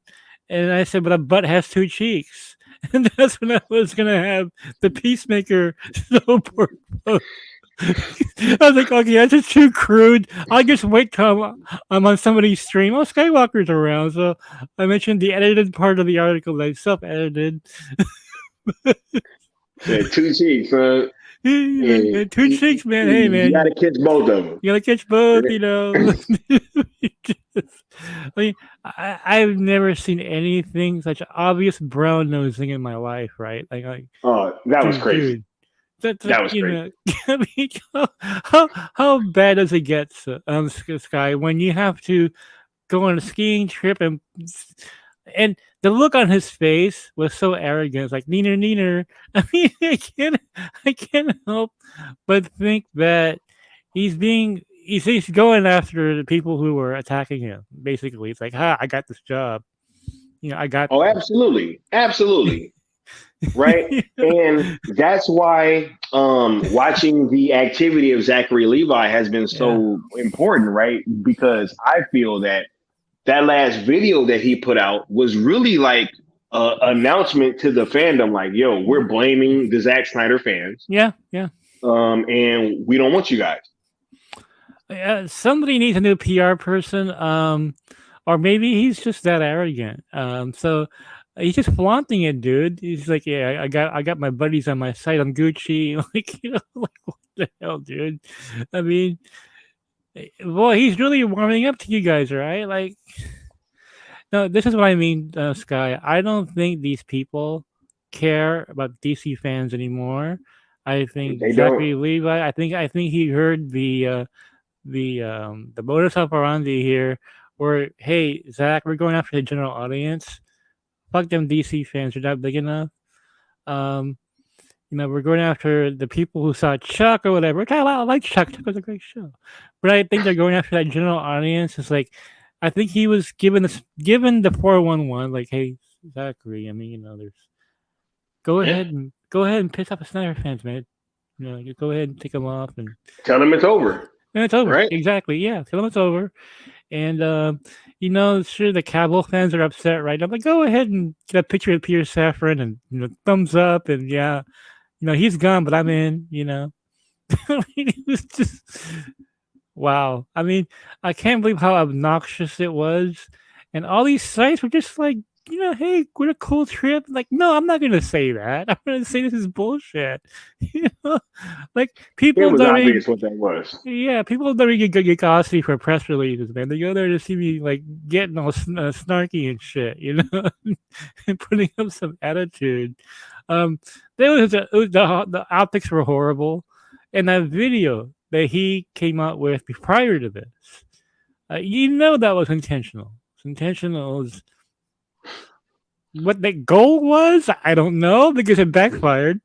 and I said, but a butt has two cheeks, and that's when I was gonna have the Peacemaker snowboard. I was like, okay, that's just too crude. I'll just wait till I'm on somebody's stream. Oh, Skywalker's around, so I mentioned the edited part of the article that I self-edited. Yeah, two cheeks, huh? Yeah, two cheeks, man. Hey, man. You gotta catch both of them. You gotta catch both, you know. I mean, I've never seen anything such obvious brown nosing in my life, right? Oh, that was crazy. That's like, That was crazy. I mean, how bad does it get, Sky, when you have to go on a skiing trip and the look on his face was so arrogant. It's like neener neener. I mean, I can't help but think that he's going after the people who were attacking him. Basically, it's like, I got this job. I got Oh, this. absolutely, absolutely. Right, and that's why watching the activity of Zachary Levi has been Yeah. so important, right? Because I feel that that last video that he put out was really like a announcement to the fandom, like, "Yo, we're blaming the Zack Snyder fans, Yeah, yeah. and we don't want you guys." Somebody needs a new PR person, or maybe he's just that arrogant. So he's just flaunting it, dude. He's like, yeah, I got my buddies on my side. I'm Gucci. Like, like what the hell, dude? I mean, boy, he's really warming up to you guys, right? Like, no, this is what I mean, Sky. I don't think these people care about DC fans anymore. I think They don't. Zachary Levi. I think he heard the modus operandi here, where hey Zach, we're going after the general audience. Fuck them DC fans, are not big enough. Um, we're going after the people who saw Chuck or whatever. Which I like Chuck. Chuck was a great show, but I think they're going after that general audience. It's like I think he was given the 411, like, hey Zachary, I mean, there's Yeah. go ahead and piss off the Snyder fans, man. You go ahead and take them off Tell them it's over, and it's over. right? Exactly. Yeah. Tell them it's over. And sure, the Cabo fans are upset, right? I'm like, go ahead and get a picture of Peter Safran and thumbs up, and yeah, he's gone, but I'm in. I mean, it was just wow. I mean, I can't believe how obnoxious it was, and all these sites were just like, hey, what a cool trip. Like, no, I'm not gonna say that. I'm gonna say this is bullshit. you know, like It people was don't even obvious what that was. yeah, people don't really get costly for press releases, man. They go there to see me like getting all snarky and shit, and putting up some attitude. Um, the optics were horrible, and that video that he came out with prior to this, that was intentional. It's intentional. What the goal was, I don't know because it backfired.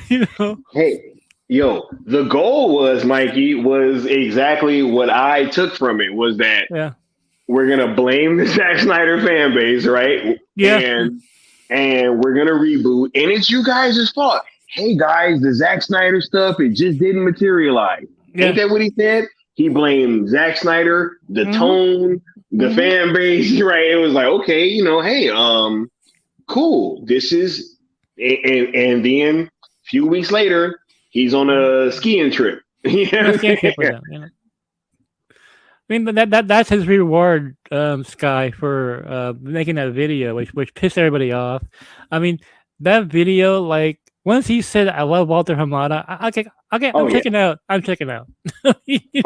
you know, Hey, yo, the goal was, Mikey, was exactly what I took from it, was that yeah, we're gonna blame the Zack Snyder fan base, right? yeah, And we're gonna reboot, and it's you guys' fault. Hey guys, the Zack Snyder stuff, it just didn't materialize. yeah. Ain't that what he said? He blamed Zack Snyder, the Mm-hmm, tone, the mm-hmm. fan base, right? It was like, okay, hey, cool. This is and then a few weeks later, he's on a skiing trip. Let's get hit with them. I mean, that's his reward, Sky, for making that video, which pissed everybody off. I mean, that video, like once he said, "I love Walter Hamada," okay, Oh I'm yeah. checking out. I'm checking out. Oh yeah.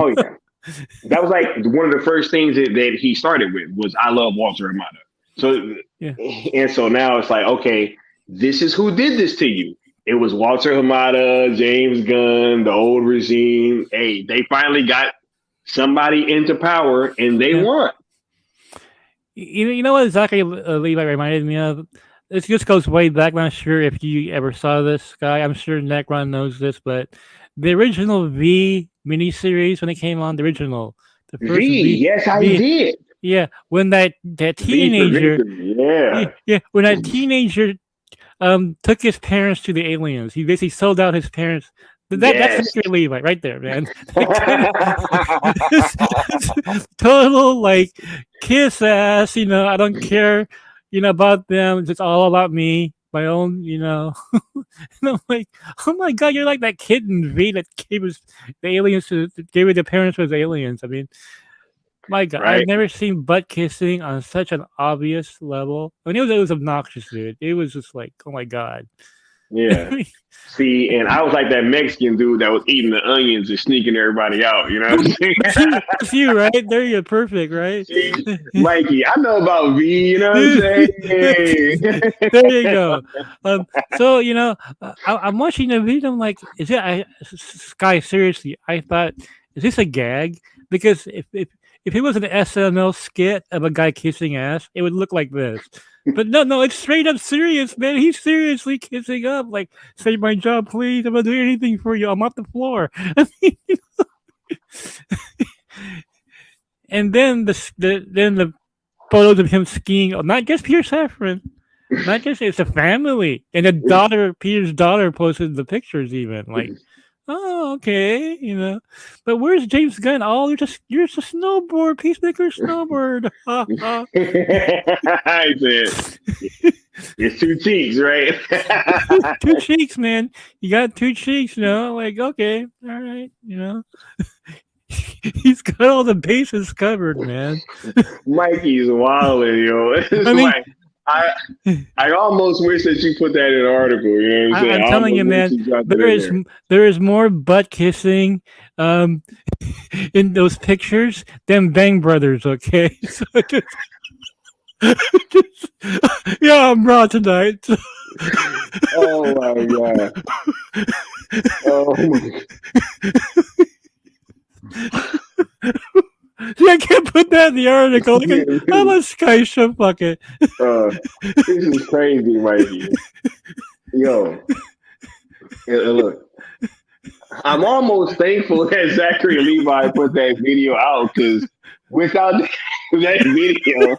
That was like one of the first things that he started with was I love Walter Amada. So Yeah, and so now it's like, okay, this is who did this to you. It was Walter Hamada, James Gunn, the old regime. Hey, they finally got somebody into power and they yeah. won. You know what Zachary Levi reminded me of? This just goes way back. I'm not sure if you ever saw this guy. I'm sure Necron knows this, but the original V miniseries when it came on, the first V, yes, I V, did. yeah, when that V for teenager, victory. Yeah. yeah, when that teenager took his parents to the aliens, he basically sold out his parents. That's Yes. Zachary Levi right there, man. It's total like kiss ass. I don't care, about them. It's all about me, my own. And I'm like, oh my god, you're like that kid in V that gave it the parents was aliens. I mean, my god, I've Right. never seen butt kissing on such an obvious level. I mean, it was obnoxious, dude. It was just like, oh my god. Yeah. See, and I was like that Mexican dude that was eating the onions and sneaking everybody out. You know what I'm saying? That's you, right? There you're perfect, right? See, Mikey, I know about V. You know what I'm saying? There you go. So I'm watching the video. I'm like, is it? Sky, seriously, I thought, is this a gag? Because if it was an SNL skit of a guy kissing ass, it would look like this. But no, it's straight up serious, man. He's seriously kissing up. Like, save my job, please. I'm gonna do anything for you. I'm off the floor. And then the photos of him skiing, not just Peter Safran, not just it's a family, and the daughter, Peter's daughter, posted the pictures even like, oh okay, But where's James Gunn? Oh, you're just a snowboard, Peacemaker snowboard. I said, it's two cheeks, right? Two cheeks, man. You got two cheeks, like okay, all right, He's got all the bases covered, man. Mikey's wilding, yo. I almost wish that you put that in an article. You know what I'm saying? I'm telling you, man. There is more butt kissing in those pictures than Bang Brothers. Okay, so yeah, I'm raw tonight. Oh my god! Oh my. See, I can't put that in the article. I'm a Sky show bucket. This is crazy, Mikey. Yo, look, I'm almost thankful that Zachary Levi put that video out because without that video,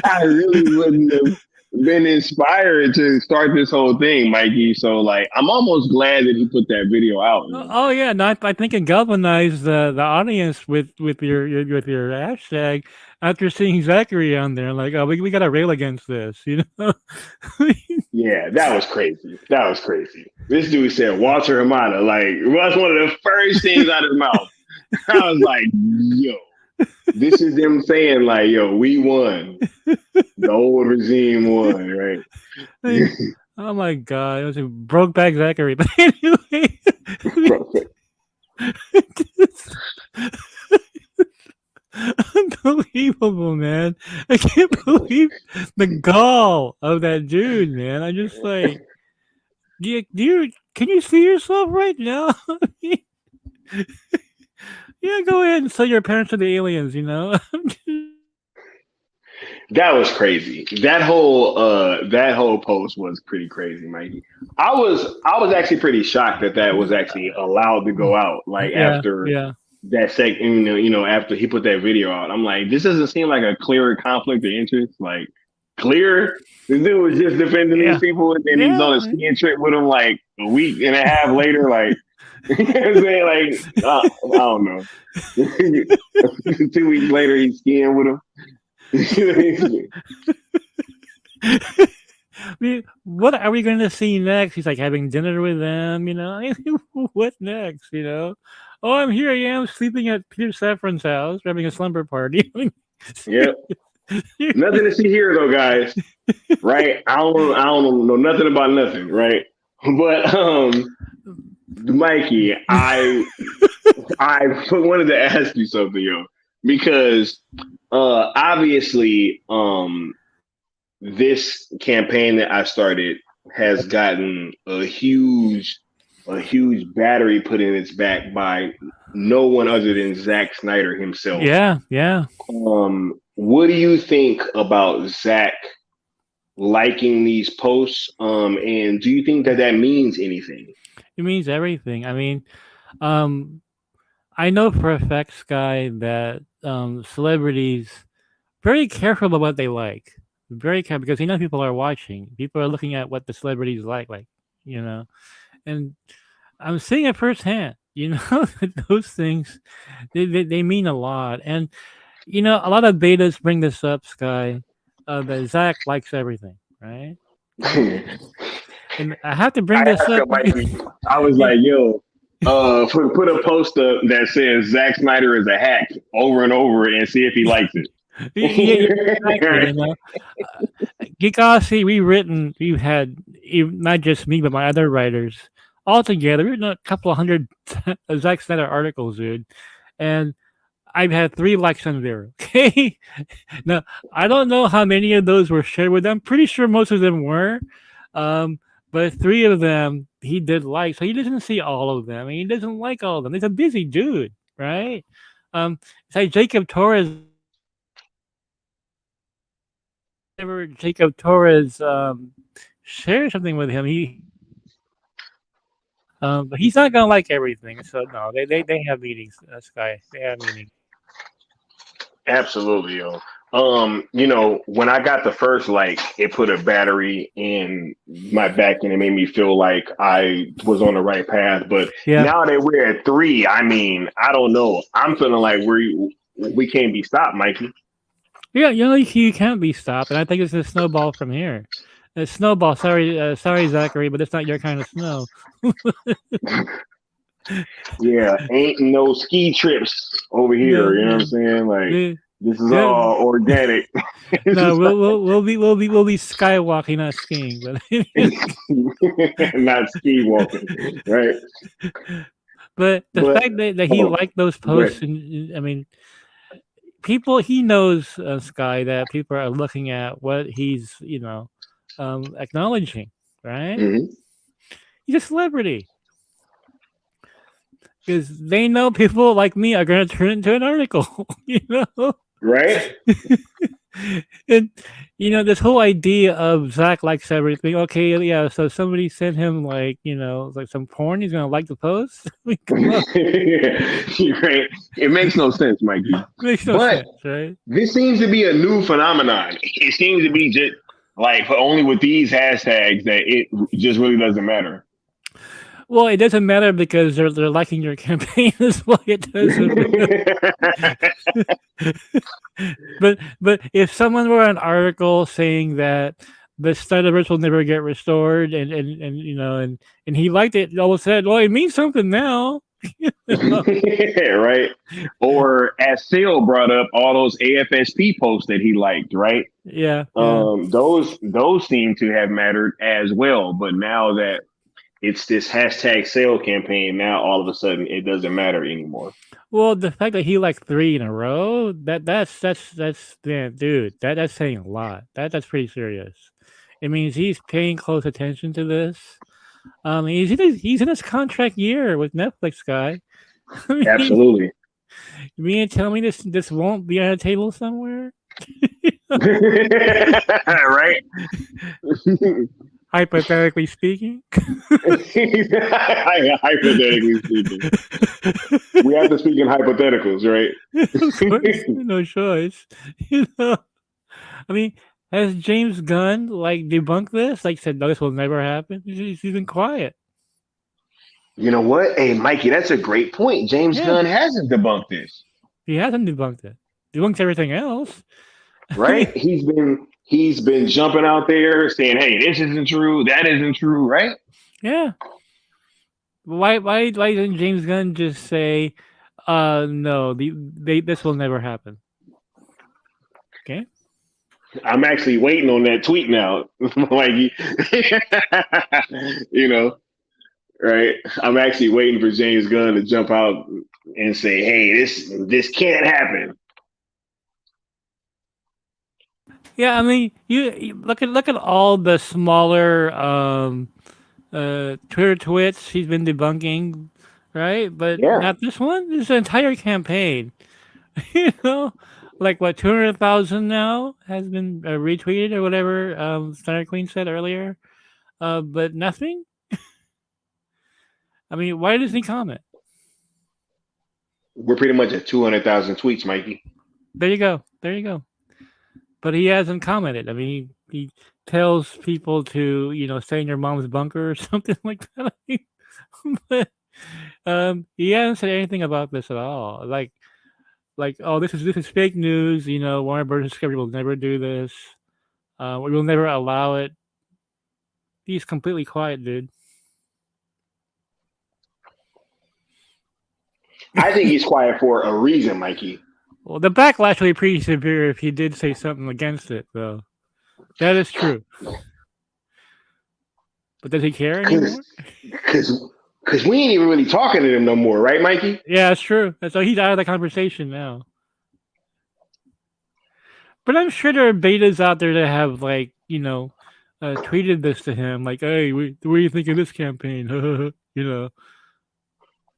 I really wouldn't have been inspired to start this whole thing, Mikey. So like, I'm almost glad that he put that video out. Oh yeah, no, I think it galvanized the audience with your hashtag after seeing Zachary on there. Like, oh, we got to rail against this, Yeah, that was crazy. That was crazy. This dude said Walter Hamada. Like, that's one of the first things out of his mouth. I was like, yo. This is them saying like, yo, we won. The old regime won, right? Oh my god, it was a Brokeback Zachary. But anyway, unbelievable, man. I can't believe the gall of that dude, man. I'm just like, can you see yourself right now? Yeah, go ahead and sell your parents to the aliens, That was crazy. That whole post was pretty crazy, Mikey. I was actually pretty shocked that was actually allowed to go out. Like after that second, after he put that video out, I'm like, this doesn't seem like a clear conflict of interest. Like clear, this dude was just defending these people, and then he's on a skiing trip with them like a week and a half later, like. You know what I'm saying? Like, I don't know. 2 weeks later, he's skiing with him. I mean, what are we going to see next? He's like having dinner with them, What next, Oh, I'm here. I am sleeping at Peter Safran's house, having a slumber party. Yep. Nothing to see here, though, guys. Right? I don't know nothing about nothing, right? But Mikey, I wanted to ask you something, yo, because obviously this campaign that I started has gotten a huge battery put in its back by no one other than Zack Snyder himself. Yeah. What do you think about Zack liking these posts? And do you think that means anything? It means everything. I mean, I know for a fact, Sky, that celebrities very careful about what they like. Very careful because people are watching. People are looking at what the celebrities like, and I'm seeing it firsthand. Those things they mean a lot. And a lot of betas bring this up, Sky, that Zack likes everything, right? And I have to bring this up. I was like, yo, put a post up that says Zack Snyder is a hack over and over and see if he likes it. Geekosity, we've had not just me, but my other writers all together. We've written a couple of hundred Zack Snyder articles, dude. And I've had 3 likes on there. Okay. Now, I don't know how many of those were shared with them. Pretty sure most of them were. Um, but 3 of them he did like. So he doesn't see all of them. And he doesn't like all of them. He's a busy dude, right? It's like Jacob Torres. Whenever Jacob Torres shares something with him, but he's not gonna like everything. So no, they have meetings. Sky, they have meetings. Absolutely, yo. When I got the first like, it put a battery in my back and it made me feel like I was on the right path. But Yeah, now that we're at 3, I mean, I don't know. I'm feeling like we can't be stopped, Mikey. yeah. You can't be stopped, and I think it's a snowball from here. A snowball. Sorry, Zachary, but it's not your kind of snow. Yeah, ain't no ski trips over No, here. You know what I'm no, saying? Like yeah, this is yeah. all organic. It's No, just we'll be skywalking, not skiing. But not ski walking, right? but the But fact that he oh, liked those go ahead. posts, and I mean, people he knows, Sky, that people are looking at what he's acknowledging, right? Hmm. He's a celebrity because they know people like me are going to turn it into an article, Right? and this whole idea of Zach likes everything. Okay, yeah. So somebody sent him like some porn. He's gonna like the post. I mean, come on, Right. It makes no sense, Mikey. makes no But sense, right? this seems to be a new phenomenon. It seems to be just like only with these hashtags that it just really doesn't matter. Well, it doesn't matter because they're liking your campaign. Is why it doesn't. But if someone wrote an article saying that the Snyderverse will never get restored, and he liked it, all of a sudden, well, it means something now. Right? Or as Sale brought up, all those AFSP posts that he liked, right? Yeah, yeah. Those seem to have mattered as well. But now that it's this hashtag sale campaign, now all of a sudden it doesn't matter anymore. Well, the fact that he like 3 in a row, that's yeah, dude, that's saying a lot. That's pretty serious. It means he's paying close attention to this. He's in his contract year with Netflix, guy. I mean, Absolutely. you mean to tell me this won't be on a table somewhere? Right? Hypothetically speaking. Hypothetically speaking. We have to speak in hypotheticals, right? Of course, no choice. I mean, has James Gunn like debunked this? Like said, no, this will never happen. He's been quiet. You know what? Hey, Mikey, that's a great point. James Yeah, Gunn hasn't debunked this, he hasn't debunked it. Debunked everything else. I mean, right? He's been jumping out there saying, "Hey, this isn't true. That isn't true," right? yeah. Why didn't James Gunn just say, no, this will never happen? Okay. I'm actually waiting on that tweet now. Like, you know, right? I'm actually waiting for James Gunn to jump out and say, "Hey, this can't happen." Yeah, I mean, you look at all the smaller Twitter tweets he's been debunking, right? But Yeah, not this one. This entire campaign, you know, like what 200,000 now has been retweeted or whatever. Star Queen said earlier, but nothing. I mean, why doesn't he comment? we're pretty much at 200,000 tweets, Mikey. There you go. There you go. But he hasn't commented. I mean, he tells people to stay in your mom's bunker or something like that. But he hasn't said anything about this at all. Like, oh, this is fake news. Warner Bros. Discovery will never do this. We will never allow it. He's completely quiet, dude. I think he's quiet for a reason, Mikey. Well, the backlash will be pretty severe if he did say something against it, though. That is true. But does he care Cause, anymore? cause we ain't even really talking to them no more, right, Mikey? Yeah, that's true. So he's out of the conversation now. But I'm sure there are betas out there that have like, tweeted this to him, like, "Hey, what do you think of this campaign?" you know,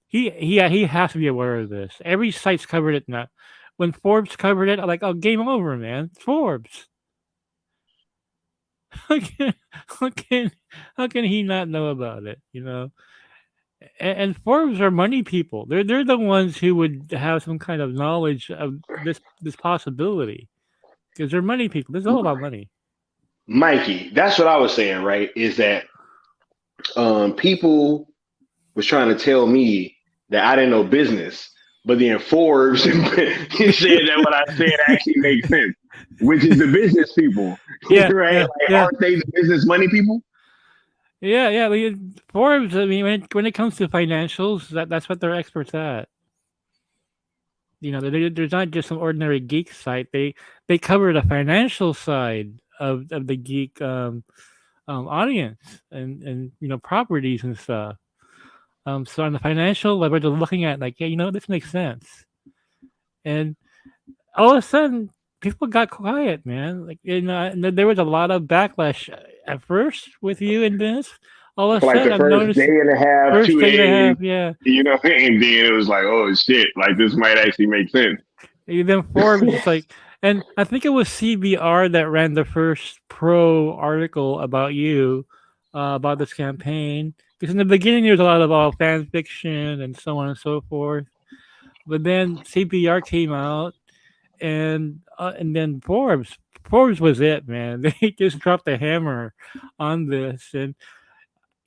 he has to be aware of this. Every site's covered it now. When Forbes covered it, I'm like, "Oh, game over, man! It's Forbes." How can how can how can he not know about it? And Forbes are money people. They're the ones who would have some kind of knowledge of this possibility because they're money people. This is all about money. Mikey, that's what I was saying, right? Is that people was trying to tell me that I didn't know business, but then Forbes said that what I said actually makes sense, which is the business people, Yeah, right? yeah, Like, yeah, aren't they the business money people? yeah, yeah. Forbes. I mean, when it comes to financials, that's what they're experts at. There's not just some ordinary geek site. They cover the financial side of the geek audience and properties and stuff. So on the financial level, they're looking at like, yeah, this makes sense. And all of a sudden, people got quiet, man. Like, and there was a lot of backlash at first with you in this. All of a For like sudden, the I've first day noticed and a half, first 2 day and a days, half, yeah. and then it was like, oh shit, like this might actually make sense. And then Forbes is like, and I think it was CBR that ran the first pro article about you, about this campaign. Because in the beginning, there was a lot of fan fiction and so on and so forth. But then CBR came out, and then Forbes was it, man. They just dropped the hammer on this, and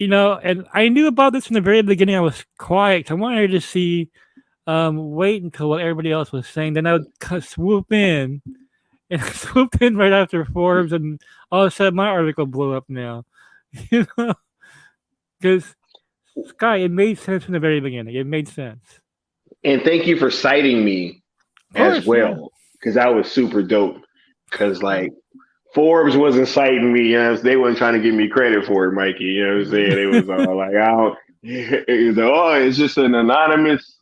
I knew about this from the very beginning. I was quiet. I wanted to see, wait until what everybody else was saying. Then I would swoop in, and I swooped in right after Forbes, and all of a sudden my article blew up now. You know, because Sky, it made sense from the very beginning. It made sense. And thank you for citing me Of as course, yeah. well, because that was super dope. Because like Forbes wasn't citing me, they wasn't trying to give me credit for it, Mikey. You know what I'm saying? It was all like, I don't. It was like, oh, it's just an anonymous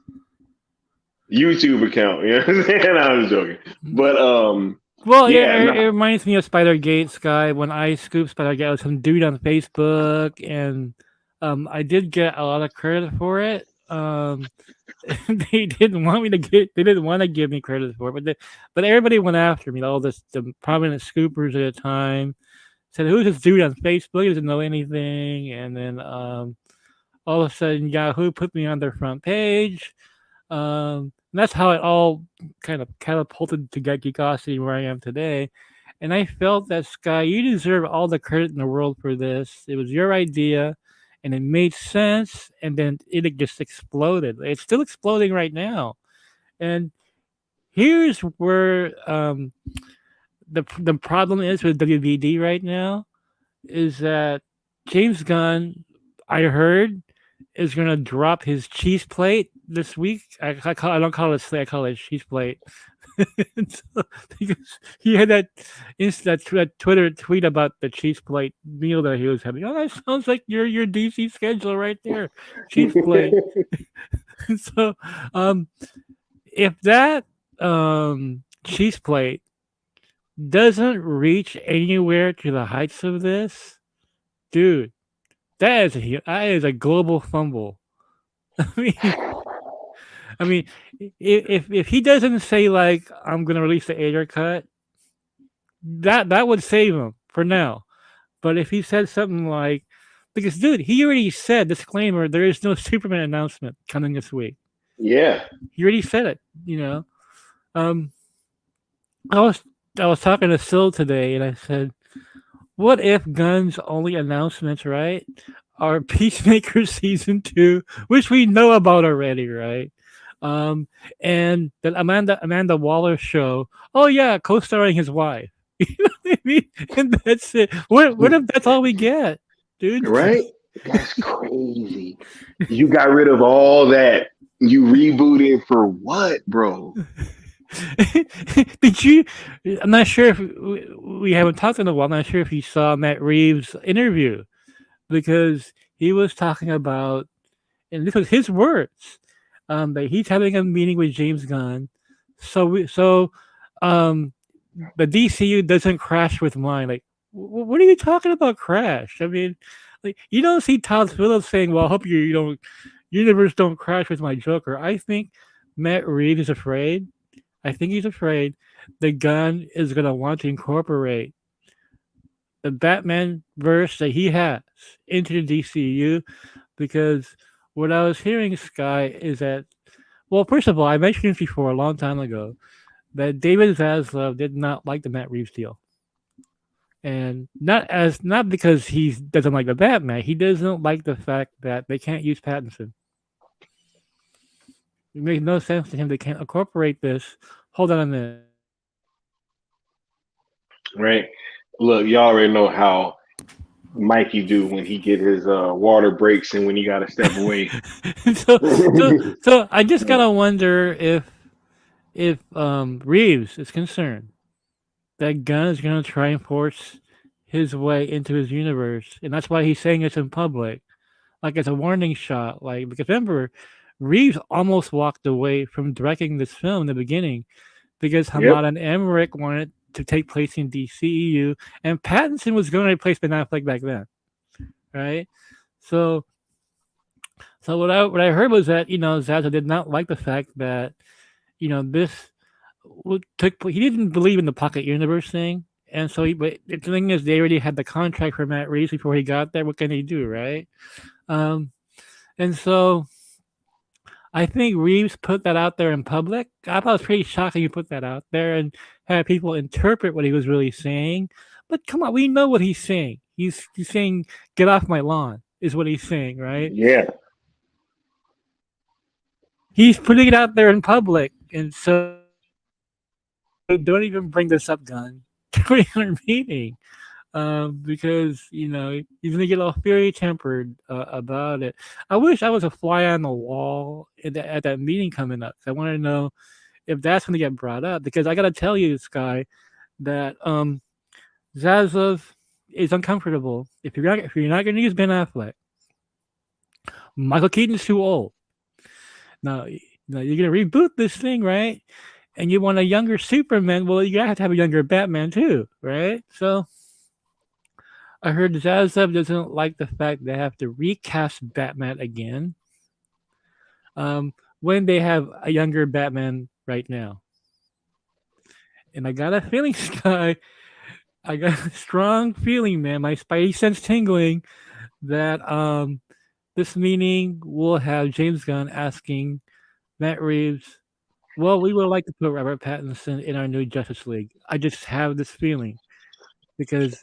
YouTube account. You know what I'm saying? I was joking, but Well, yeah, yeah, it no, reminds me of Spider-Gate, Sky. When I scooped Spider-Gate, I was some dude on Facebook, and I did get a lot of credit for it. They didn't want me to get. They didn't want to give me credit for it, but everybody went after me. All the prominent scoopers at the time said, "Who's this dude on Facebook? He doesn't know anything." And then all of a sudden, Yahoo put me on their front page. And that's how it all kind of catapulted to Geekosity where I am today. And I felt that, Sky, you deserve all the credit in the world for this. It was your idea, and it made sense, and then it just exploded. It's still exploding right now. And here's where the problem is with WBD right now is that James Gunn, I heard, is gonna drop his cheese plate this week. I don't call it slate, I call it cheese plate. So, because he had that Twitter tweet about the cheese plate meal that he was having. Oh, that sounds like your DC schedule right there, cheese plate. So, if that cheese plate doesn't reach anywhere to the heights of this, dude, that is a global fumble. I mean, if he doesn't say like I'm gonna release the Ader cut, that would save him for now. But if he said something like, because dude, he already said disclaimer, there is no Superman announcement coming this week. yeah, He already said it. Um, I was talking to Sil today, and I said, what if Gunn's only announcements, right, are Peacemaker season 2, which we know about already, right? And the Amanda Waller show. Oh yeah, co-starring his wife. You know what I mean? And that's it. What if that's all we get, dude? right. That's crazy. You got rid of all that. You rebooted for what, bro? Did you? I'm not sure if we haven't talked in a while. I'm not sure if you saw Matt Reeves' interview because he was talking about, and this was his words, that he's having a meeting with James Gunn, so um, the DCU doesn't crash with mine. Like, what are you talking about? Crash? I mean, like you don't see Todd Phillips saying, "Well, I hope you don't universe don't crash with my Joker." I think Matt Reeves is afraid. I think he's afraid the Gun is gonna want to incorporate the Batman verse that he has into the DCU because what I was hearing, Sky, is that well, first of all, I mentioned this before a long time ago that David Zaslav did not like the Matt Reeves deal, and not because he doesn't like the Batman, he doesn't like the fact that they can't use Pattinson. It makes no sense to him. They can't incorporate this. Hold on a minute. Right. Look, y'all already know how Mikey do when he get his water breaks and when he got to step away. so, so I just gotta wonder if Reeves is concerned that Gunn is gonna try and force his way into his universe, and that's why he's saying this in public, like it's a warning shot. Like because remember, Reeves almost walked away from directing this film in the beginning because Yep. Hamada and Emmerich wanted to take place in DCEU, and Pattinson was going to replace Ben Affleck back then, right? So, so what I heard was that Zaza did not like the fact that this he didn't believe in the pocket universe thing, and so but the thing is they already had the contract for Matt Reeves before he got there. What can he do, right? Um, and so I think Reeves put that out there in public. I thought it was pretty shocking he put that out there and had people interpret what he was really saying. But come on, we know what he's saying. He's saying, "Get off my lawn," is what he's saying, right? Yeah. He's putting it out there in public, and so don't even bring this up, Gun, during our meeting. Because he's gonna get all very tempered about it. I wish I was a fly on the wall at that meeting coming up. I want to know if that's going to get brought up because I got to tell you, Sky, that Zaslav is uncomfortable. If you're not going to use Ben Affleck, Michael Keaton's too old. Now, you're going to reboot this thing, right? And you want a younger Superman. Well, you have to have a younger Batman too, right? So I heard Zaslav doesn't like the fact they have to recast Batman again when they have a younger Batman right now. And I got a feeling, Sky, I got a strong feeling, man, my spidey sense tingling, that this meeting will have James Gunn asking Matt Reeves, well, we would like to put Robert Pattinson in our new Justice League. I just have this feeling because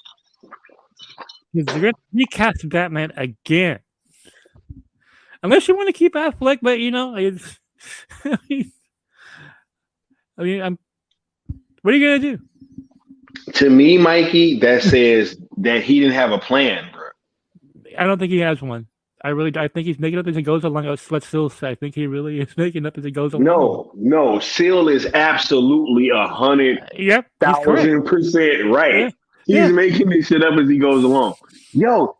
they're going to recast Batman again. Unless you want to keep Affleck, but what are you gonna do? To me, Mikey, that says that he didn't have a plan, bro. I don't think he has one. I think he's making up as he goes along. Let's still say I think he really is making up as he goes along. No. Seal is absolutely 100,000% right. Yeah. He's making this shit up as he goes along. Yo,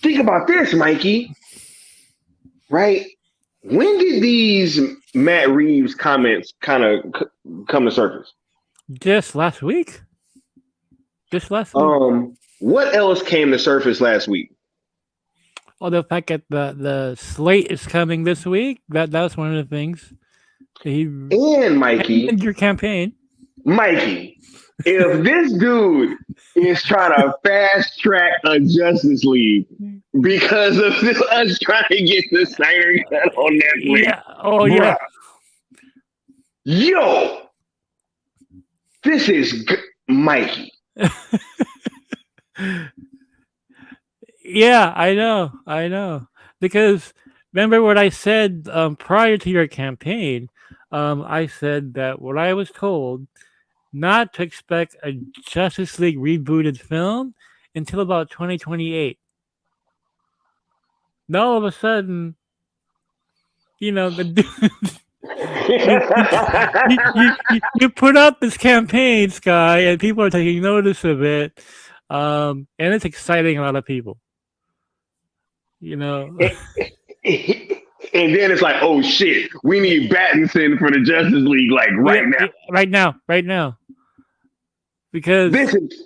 think about this, Mikey. Right? When did these Matt Reeves comments kind of come to surface? Just last week. What else came to surface last week? Oh, the fact that the slate is coming this week. That's one of the things. And Mikey, and your campaign, Mikey. If this dude is trying to fast track a Justice League because of us trying to get the Snyder Cut on Netflix, yeah. Oh yeah. Yo, this is Mikey. Yeah, I know. Because remember what I said prior to your campaign? I said that what I was told not to expect a Justice League rebooted film until about 2028. Now all of a sudden, the You put out this campaign, Sky, and people are taking notice of it, and it's exciting a lot of people. You know, and then it's like, oh shit, we need Battinson for the Justice League, like right now. right now, because This is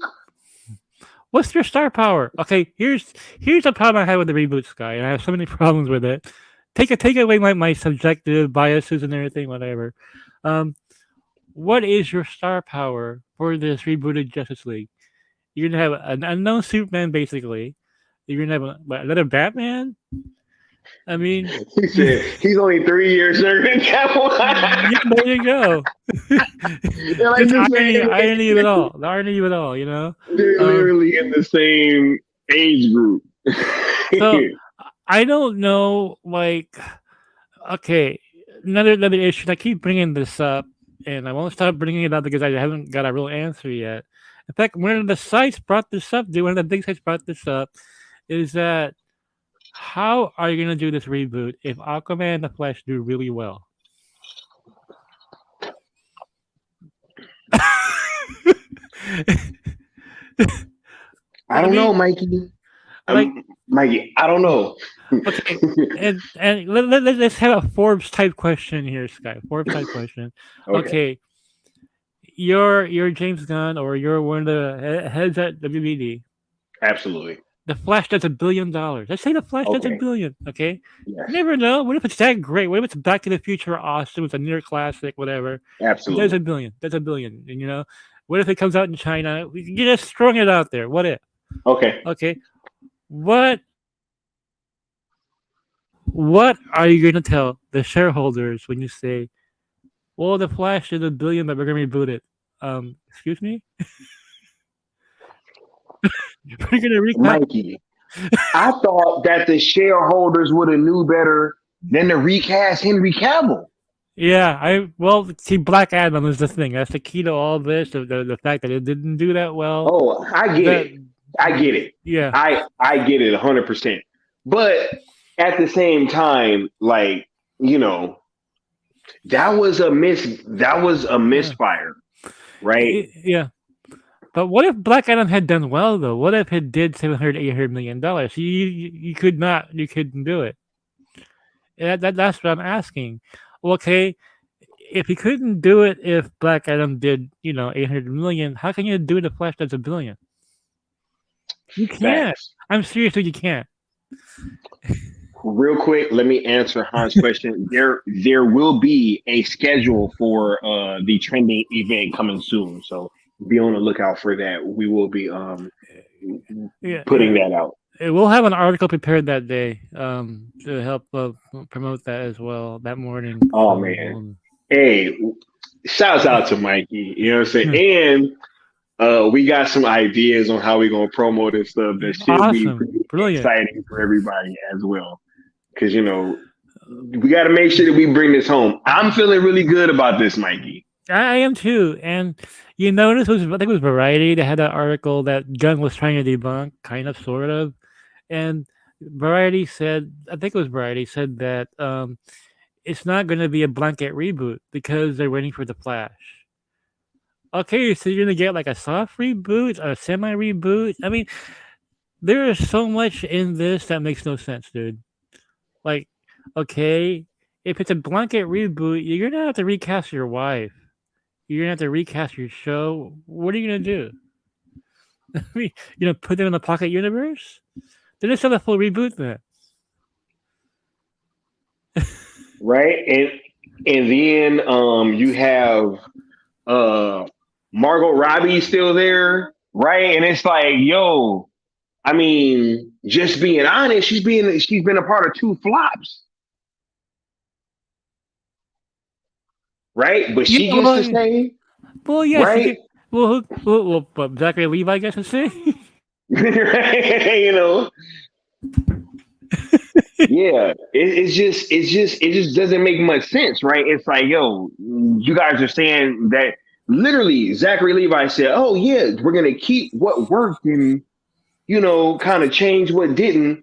what's your star power? Okay, here's a problem I have with the reboot, Sky, and I have so many problems with it. Take away my subjective biases and everything, whatever. What is your star power for this rebooted Justice League? You're gonna have an unknown Superman, basically. You're gonna have another Batman. I mean, he said he's only 3 years younger than Catwoman. there you go. Like The irony of it all. The irony of it all. You know, they're literally in the same age group. So I don't know. Like, okay, another issue. I keep bringing this up, and I won't stop bringing it up because I haven't got a real answer yet. In fact, one of the sites brought this up. One of the big sites brought this up. Is that how are you going to do this reboot if Aquaman and the Flash do really well? I don't know, Mikey. Mikey, I don't know. Okay, and let's have a Forbes type question here, Sky. Forbes type question. Okay. You're James Gunn, or you're one of the heads at WBD. Absolutely. The Flash does $1 billion. Let's say the Flash does $1 billion. Okay. Yes. You never know. What if it's that great? What if it's Back to the Future Austin with a near classic, whatever? Absolutely. That's $1 billion. That's $1 billion. And you know, what if it comes out in China? You're just throwing it out there. What if? Okay. What are you going to tell the shareholders when you say, well, the Flash is $1 billion, but we're going to reboot it? Excuse me? We're going to recap. Mikey, I thought that the shareholders would have knew better than to recast Henry Cavill. Yeah, see, Black Adam is the thing. That's the key to all this. The fact that it didn't do that well. Oh, I get it. Yeah, I get it 100%. But at the same time, like, you know, that was a misfire, right? Yeah. But what if Black Adam had done well, though? What if it did $700-800 million? You couldn't do it. That's what I'm asking. Okay, if you couldn't do it, if Black Adam did, $800 million, how can you do the Flash that's $1 billion? You can't. Facts. I'm serious, you can't. Real quick, let me answer Han's question. There will be a schedule for the trending event coming soon, so be on the lookout for that. We will be putting that out. We'll have an article prepared that day to help promote that as well that morning. Oh man! Hey, shouts out to Mikey. You know what I'm saying? And we got some ideas on how we're gonna promote this stuff. That should be pretty exciting for everybody as well. Because we got to make sure that we bring this home. I'm feeling really good about this, Mikey. I am too. And you notice I think it was Variety that had that article that Gunn was trying to debunk, kind of, sort of. And Variety said that it's not going to be a blanket reboot because they're waiting for the Flash. Okay, so you're going to get like a soft reboot, a semi reboot. I mean, there is so much in this that makes no sense, dude. Like, okay, if it's a blanket reboot, you're going to have to recast your wife. You're going to have to recast your show. What are you going to do? I mean, put them in the Pocket Universe? Then it's not a full reboot then. Right? And then you have Margot Robbie still there, right? And it's like, yo, I mean, just being honest, she's been a part of 2 flops. Right? But she gets to stay. Well, yeah. Right? Well, Zachary Levi gets to stay. Right? Yeah. It just doesn't make much sense, right? It's like, yo, you guys are saying that literally Zachary Levi said, oh yeah, we're gonna keep what worked and kind of change what didn't,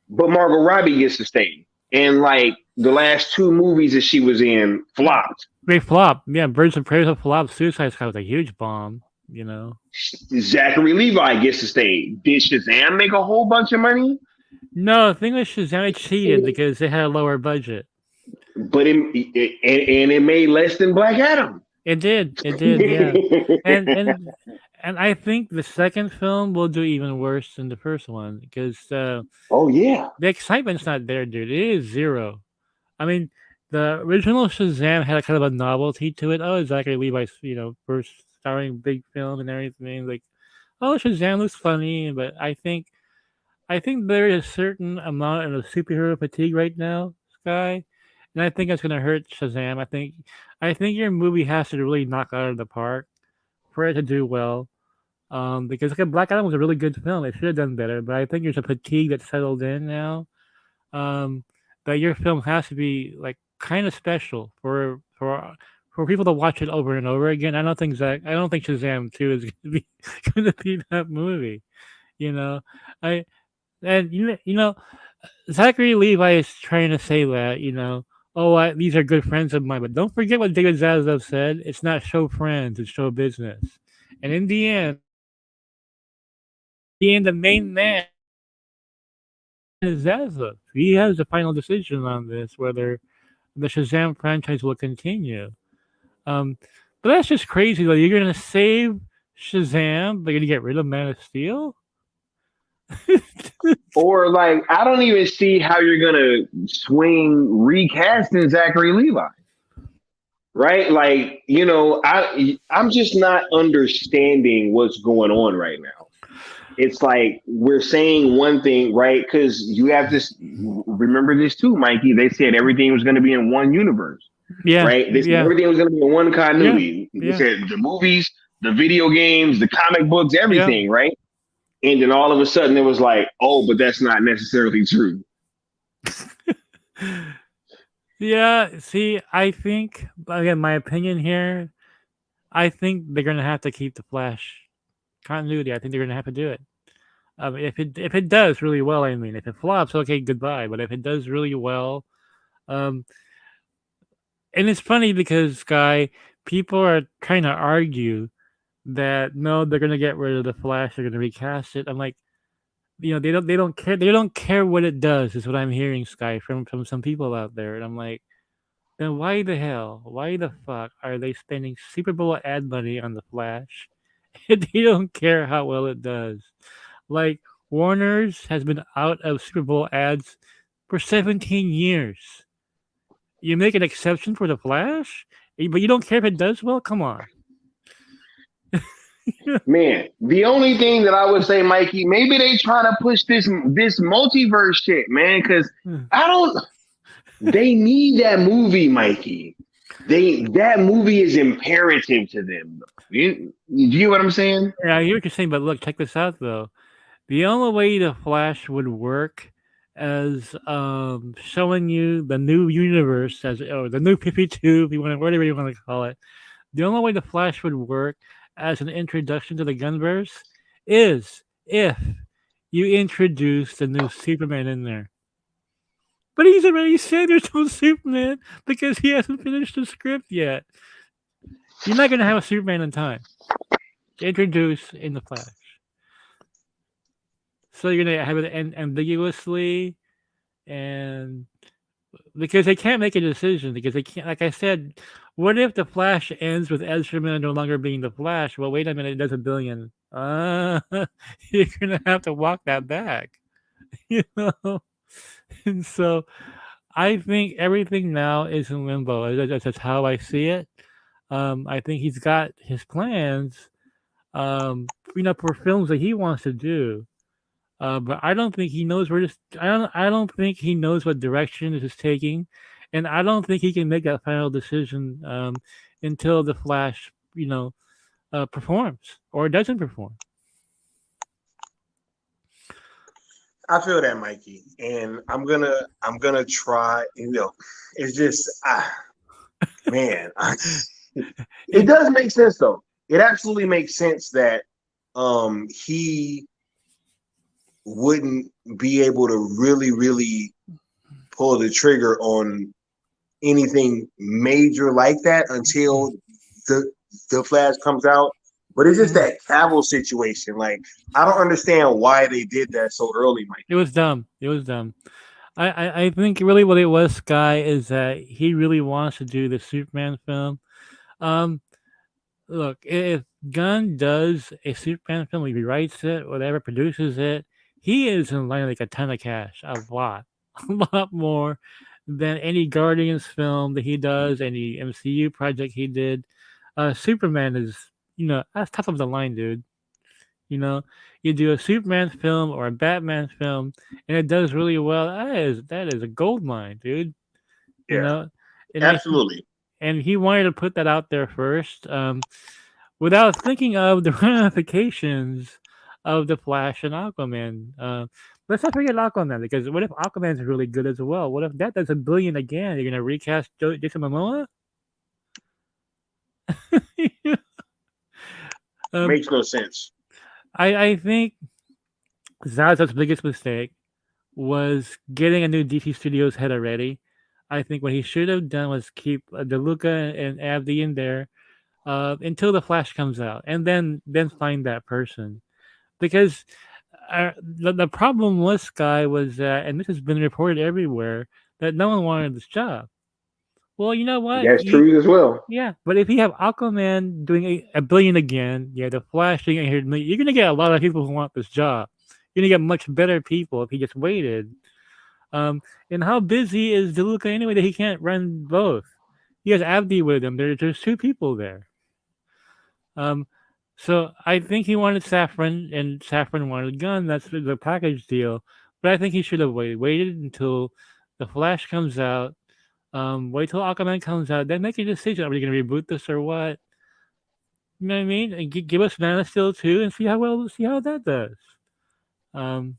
but Margot Robbie gets to stay. And like, the last two movies that she was in flopped. They flopped. Yeah, Birds of Prey was a flop. Suicide Squad was a huge bomb. You know. Zachary Levi gets to stay. Did Shazam make a whole bunch of money? No, the thing with Shazam, it cheated because they had a lower budget. But it made less than Black Adam. It did. It did. Yeah. And and and I think the second film will do even worse than the first one because Oh yeah. the excitement's not there, dude. It is zero. I mean, the original Shazam had a kind of a novelty to it. Oh, Zachary Levi's, first starring big film and everything. Like, oh, Shazam looks funny, but I think there is a certain amount of superhero fatigue right now, Sky, and I think that's gonna hurt Shazam. I think your movie has to really knock out of the park for it to do well. Because like, Black Adam was a really good film. It should have done better, but I think there's a fatigue that's settled in now. Um, that your film has to be like kind of special for people to watch it over and over again. I don't think Shazam 2 is gonna be that movie. You know, I and Zachary Levi is trying to say that these are good friends of mine, but don't forget what David Zaslav said. It's not show friends, it's show business. And in the end, the main man is Zaslav. He has the final decision on this, whether the Shazam franchise will continue. Um, but that's just crazy. Like, you're gonna save Shazam, but you're gonna get rid of Man of Steel. Or like, I don't even see how you're gonna swing recasting Zachary Levi. Right? Like, I'm just not understanding what's going on right now. It's like we're saying one thing, right? Because you have this. Remember this too, Mikey. They said everything was going to be in one universe, Yeah, right? They said yeah, everything was going to be in one continuity. They yeah. said the movies, the video games, the comic books, Yeah. everything, right? And then all of a sudden it was like, oh, but that's not necessarily true. Yeah, see, I think again, my opinion here, I think they're gonna have to keep the Flash continuity. I think they're gonna have to do it. If it does really well, I mean, if it flops, okay, goodbye. But if it does really well, um, and it's funny because people are trying to argue that no, they're gonna get rid of the Flash, they're gonna recast it. I'm like, they don't care what it does. Is what I'm hearing, Sky, from some people out there, and I'm like, then why the fuck are they spending Super Bowl ad money on the Flash? And they don't care how well it does. Like, Warner's has been out of Super Bowl ads for 17 years. You make an exception for the Flash, but you don't care if it does well. Come on. Man, the only thing that I would say, Mikey, maybe they trying to push this multiverse shit, man, because they need that movie, Mikey. That movie is imperative to them. You know what I'm saying? Yeah, I hear what you're saying, but look, check this out though. The only way the Flash would work as showing you the new universe, or the new 52, if you want, whatever you want to call it. The only way the Flash would work as an introduction to the Gunverse is if you introduce the new Superman in there. But he's already said there's no Superman because he hasn't finished the script yet. You're not going to have a Superman in time to introduce in the Flash. So you're going to have it ambiguously, and because they can't make a decision, because they can't, like I said, what if the Flash ends with Ezra Miller no longer being the Flash? Well, wait a minute, it does $1 billion. You're going to have to walk that back. And so I think everything now is in limbo. That's how I see it. I think he's got his plans, for films that he wants to do. But I don't think he knows where this. I don't think he knows what direction this is taking, and I don't think he can make that final decision until the Flash, performs or doesn't perform. I feel that, Mikey, and I'm gonna try. It's just, man, it does make sense though. It absolutely makes sense that he wouldn't be able to really pull the trigger on anything major like that Mm. until the the Flash comes out. But it's just Mhm. that Cavill situation. Like I don't understand why they did that so early, Mike. It was dumb. It was dumb. I think really what it was, Sky, is that he really wants to do the Superman film. Um, Look, if Gunn does a Superman film, he writes it, whatever, produces it, he is in line like a ton of cash, a lot, a lot more than any Guardians film that he does, any MCU project he did. Superman is, that's top of the line, dude. You know, you do a Superman film or a Batman film, and it does really well. That is a gold mine, dude. You Yeah, know, and absolutely. he wanted to put that out there first, without thinking of the ramifications of the Flash and Aquaman. Let's not forget Aquaman, because what if Aquaman's really good as well? What if that does a billion again? You're gonna recast Jason Momoa? um, Makes no sense. I think Zaz's biggest mistake was getting a new DC Studios head already. I think what he should have done was keep DeLuca and Abdi in there until the Flash comes out, and then find that person. Because the problem with Sky was that, and this has been reported everywhere, that no one wanted this job. Well, you know what? That's true as well. Yeah, but if you have Aquaman doing a billion again, yeah, the Flash doing 800 million, you're gonna get a lot of people who want this job. You're gonna get much better people if he just waited. And how busy is DeLuca anyway that he can't run both? He has Abdi with him. There's two people there. Um, so I think he wanted Saffron, and Saffron wanted Gun. That's the package deal. But I think he should have waited until the Flash comes out. Wait till Aquaman comes out, then make a decision. Are we going to reboot this or what? You know what I mean? And give us Man of Steel 2 and see how that does. Um,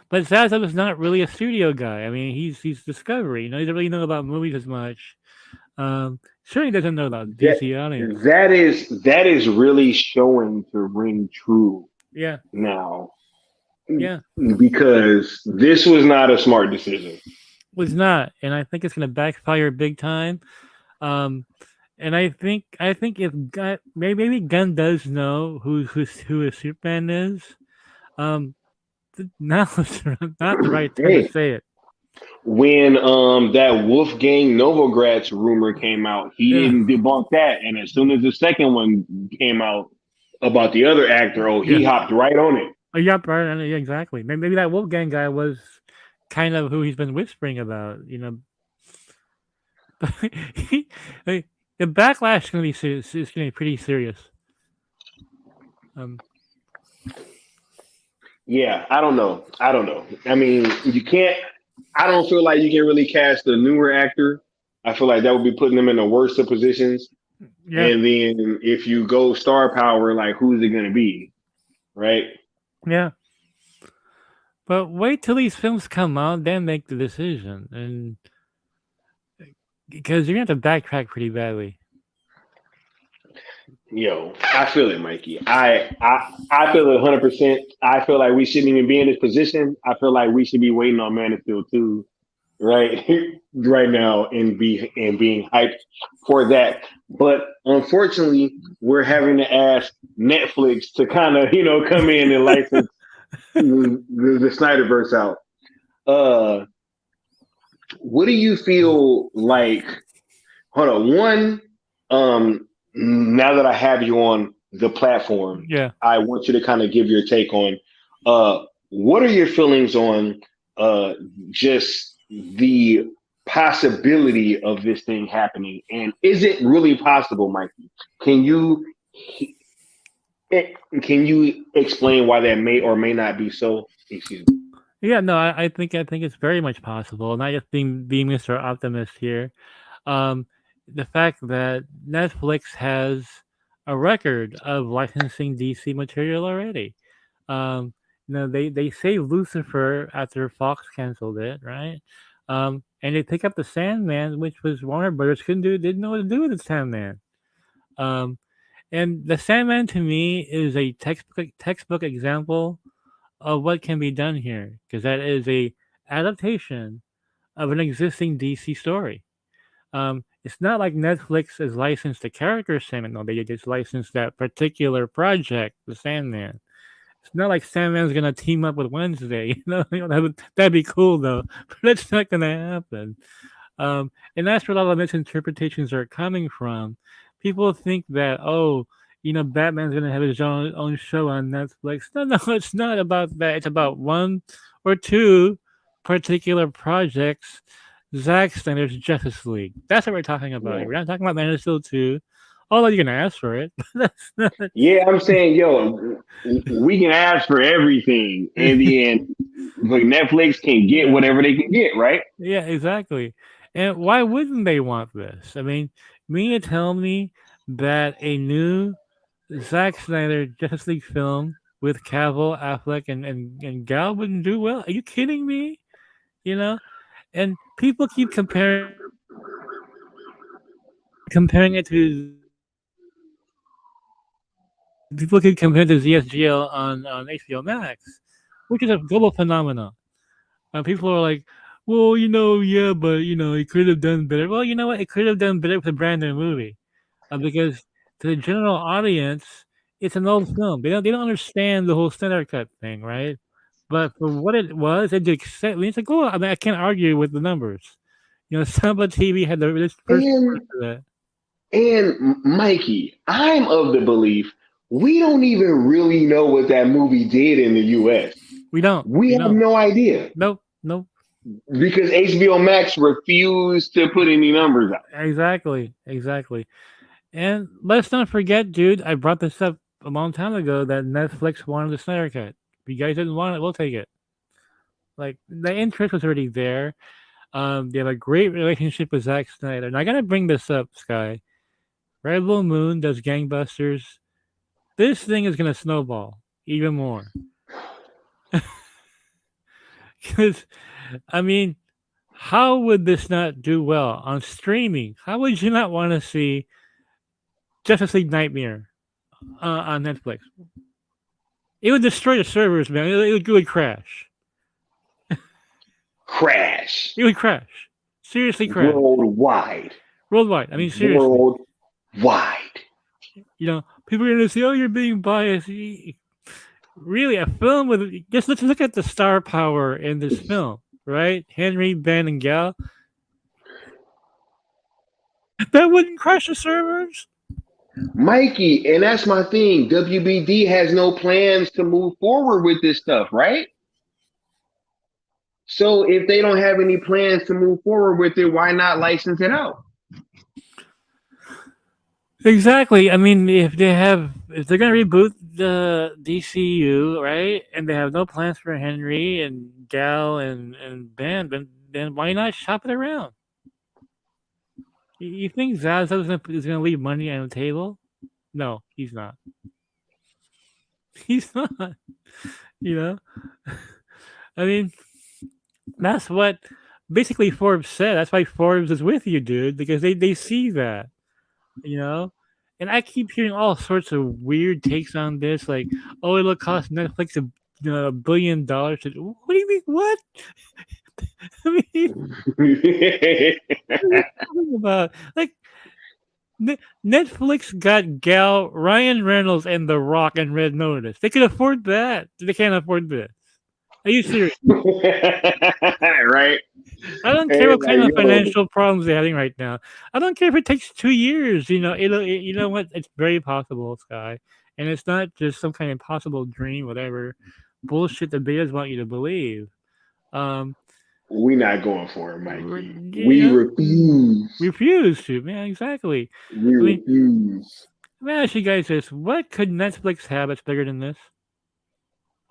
but Zaza was not really a studio guy. I mean, he's Discovery. He doesn't really know about movies as much. Certainly doesn't know about That DC audience. that is really showing to ring true Yeah, now, yeah. because this was not a smart decision. Was not, and I think it's going to backfire big time. Um, and I think if maybe Gunn does know who his Superman is, um, now is not the right time to Hey, say it. when that Wolfgang Novogratz rumor came out, he Yeah, didn't debunk that, and as soon as the second one came out about the other actor, oh, yeah. he hopped right on it. Yep, right. Yeah, exactly. Maybe that Wolfgang guy was kind of who he's been whispering about. But the backlash is going to be serious. It's going to be pretty serious. Um, Yeah, I don't know. I don't know. I mean, you can't. I don't feel like you can really cast a newer actor. I feel like that would be putting them in the worst of positions. yeah, And then if you go star power, like who's it going to be, right? yeah. But wait till these films come out, then make the decision, and because you're gonna have to backtrack pretty badly. Yo, I feel it, Mikey. I feel it 100%. I feel like we shouldn't even be in this position. I feel like we should be waiting on Man of Steel 2 right right now and being hyped for that. But unfortunately, we're having to ask Netflix to kind of come in and license the Snyderverse out. Uh, what do you feel like? Hold on, one. Now that I have you on the platform, Yeah. I want you to kind of give your take on what are your feelings on just the possibility of this thing happening, and is it really possible, Mikey? Can you can you explain why that may or may not be so? Excuse me. Yeah, no, I think it's very much possible. Not just being Mr. Optimist here. Um, the fact that Netflix has a record of licensing DC material already. Um, they saved Lucifer after Fox canceled it, right? And they pick up the Sandman, which was Warner Brothers didn't know what to do with the Sandman. Um, and the Sandman to me is a textbook example of what can be done here, because that is a adaptation of an existing DC story. It's not like Netflix has licensed the character Sandman. No, they just licensed that particular project, the Sandman. It's not like Sandman's gonna team up with Wednesday. That'd be cool though, but that's not gonna happen. And that's where a lot of misinterpretations are coming from. People think that, oh, Batman's gonna have his own show on Netflix. No, no, it's not about that. It's about one or two particular projects. Zack Snyder's Justice League. That's what we're talking about. Yeah. We're not talking about Man of Steel 2. Although you can ask for it. That's not. Yeah, I'm saying, yo, we can ask for everything in the end. But Netflix can get whatever they can get, right? Yeah, exactly. And why wouldn't they want this? I mean, to tell me that a new Zack Snyder Justice League film with Cavill, Affleck, and Gal wouldn't do well? Are you kidding me? And people keep comparing it to ZSGL on HBO Max, which is a global phenomenon. People are like, well, yeah, but it could have done better. Well, you know what? It could have done better with a brand new movie, because to the general audience, it's an old film. They don't understand the whole Snyder Cut thing, right? But for what it was, it did. I mean, it's like, oh, I mean, I can't argue with the numbers. Samba TV had the first And for that. and Mikey, I'm of the belief we don't even really know what that movie did in the US. We don't. We have no idea. Nope. Because HBO Max refused to put any numbers out. Exactly. And let's not forget, dude, I brought this up a long time ago that Netflix wanted the Snyder Cut. If you guys didn't want it, we'll take it. Like, the interest was already there. They have a great relationship with Zack Snyder. And I gotta bring this up, Sky. Red Bull Moon does gangbusters. This thing is gonna snowball even more. Because, I mean, how would this not do well on streaming? How would you not want to see Justice League Nightmare on Netflix? It would destroy the servers, man. It would crash. Crash. It would crash. Seriously crash. Worldwide. I mean, seriously. Worldwide. People are going to say, oh, you're being biased. Really, a film with... Just let's look at the star power in this film, right? Henry, Ben, and Gal. That wouldn't crash the servers. Mikey, and that's my thing. WBD has no plans to move forward with this stuff, right? So if they don't have any plans to move forward with it, why not license it out? Exactly. I mean, if they're gonna reboot the DCU, right, and they have no plans for Henry and Gal and Ben, then why not shop it around? You think Zaza is gonna leave money on the table? No, he's not. He's not. I mean, that's what basically Forbes said. That's why Forbes is with you, dude, because they see that. And I keep hearing all sorts of weird takes on this, like, oh, it'll cost Netflix $1 billion. What do you mean? What? I mean, what are you talking about? Like, Netflix got Gal, Ryan Reynolds, and The Rock and Red Notice. They could afford that. They can't afford this. Are you serious? Right. I don't care what kind of financial problems they're having right now. I don't care if it takes 2 years. You know what? It's very possible, Sky. And it's not just some kind of impossible dream, whatever bullshit the betas want you to believe. We're not going for it, Mikey. We refuse. Refuse to, man. Exactly. Refuse. Let me ask you guys this: what could Netflix have that's bigger than this?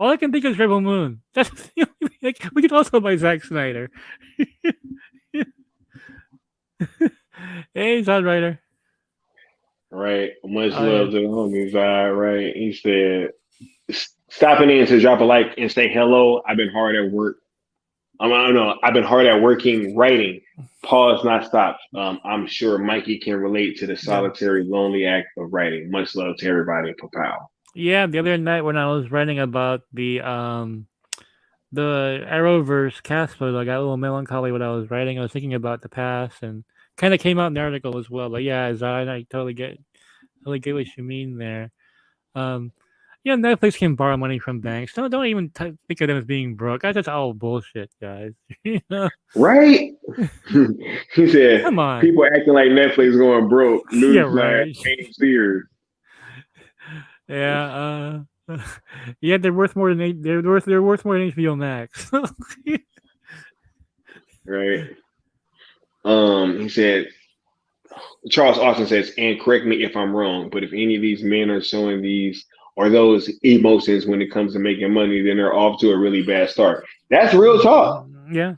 All I can think is Rebel Moon. That's the only thing. We could also buy Zack Snyder. Hey, Zod Rider. Right. Much love to the homies. Right. He said, stopping in to drop a like and say hello. I've been hard at work. I don't know. I've been hard at working, writing. Pause, not stop. I'm sure Mikey can relate to the solitary, lonely act of writing. Much love to everybody. Pow. Yeah, the other night when I was writing about the the Arrowverse cast photo, I got a little melancholy when I was writing. I was thinking about the past, and kind of came out in the article as well. But yeah, I totally get what you mean there. Um, yeah, Netflix can borrow money from banks. Don't even think of them as being broke. That's all bullshit, guys. You know? Right? He said Come on. people acting like Netflix going broke. Yeah, Newsflash, right. ain't serious. Yeah. Yeah, they're worth more than they're worth more than HBO Max. Right? He said Charles Austin says, and correct me if I'm wrong, but if any of these men are showing these or those emotions when it comes to making money, then they're off to a really bad start. That's real talk. Yeah.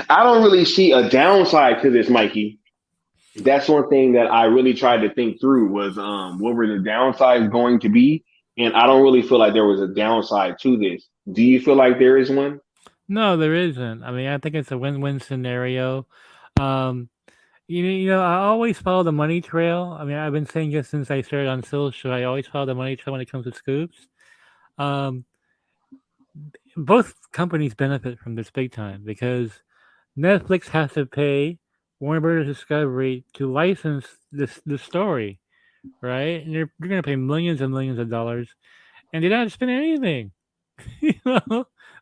I don't really see a downside to this, Mikey. That's one thing that I really tried to think through was what were the downsides going to be? And I don't really feel like there was a downside to this. Do you feel like there is one? No, there isn't. I mean, I think it's a win-win scenario. Um, I always follow the money trail. I mean, I've been saying this since I started on Phil's show. I always follow the money trail when it comes to scoops. Um, both companies benefit from this big time because Netflix has to pay Warner Brothers Discovery to license the story, right? And they're going to pay millions and millions of dollars, and they don't spend anything. They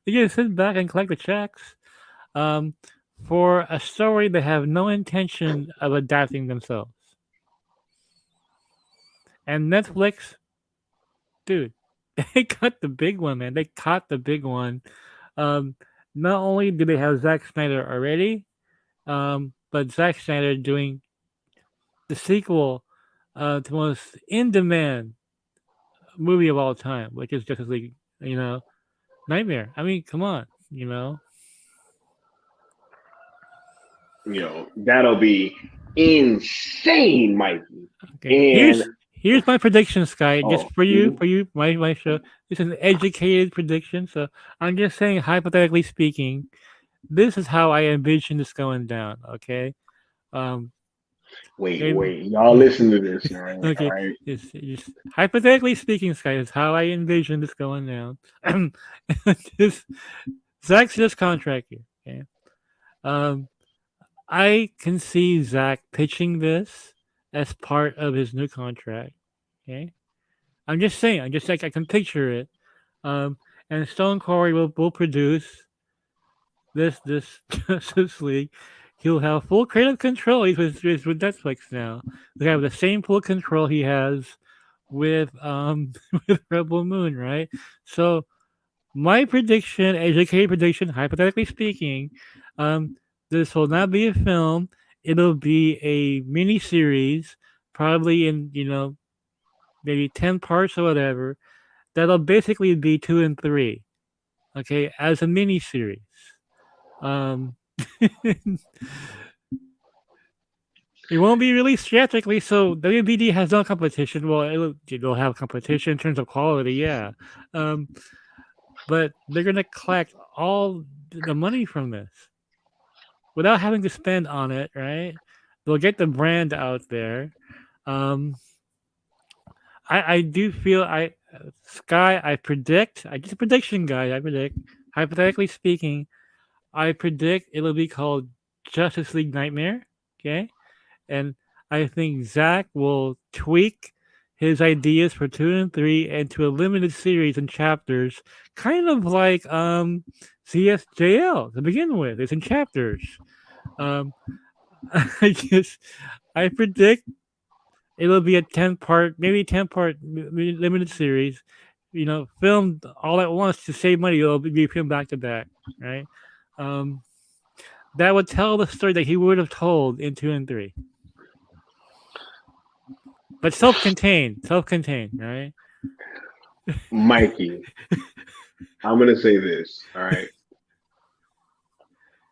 just sit back and collect the checks for a story they have no intention of adapting themselves. And Netflix, dude, they got the big one, man. They caught the big one. Not only do they have Zack Snyder already, but Zack Snyder doing the sequel to the most in-demand movie of all time, which is Justice League, Nightmare. I mean, come on, That'll be insane, Mikey. Okay. And Here's my prediction, Sky. Just for you, my show. This is an educated prediction, so I'm just saying, hypothetically speaking, this is how I envision this going down. Okay. Wait, y'all listen to this, man. Okay. All right. Just hypothetically speaking, Sky, is how I envision this going down. Zack's just contract here. Okay. I can see Zack pitching this as part of his new contract. Okay. I'm just saying. I can picture it. And Stone Quarry will produce this Justice League. He'll have full creative control. He's with Netflix now. They have the same full control he has with with Rebel Moon, right? So my prediction, educated prediction, hypothetically speaking, this will not be a film. It'll be a mini series, probably in maybe 10 parts or whatever. That'll basically be 2 and 3. Okay, as a mini series. It won't be released theatrically, so WBD has no competition. Well, it'll have competition in terms of quality, yeah. But they're gonna collect all the money from this without having to spend on it, right? They'll get the brand out there. I do feel Sky. I predict. I just a prediction, guy. I predict. Hypothetically speaking, I predict it'll be called Justice League Nightmare. Okay, and I think Zack will tweak his ideas for 2 and 3 into a limited series in chapters, kind of like CSJL to begin with. It's in chapters. I predict it'll be a 10-part, maybe 10-part limited series, filmed all at once to save money. It'll be filmed back to back, right? That would tell the story that he would have told in 2 and 3. But self-contained, right? Mikey, I'm going to say this, all right?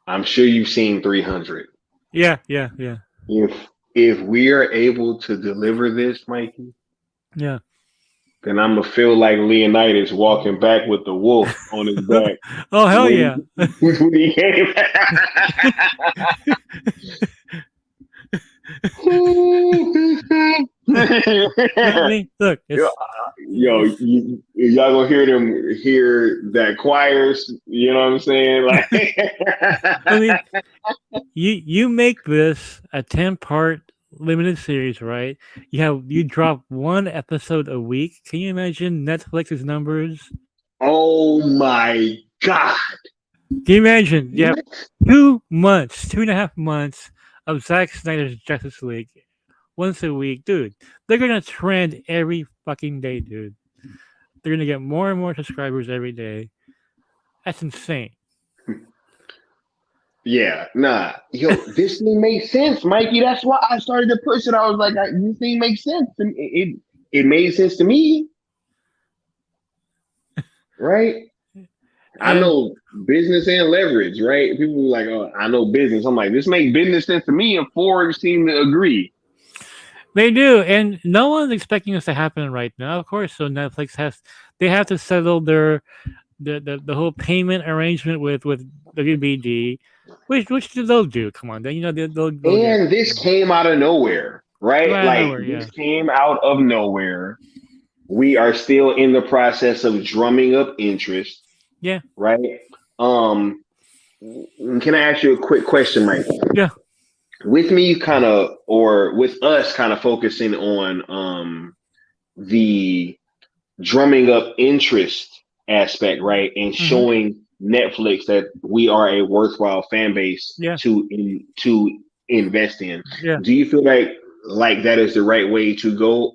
I'm sure you've seen 300. Yeah. If we are able to deliver this, Mikey, yeah, then I'm gonna feel like Leonidas walking back with the wolf on his back. Oh hell yeah! When he came Look, if y'all gonna hear them hear that choirs. You know what I'm saying? Like, I mean, you make this a 10-part limited series, right? You drop one episode a week. Can you imagine Netflix's numbers? oh my god, Can you imagine? You have what? 2 months, 2.5 months of Zack Snyder's Justice League once a week, dude. They're gonna trend every fucking day, dude. They're gonna get more and more subscribers every day. That's insane. Yeah, nah, yo, this thing makes sense, Mikey. That's why I started to push it. I was like, this thing makes sense, and it made sense to me, right? I And know business and leverage, right? People are like, oh, I know business. I'm like, this makes business sense to me, and Ford seem to agree. they do, and no one's expecting this to happen right now, of course. So Netflix they have to settle the whole payment arrangement with WBD, which they'll do. Come on, then they'll get And this came out of nowhere, right? right Like nowhere. this Yeah, came out of nowhere. We are still in the process of drumming up interest, yeah, right? Um, can I ask you a quick question, Mike? yeah. With me kind of, or with us kind of focusing on the drumming up interest aspect, right? And Mm-hmm. showing Netflix that we are a worthwhile fan base Yeah, to invest in. yeah. Do you feel like that is the right way to go,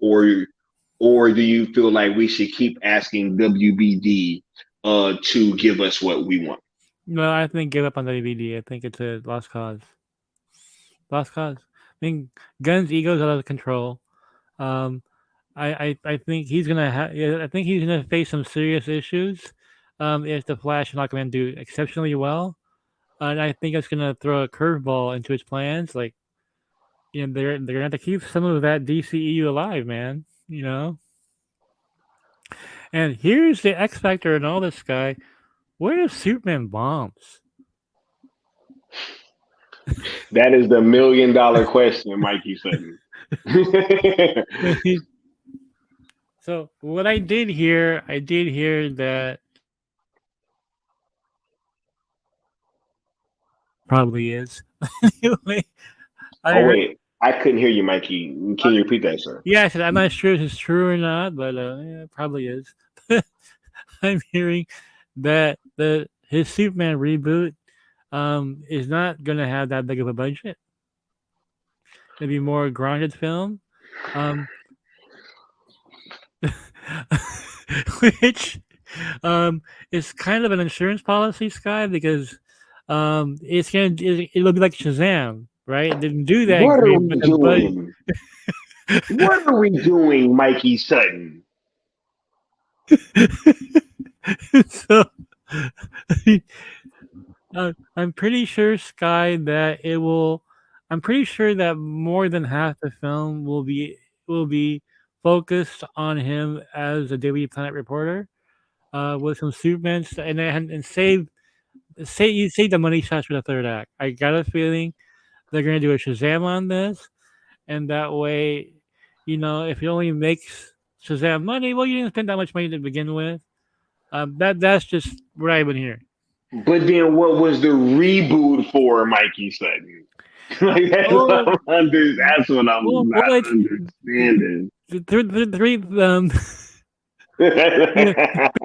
or do you feel like we should keep asking WBD to give us what we want? No, I think give up on WBD. I think it's a lost cause. Lost cause. I mean, Gunn's ego's out of control. Um, I think he's gonna I think he's gonna face some serious issues. If the Flash is not gonna do exceptionally well, and I think it's gonna throw a curveball into his plans. Like, they're gonna have to keep some of that DCEU alive, man. And here's the X factor in all this guy. Where is Superman bombs? That is the $1 million question, Mikey Sutton. So what I did hear that probably is. Anyway, I Oh heard. wait, I couldn't hear you, Mikey. Can you repeat that, sir? Yeah, I said I'm not sure if it's true or not, but yeah, it probably is. I'm hearing that the his Superman reboot is not gonna have that big of a budget. It'll be more grounded film. Um, which is kind of an insurance policy, Sky, because it'll be like Shazam, right? It didn't do that What are great, we but the budget. doing? What are we doing, Mikey Sutton? So I'm pretty sure, Sky, that it will. I'm pretty sure that more than half the film will be focused on him as a Daily Planet reporter, with some Superman and save the money shots for the third act. I got a feeling they're gonna do a Shazam on this, and that way, if it only makes Shazam money, well, you didn't spend that much money to begin with. That's just what I've been hearing. But then what was the reboot for, Mikey Sutton? Like Oh, that's what I'm well, not it's understanding. three. You know,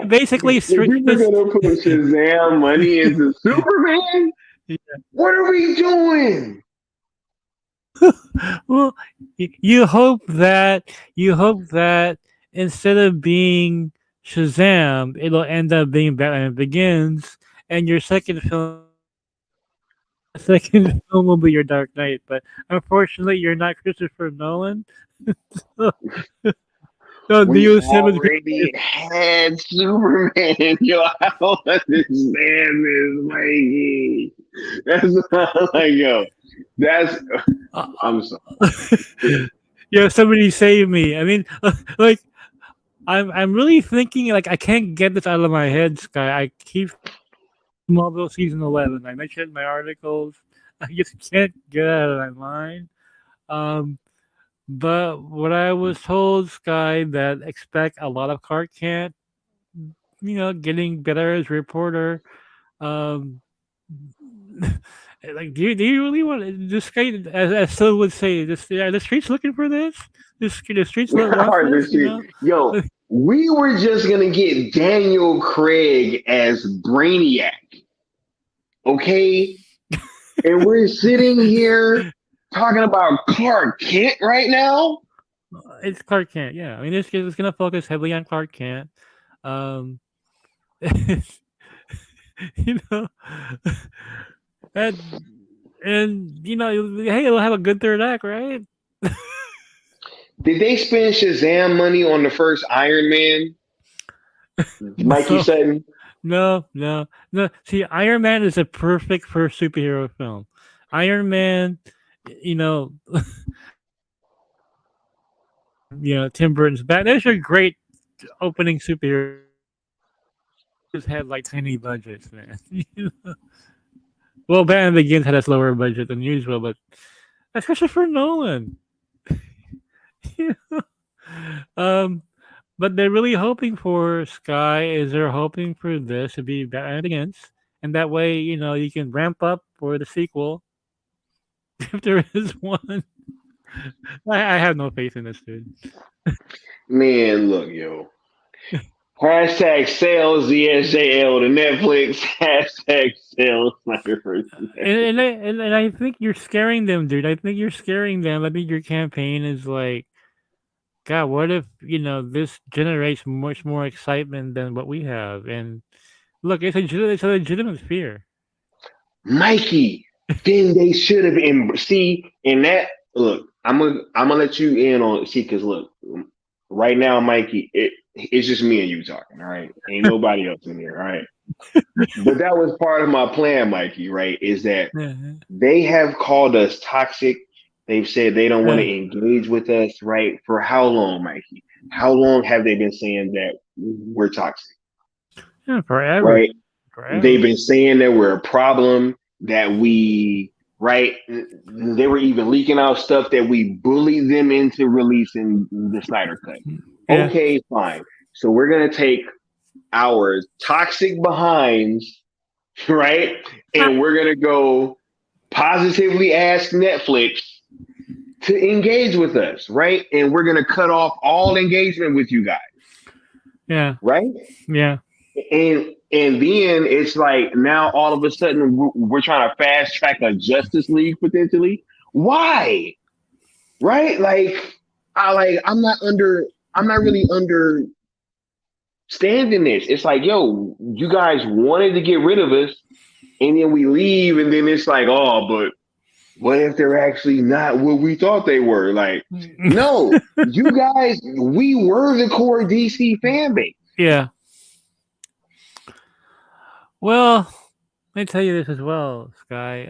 basically, If we were just gonna put Shazam money into Superman, what are we doing? well, you hope that instead of being Shazam, it'll end up being Batman Begins, and your second film will be your Dark Knight. But unfortunately, you're not Christopher Nolan. so, so We Neo 7 already had Superman. Yo, I don't understand this, Mikey. That's like, yo, that's. I'm sorry. somebody save me. I mean, like, I'm really thinking, like, I can't get this out of my head, Sky. I keep Smallville season 11. I mentioned it in my articles. I just can't get it out of my mind. Um, but what I was told, Sky, that expect a lot of Clark Kent. getting better as a reporter. Um, like, do you really want this guy? As Phil would say, are the streets looking for this? The streets want Hard this, to see. Yo, we were just gonna get Daniel Craig as Brainiac, okay? And we're sitting here talking about Clark Kent right now. It's Clark Kent. Yeah, I mean, it's gonna focus heavily on Clark Kent. Um, you know, and hey, it'll have a good third act, right? Did they spend Shazam money on the first Iron Man, Mikey No, Sutton? no. See, Iron Man is a perfect first superhero film. Iron Man, you know, Tim Burton's Batman. Those are great opening superhero. Just had like tiny budgets, man. Well, Batman Begins had a slower budget than usual, but that's Christopher Nolan. um, but they're really hoping for Sky. Is they're hoping for this to be Batman Begins, and that way, you can ramp up for the sequel if there is one. I have no faith in this dude. Man, look, yo. Hashtag sales ZSJL to Netflix. Hashtag sales Snyder versus Netflix. And I think you're scaring them, dude. I think you're scaring them. I think your campaign is like, God, what if this generates much more excitement than what we have? And look, it's a legitimate fear. Mikey, then they should have been. See, in that, look, I'm gonna let you in on, see, because look, right now, Mikey, it's just me and you talking, all right? Ain't nobody else in here, all right? But that was part of my plan, Mikey, right? Is that they have called us toxic. They've said they don't want to engage with us, right? For how long, Mikey? How long have they been saying that we're toxic? Yeah, forever. Right? Forever. They've been saying that we're a problem, that we, right? They were even leaking out stuff that we bullied them into releasing the Snyder Cut. Yeah. Okay, fine. So we're going to take our toxic behinds, right? And we're going to go positively ask Netflix to engage with us, right? And we're going to cut off all engagement with you guys. Yeah. Right? Yeah. And then it's like now all of a sudden we're trying to fast track a Justice League potentially. Why? Right? I'm not really understanding this. It's like, yo, you guys wanted to get rid of us, and then we leave, and then it's like, oh, but what if they're actually not what we thought they were? Like, no, you guys, we were the core DC fan base. Yeah. Well, let me tell you this as well, Sky.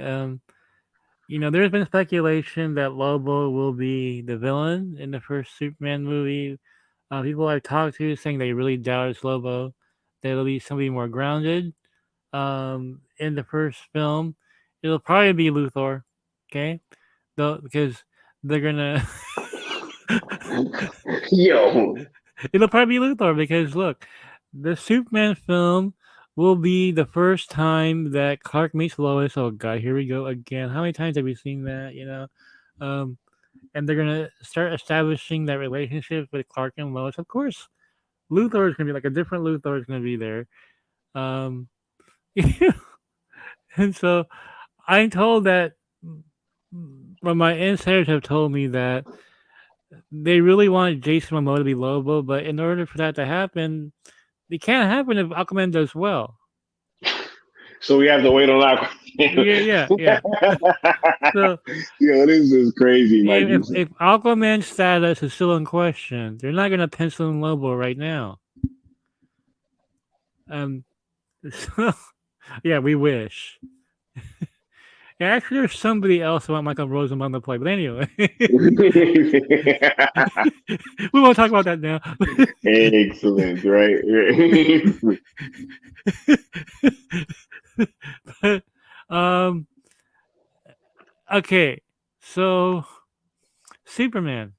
There's been speculation that Lobo will be the villain in the first Superman movie. People I've talked to saying they really doubt it's Lobo. That it'll be somebody more grounded. In the first film, it'll probably be Luthor. Okay, though, because they're gonna. Yo, it'll probably be Luthor because look, the Superman film will be the first time that Clark meets Lois. Oh God, here we go again. How many times have we seen that? And they're gonna start establishing that relationship with Clark and Lois. Of course, Luthor is gonna be like a different Luthor is gonna be there. And so I'm told that, well, my insiders have told me that they really want Jason Momoa to be Lobo, but in order for that to happen, it can't happen if Aquaman does well. So we have to wait on Aquaman. Yeah. So, this is crazy, Mike. If Aquaman's status is still in question, they're not going to pencil in Lobo right now. So, yeah, we wish. Yeah, actually, there's somebody else who want Michael Rosenbaum to play, but anyway, we won't talk about that now. Excellent, right? But, okay, so Superman.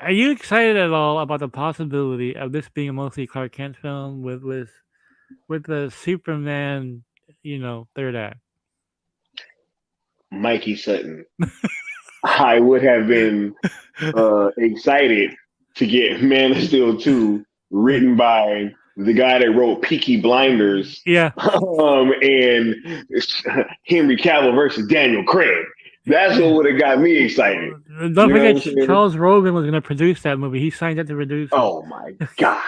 Are you excited at all about the possibility of this being a mostly Clark Kent film with the Superman, third act? Mikey Sutton. I would have been excited to get Man of Steel 2 written by the guy that wrote Peaky Blinders Yeah. and Henry Cavill versus Daniel Craig. That's what would have got me excited. Don't You know forget, what I'm saying? Charles Rogan was going to produce that movie. He signed up to produce it. Oh my God.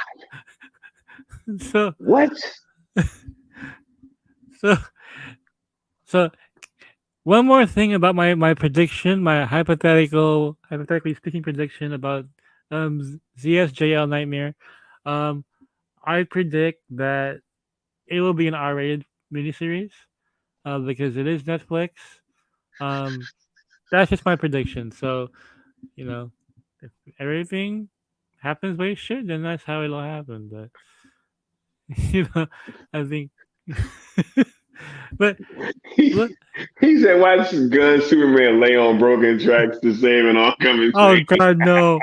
So, What? so, so, one more thing about my prediction, my hypothetically speaking prediction about ZSJL Nightmare. I predict that it will be an R-rated miniseries because it is Netflix. That's just my prediction. So, if everything happens the way it should, then that's how it'll happen. But I think. But He, look, he said, "Watch Gun Superman lay on broken tracks to save an oncoming oh train." God, no!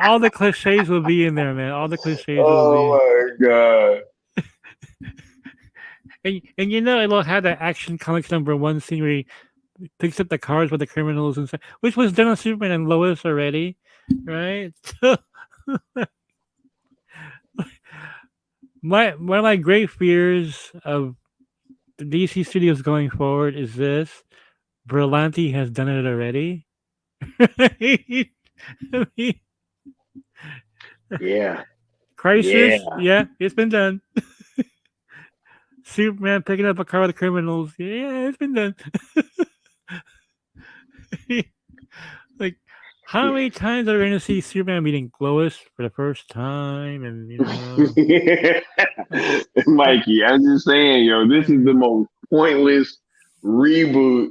All the cliches will be in there, man. All the cliches will be. Oh my God. And it'll have that Action Comics #1 scene where he picks up the cars with the criminals and stuff, which was done on Superman and Lois already, right? One of my great fears of the DC Studios going forward is this: Berlanti has done it already. I mean, Yeah. Crisis, Yeah. it's been done. Superman picking up a car with criminals, yeah, it's been done. Like, how many times are we going to see Superman meeting Lois for the first time? And Mikey, I'm just saying, yo, this is the most pointless reboot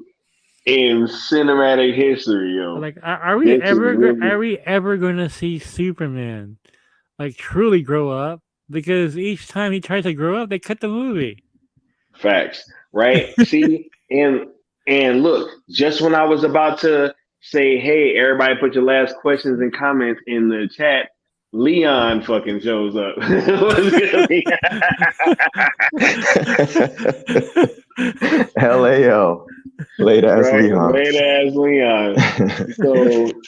in cinematic history, yo. like, are we This is ever really going to see Superman like truly grow up? Because each time he tries to grow up, they cut the movie. facts, right? See, and look, just when I was about to say, hey, everybody put your last questions and comments in the chat, Leon fucking shows up. What's good, Leon? LAL. Late ass Right, Leon. late ass Leon. So,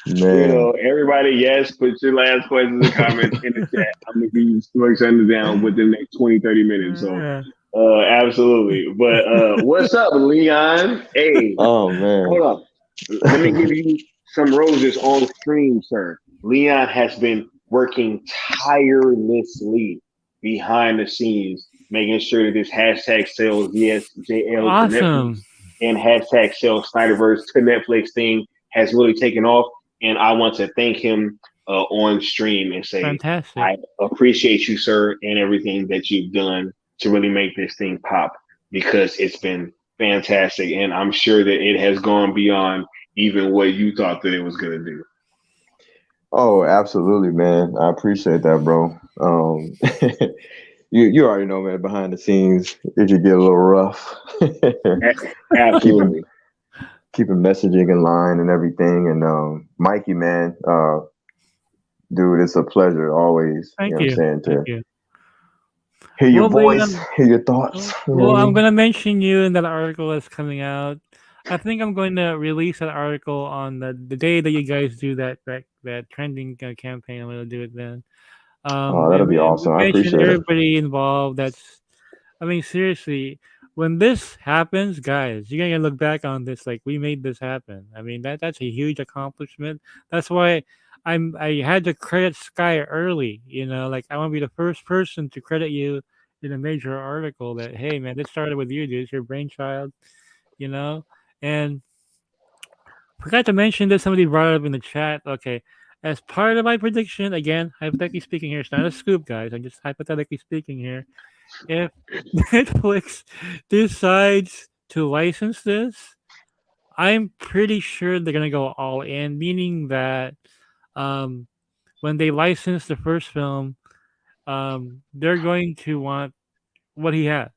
Man. everybody, yes, put your last questions and comments in the chat. I'm going to be shutting down within the next 20, 30 minutes. So, Yeah. absolutely. But what's up, Leon? Hey, Oh man. hold up. Let me give you some roses on stream, sir. Leon has been working tirelessly behind the scenes, making sure that this hashtag sells YesJL to Netflix Awesome. and hashtag sells Snyderverse to Netflix thing has really taken off. And I want to thank him on stream and say, Fantastic. I appreciate you, sir, and everything that you've done to really make this thing pop because it's been fantastic. And I'm sure that it has gone beyond even what you thought that it was going to do. Oh, absolutely, man. I appreciate that, bro. You already know, man. Behind the scenes, it could get a little rough. Absolutely. Keeping messaging in line and everything. And Mikey, man, dude, it's a pleasure always. Thank you know you. what I'm saying, Thank to you. hear your Well, voice, Leon, hear your thoughts. You know well, what I I'm mean? gonna mention you in that article that's coming out. I think I'm going to release that article on the day that you guys do that trending campaign. I'm gonna do it then. Oh, that'll And be we awesome. I mentioned appreciate it. everybody involved. I mean, seriously, when this happens, guys, you're gonna look back on this like we made this happen. I mean, that's a huge accomplishment. That's why I had to credit Sky early. Like I want to be the first person to credit you in a major article that, hey, man, this started with you, dude. It's your brainchild. And forgot to mention that somebody brought it up in the chat. Okay, as part of my prediction, again, hypothetically speaking here, it's not a scoop, guys. I'm just hypothetically speaking here. If Netflix decides to license this, I'm pretty sure they're gonna go all in, meaning that when they license the first film, they're going to want what he has,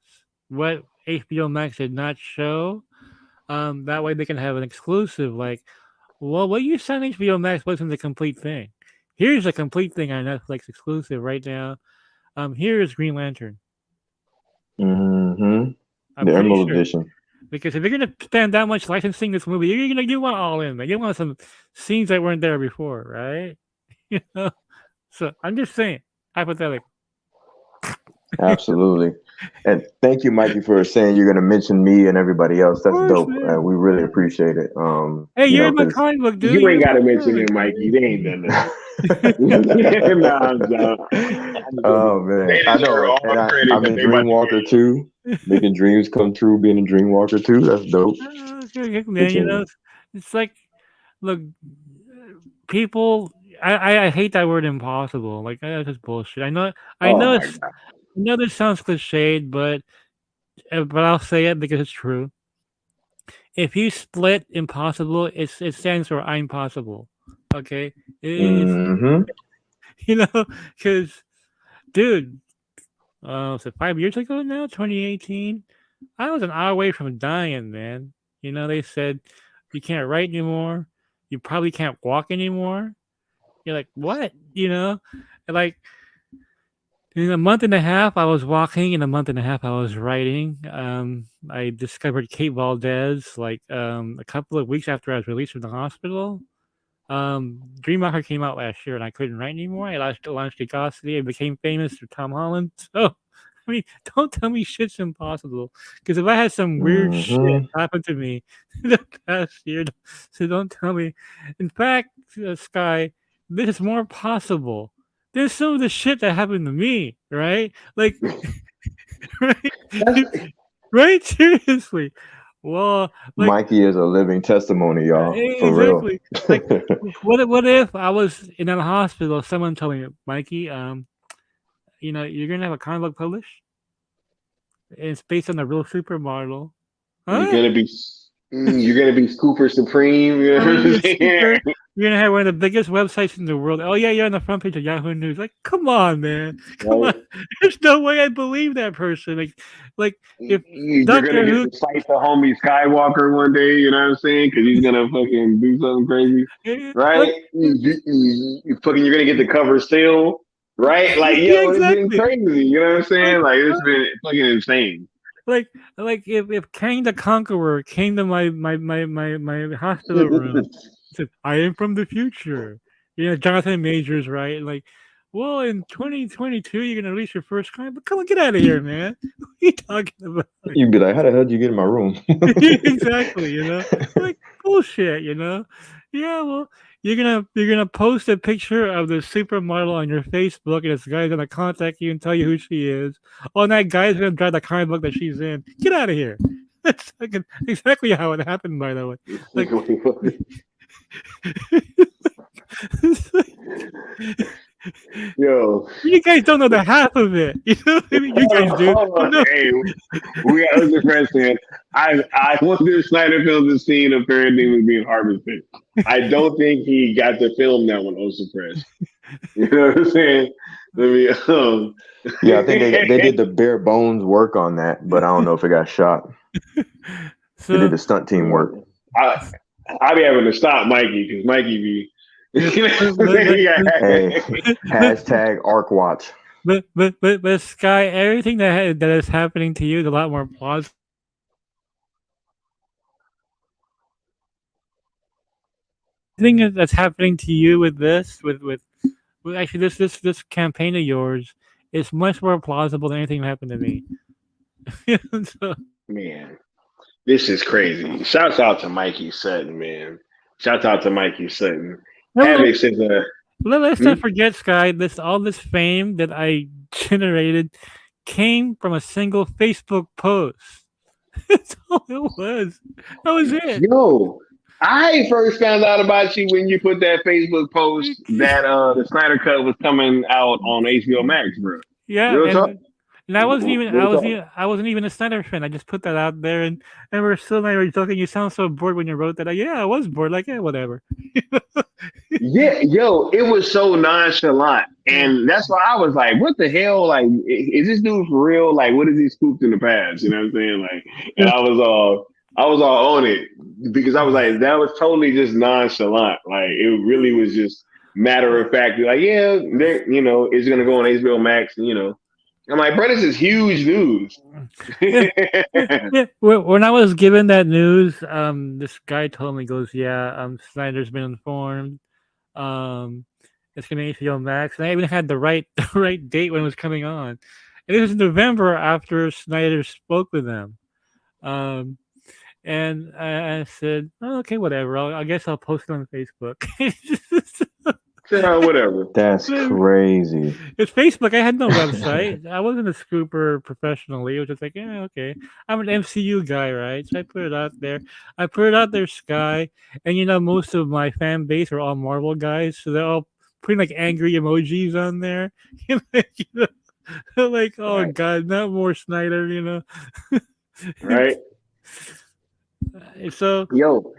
what HBO Max did not show. That way they can have an exclusive. Like, well, what you saw on HBO Max wasn't the complete thing. Here's a complete thing on Netflix exclusive right now. Here is Green Lantern. Mm-hmm. I'm The pretty Emerald sure. Edition. Because if you're gonna spend that much licensing this movie, you want all in, man. You want some scenes that weren't there before, right? You know? So I'm just saying, hypothetically. Absolutely. And thank you, Mikey, for saying you're going to mention me and everybody else. Of That's course, dope. man. We really appreciate it. Hey, You you're know, in my because comic book, dude. You ain't You're got to my mention comic, him, Mikey. They ain't done oh nothing. Nah, I'm joking. man, They I deserve know, all and the credit I'm because in they about to Dreamwalker too, making dreams come true, being a Dreamwalker too. That's dope. Okay, man, you know, Continue. it's like, look, people. I hate that word impossible. Like that's just bullshit. I Oh know my it's god. I know this sounds cliched, but I'll say it because it's true. If you split impossible, it stands for I'm possible. Okay, it's Mm-hmm. you know because dude, was it 5 years ago now? 2018. I was an hour away from dying, man. You know they said you can't write anymore. You probably can't walk anymore. You're like what? You know, and like in a month and a half, I was walking. In a month and a half, I was writing. I discovered Kate Valdez like a couple of weeks after I was released from the hospital. Dreamwalker came out last year, and I couldn't write anymore. I launched Gigosity and became famous through Tom Holland. So, I mean, don't tell me shit's impossible. Because if I had some weird shit Mm-hmm. happen to me the past year, so don't tell me. In fact, Sky, this is more possible. There's some of the shit that happened to me, right? Like, right, right? Seriously. Well, like Mikey is a living testimony, y'all. For real. exactly. Like, what if I was in a hospital? Someone told me, Mikey, you're gonna have a comic book published. It's based on a real supermodel. You're Huh? gonna be you're gonna be Cooper Supreme, you know I'm what gonna be I'm a saying? super. You're gonna have one of the biggest websites in the world. Oh yeah, you're on the front page of Yahoo News. Like, come on, man, come on. Right? There's no way I believe that person. Like if You're gonna Doctor get Who, to fight the homie Skywalker one day, you know what I'm saying? Because he's gonna fucking do something crazy, like, right? You're gonna get the cover still, right? Like, yeah, yo, it's been exactly. crazy, you know what I'm Like, saying? Like, it's been fucking insane. like, like if Kang the Conqueror came to my hospital room, said, "I am from the future," Jonathan Majors, right? Like, well, in 2022, you're gonna release your first comic, but come on, get out of here, man. What are you talking about? You'd be like, how the hell did you get in my room? Exactly, like bullshit, Yeah, well, you're gonna post a picture of the supermodel on your Facebook, and this guy's gonna contact you and tell you who she is. Oh, and that guy's gonna drive the comic book that she's in. Get out of here. That's exactly how it happened, by the way. Like, Yo, you guys don't know the half of it. You know what I mean? You guys do. hold Oh, on. no. Hey, we got other friends saying I wonder if Snyder filmed the scene of Parademons being harvested. I don't think he got to film that one on suppressed. You know what I'm saying? Let me Yeah, I think they did the bare bones work on that, but I don't know if it got shot. They did So the stunt team work. I be having to stop Mikey because Mikey be Hey, hashtag Arc Watch. but Sky, everything that is happening to you is a lot more plausible. Thing that's happening to you with this, with actually this campaign of yours is much more plausible than anything that happened to me. So, man. This is crazy. Shouts out to Mikey Sutton, man. Shouts out to Mikey Sutton. Havoc says let's not forget, Sky. All this fame that I generated came from a single Facebook post. That's all it was. That was it. yo, I first found out about you when you put that Facebook post that the Snyder Cut was coming out on HBO Max, bro. Yeah, Real talk. and I wasn't even Real talk. I wasn't even a Snyder fan. I just put that out there, and we're still not really talking. You sound so bored when you wrote that. Yeah, I was bored. Like, yeah, whatever. Yeah, yo, it was so nonchalant, and that's why I was like, "What the hell? Like, is this dude for real? Like, what has he scooped in the past? You know what I'm saying? Like, and I was all on it because I was like, that was totally just nonchalant. Like, it really was just matter of fact, like, yeah, it's gonna go on HBO Max. I'm like, bro, this is huge news. Yeah. When I was given that news, this guy told me, goes, yeah, Snyder's been informed. It's gonna be HBO Max, and I even had the right date when it was coming on. And it was in November after Snyder spoke with them. And I said, oh, okay, whatever. I guess I'll post it on Facebook. Whatever. That's crazy. It's Facebook. I had no website. I wasn't a scooper professionally. It was just like, yeah, okay. I'm an MCU guy, right? So I put it out there. I put it out there, Sky. And most of my fan base are all Marvel guys, so they're all putting like angry emojis on there. Like, oh Right. God, not more Snyder, Right. So Yo,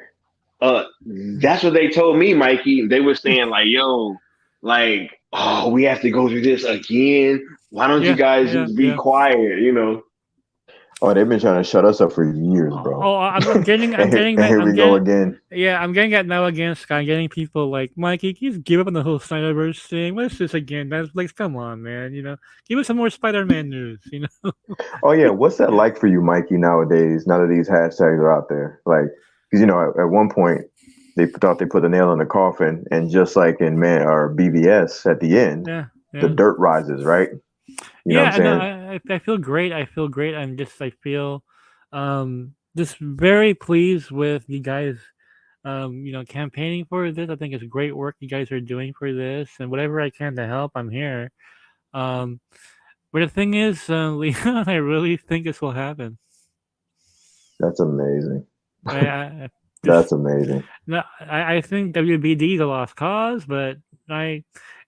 that's what they told me, Mikey. They were saying like, yo, like, oh, we have to go through this again. Why don't you guys just be quiet? Oh, they've been trying to shut us up for years, bro. Oh, I'm getting and that. Here we go again. Yeah, I'm getting that now again, Sky. I'm getting people like, Mikey, can you just give up on the whole Snyderverse thing? What's this again? That's like, come on, man. Give us some more Spider-Man news. Oh yeah, what's that like for you, Mikey? Nowadays, now that these hashtags are out there, like, because at one point they thought they put the nail in the coffin, and just like in BBS at the end, the dirt rises, right? You know what I'm saying? I feel great. I feel just very pleased with you guys, campaigning for this. I think it's great work you guys are doing for this, and whatever I can to help, I'm here. But the thing is, Leon, I really think this will happen. That's amazing. That's amazing. No, I think WBD is a lost cause, but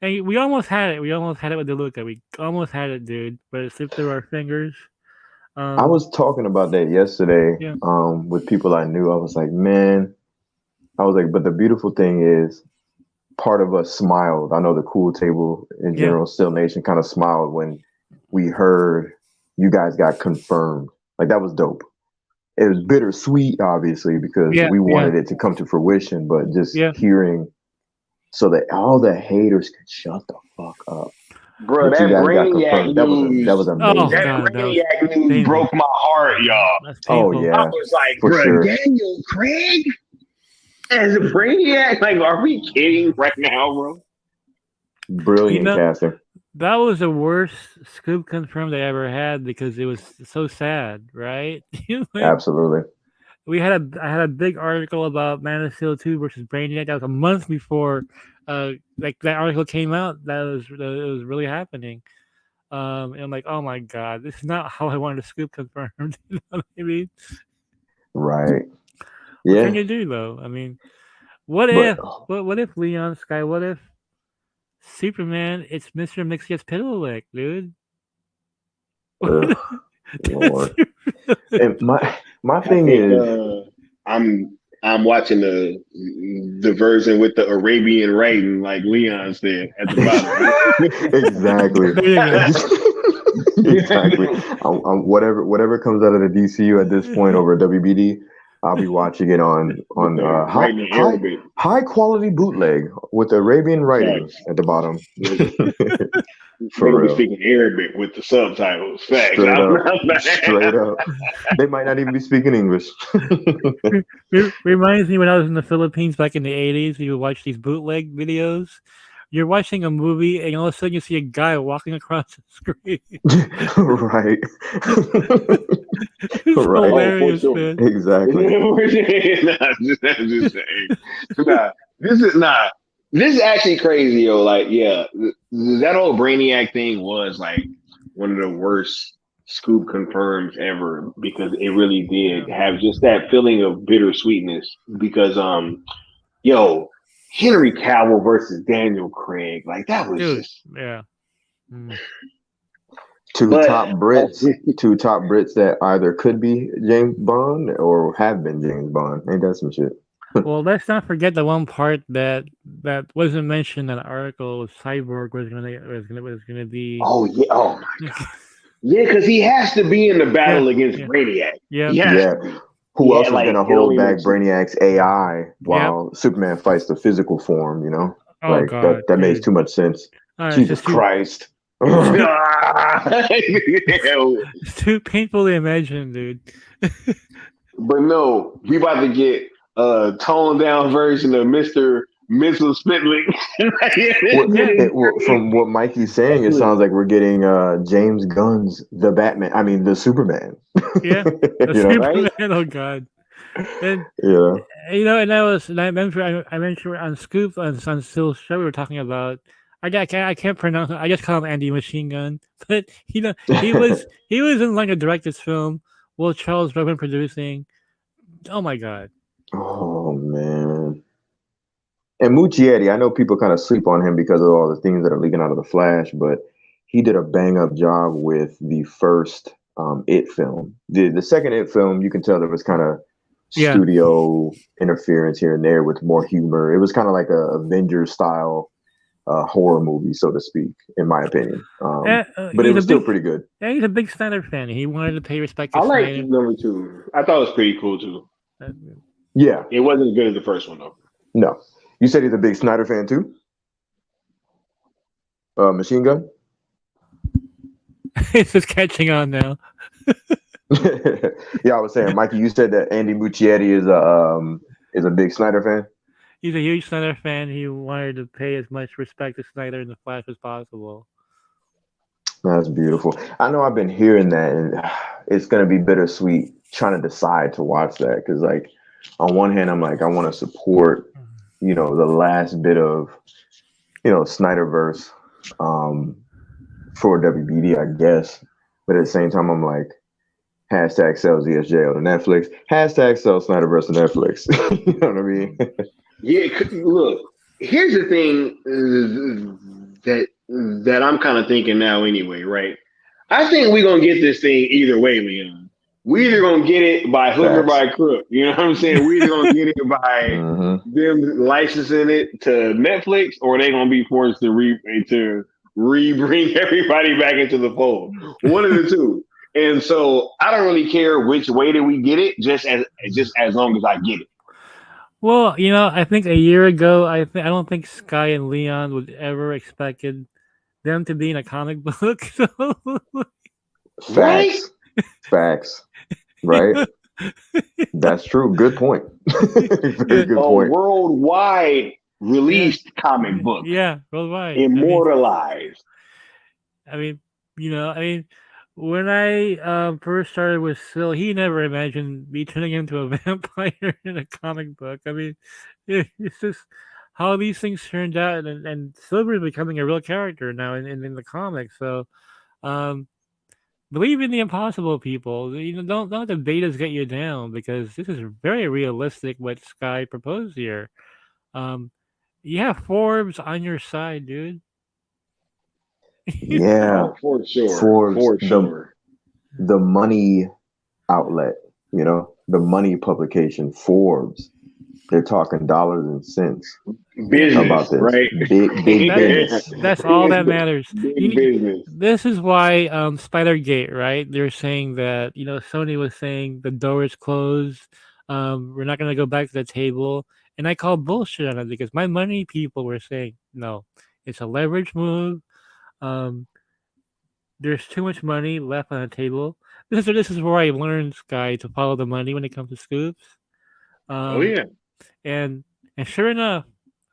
we almost had it. We almost had it with DeLuca. We almost had it, dude. But it slipped through our fingers. I was talking about that yesterday with people I knew. I was like, man, but the beautiful thing is, part of us smiled. I know the Cool Table in general, Still Nation, kind of smiled when we heard you guys got confirmed. Like, that was dope. It was bittersweet, obviously, because we wanted it to come to fruition, but just hearing so that all the haters could shut the fuck up. Bro, that Brainiac news, that was amazing. Oh, that God, Brainiac news broke my heart, y'all. Oh, yeah. I was like, bro, Daniel Craig as a Brainiac? Like, are we kidding right now, bro? Brilliant casting. That was the worst scoop confirmed I ever had because it was so sad, right? Absolutely. I had a big article about Man of Steel 2 versus Brainiac. That was a month before like that article came out. That was really happening. And I'm like, oh my God, this is not how I wanted a scoop confirmed. You know what I mean? Right. What can you do though? I mean, what if Leon Sky? What if Superman? It's Mr. Mixed Piddlelick, dude. Lord. And my thing is, I'm watching the version with the Arabian writing, like Leon said at the bottom. Exactly. Whatever comes out of the DCU at this point over WBD, I'll be watching it on high quality bootleg with Arabian writing at the bottom. For real. Speaking Arabic with the subtitles. Facts. Straight up. They might not even be speaking English. Reminds me when I was in the Philippines back in the 80s, you would watch these bootleg videos. You're watching a movie and all of a sudden you see a guy walking across the screen. Right. It's hilarious, man. Exactly. This is actually crazy, yo. Like, that old Brainiac thing was like one of the worst scoop confirmed ever because it really did have just that feeling of bittersweetness because Henry Cavill versus Daniel Craig, like that was two top Brits that either could be James Bond or have been James Bond. Ain't that some shit? Well, let's not forget the one part that wasn't mentioned in the article. Cyborg was gonna be. Oh yeah! Oh my God! Yeah, because he has to be in the battle against Brainiac. Yeah. Who else is gonna hold back Brainiac's AI while Superman fights the physical form? You know. Oh Like God, that makes dude. too much sense. It's Jesus just too, Christ. it's too painful to imagine, dude. But no, we about to get a toned down version of Mr. Mental Spitling. Yeah, From what Mikey's saying, it sounds like we're getting James Gunn's The Batman. I mean, the Superman. yeah. The You know? Right? Superman. Oh God. And Yeah. and I mentioned on Scoop on Phil's show we were talking about. I can't pronounce it. I just call him Andy Machine Gun. But he was in like a director's film. Will Charles Robin producing. Oh my God. Oh man. And Muccietti, I know people kind of sleep on him because of all the things that are leaking out of the Flash, but he did a bang up job with the first It film. The second It film, you can tell there was kind of Yeah. studio interference here and there with more humor. It was kind of like a Avengers style horror movie, so to speak, in my opinion. But it was still pretty good. Yeah, he's a big Snyder fan. He wanted to pay respect to I like Snyder. number 2. I thought it was pretty cool too. Yeah. It wasn't as good as the first one though. No. You said he's a big Snyder fan too? Machine Gun? It's just catching on now. Yeah, I was saying, Mikey, you said that Andy Muccietti is a big Snyder fan. He's a huge Snyder fan. He wanted to pay as much respect to Snyder and the Flash as possible. That's beautiful. I know I've been hearing that, and it's gonna be bittersweet trying to decide to watch that because, like, on one hand, I'm like, I want to support, the last bit of, Snyderverse, for WBD, I guess, but at the same time, I'm like, hashtag sell ZSJ on Netflix, hashtag sell Snyderverse on Netflix. You know what I mean? Yeah, look. Here's the thing that I'm kind of thinking now, anyway. Right? I think we're gonna get this thing either way, Leon. We either gonna get it by hook or by crook. You know what I'm saying? We either gonna get it by them licensing it to Netflix, or they gonna be forced to re-bring everybody back into the fold. One of the two. And so I don't really care which way that we get it, just as long as I get it. Well, I think a year ago, I don't think Sky and Leon would ever expected them to be in a comic book. So, Facts. Right? That's true. Good point. Very good point. Worldwide released comic book. Yeah, worldwide. Immortalized. I mean, when I first started with Phil, he never imagined me turning into a vampire in a comic book. I mean, it's just how these things turned out, and Silver is becoming a real character now in the comics. So, believe in the impossible, people. Don't let the betas get you down, because this is very realistic what Sky proposed here. You have Forbes on your side, dude. Yeah, for sure. Forbes, for sure. The money outlet, the money publication, Forbes. They're talking dollars and cents business about this, right? Big business. That's all that matters. Big business. This is why Spider-Gate, right? They're saying that Sony was saying the door is closed. We're not going to go back to the table, and I call bullshit on it because my money people were saying no, it's a leverage move. There's too much money left on the table. This is where I learned, Sky, to follow the money when it comes to scoops. Oh yeah, and sure enough,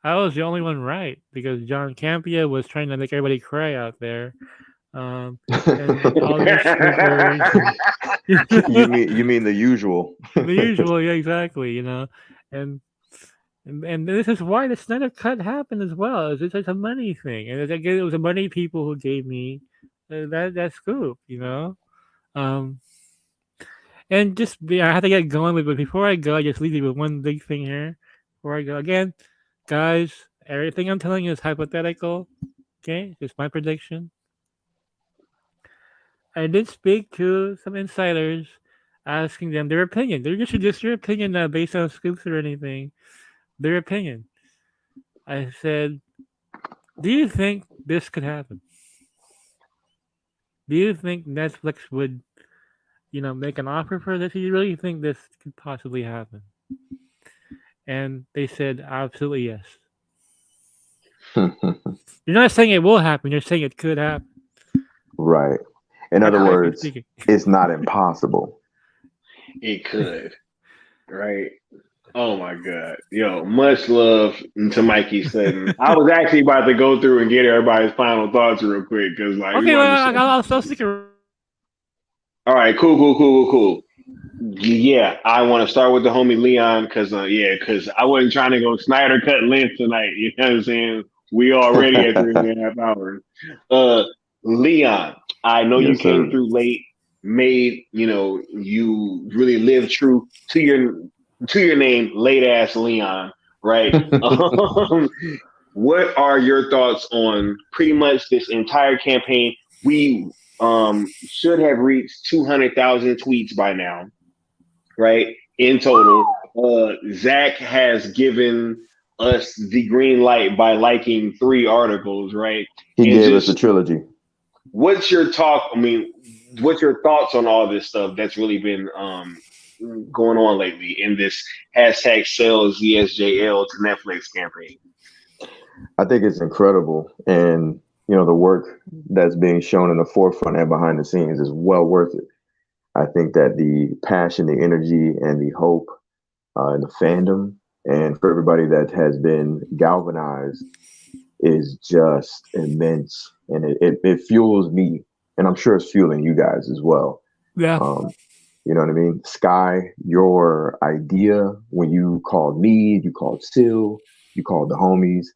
I was the only one right, because John Campia was trying to make everybody cry out there. And all the you mean the usual? The usual, yeah, exactly. And this is why the Snyder Cut happened as well. It's a money thing, and it was the money people who gave me that scoop. And just I have to get going, but before I go, I just leave you with one big thing here. Before I go, again, guys, everything I'm telling you is hypothetical. Okay, it's my prediction. I did speak to some insiders, asking them their opinion. They're just their opinion, not based on scoops or anything. Their opinion. I said, do you think this could happen? Do you think Netflix would, make an offer for this? Do you really think this could possibly happen? And they said, absolutely yes. You're not saying it will happen. You're saying it could happen. Right. In other words, it's not impossible. It could, right? Oh my God. Yo, much love to Mikey Sutton. I was actually about to go through and get everybody's final thoughts real quick because, like, okay, well, I'll stick around. All right, cool. Yeah, I want to start with the homie Leon because I wasn't trying to go Snyder cut length tonight. You know what I'm saying? We already at 3.5 hours. Leon, I know you came through late, made, you really lived true to your name, late ass Leon, right? What are your thoughts on pretty much this entire campaign? We should have reached 200,000 tweets by now, right? In total, Zack has given us the green light by liking 3 articles, right? He gave us a trilogy. What's your thoughts on all this stuff that's really been going on lately in this hashtag sales ZSJL to Netflix campaign? I think it's incredible. And, the work that's being shown in the forefront and behind the scenes is well worth it. I think that the passion, the energy, and the hope, and the fandom, and for everybody that has been galvanized is just immense. And it fuels me. And I'm sure it's fueling you guys as well. Yeah. You know what I mean? Sky, your idea when you called me, you called Sil, you called the homies,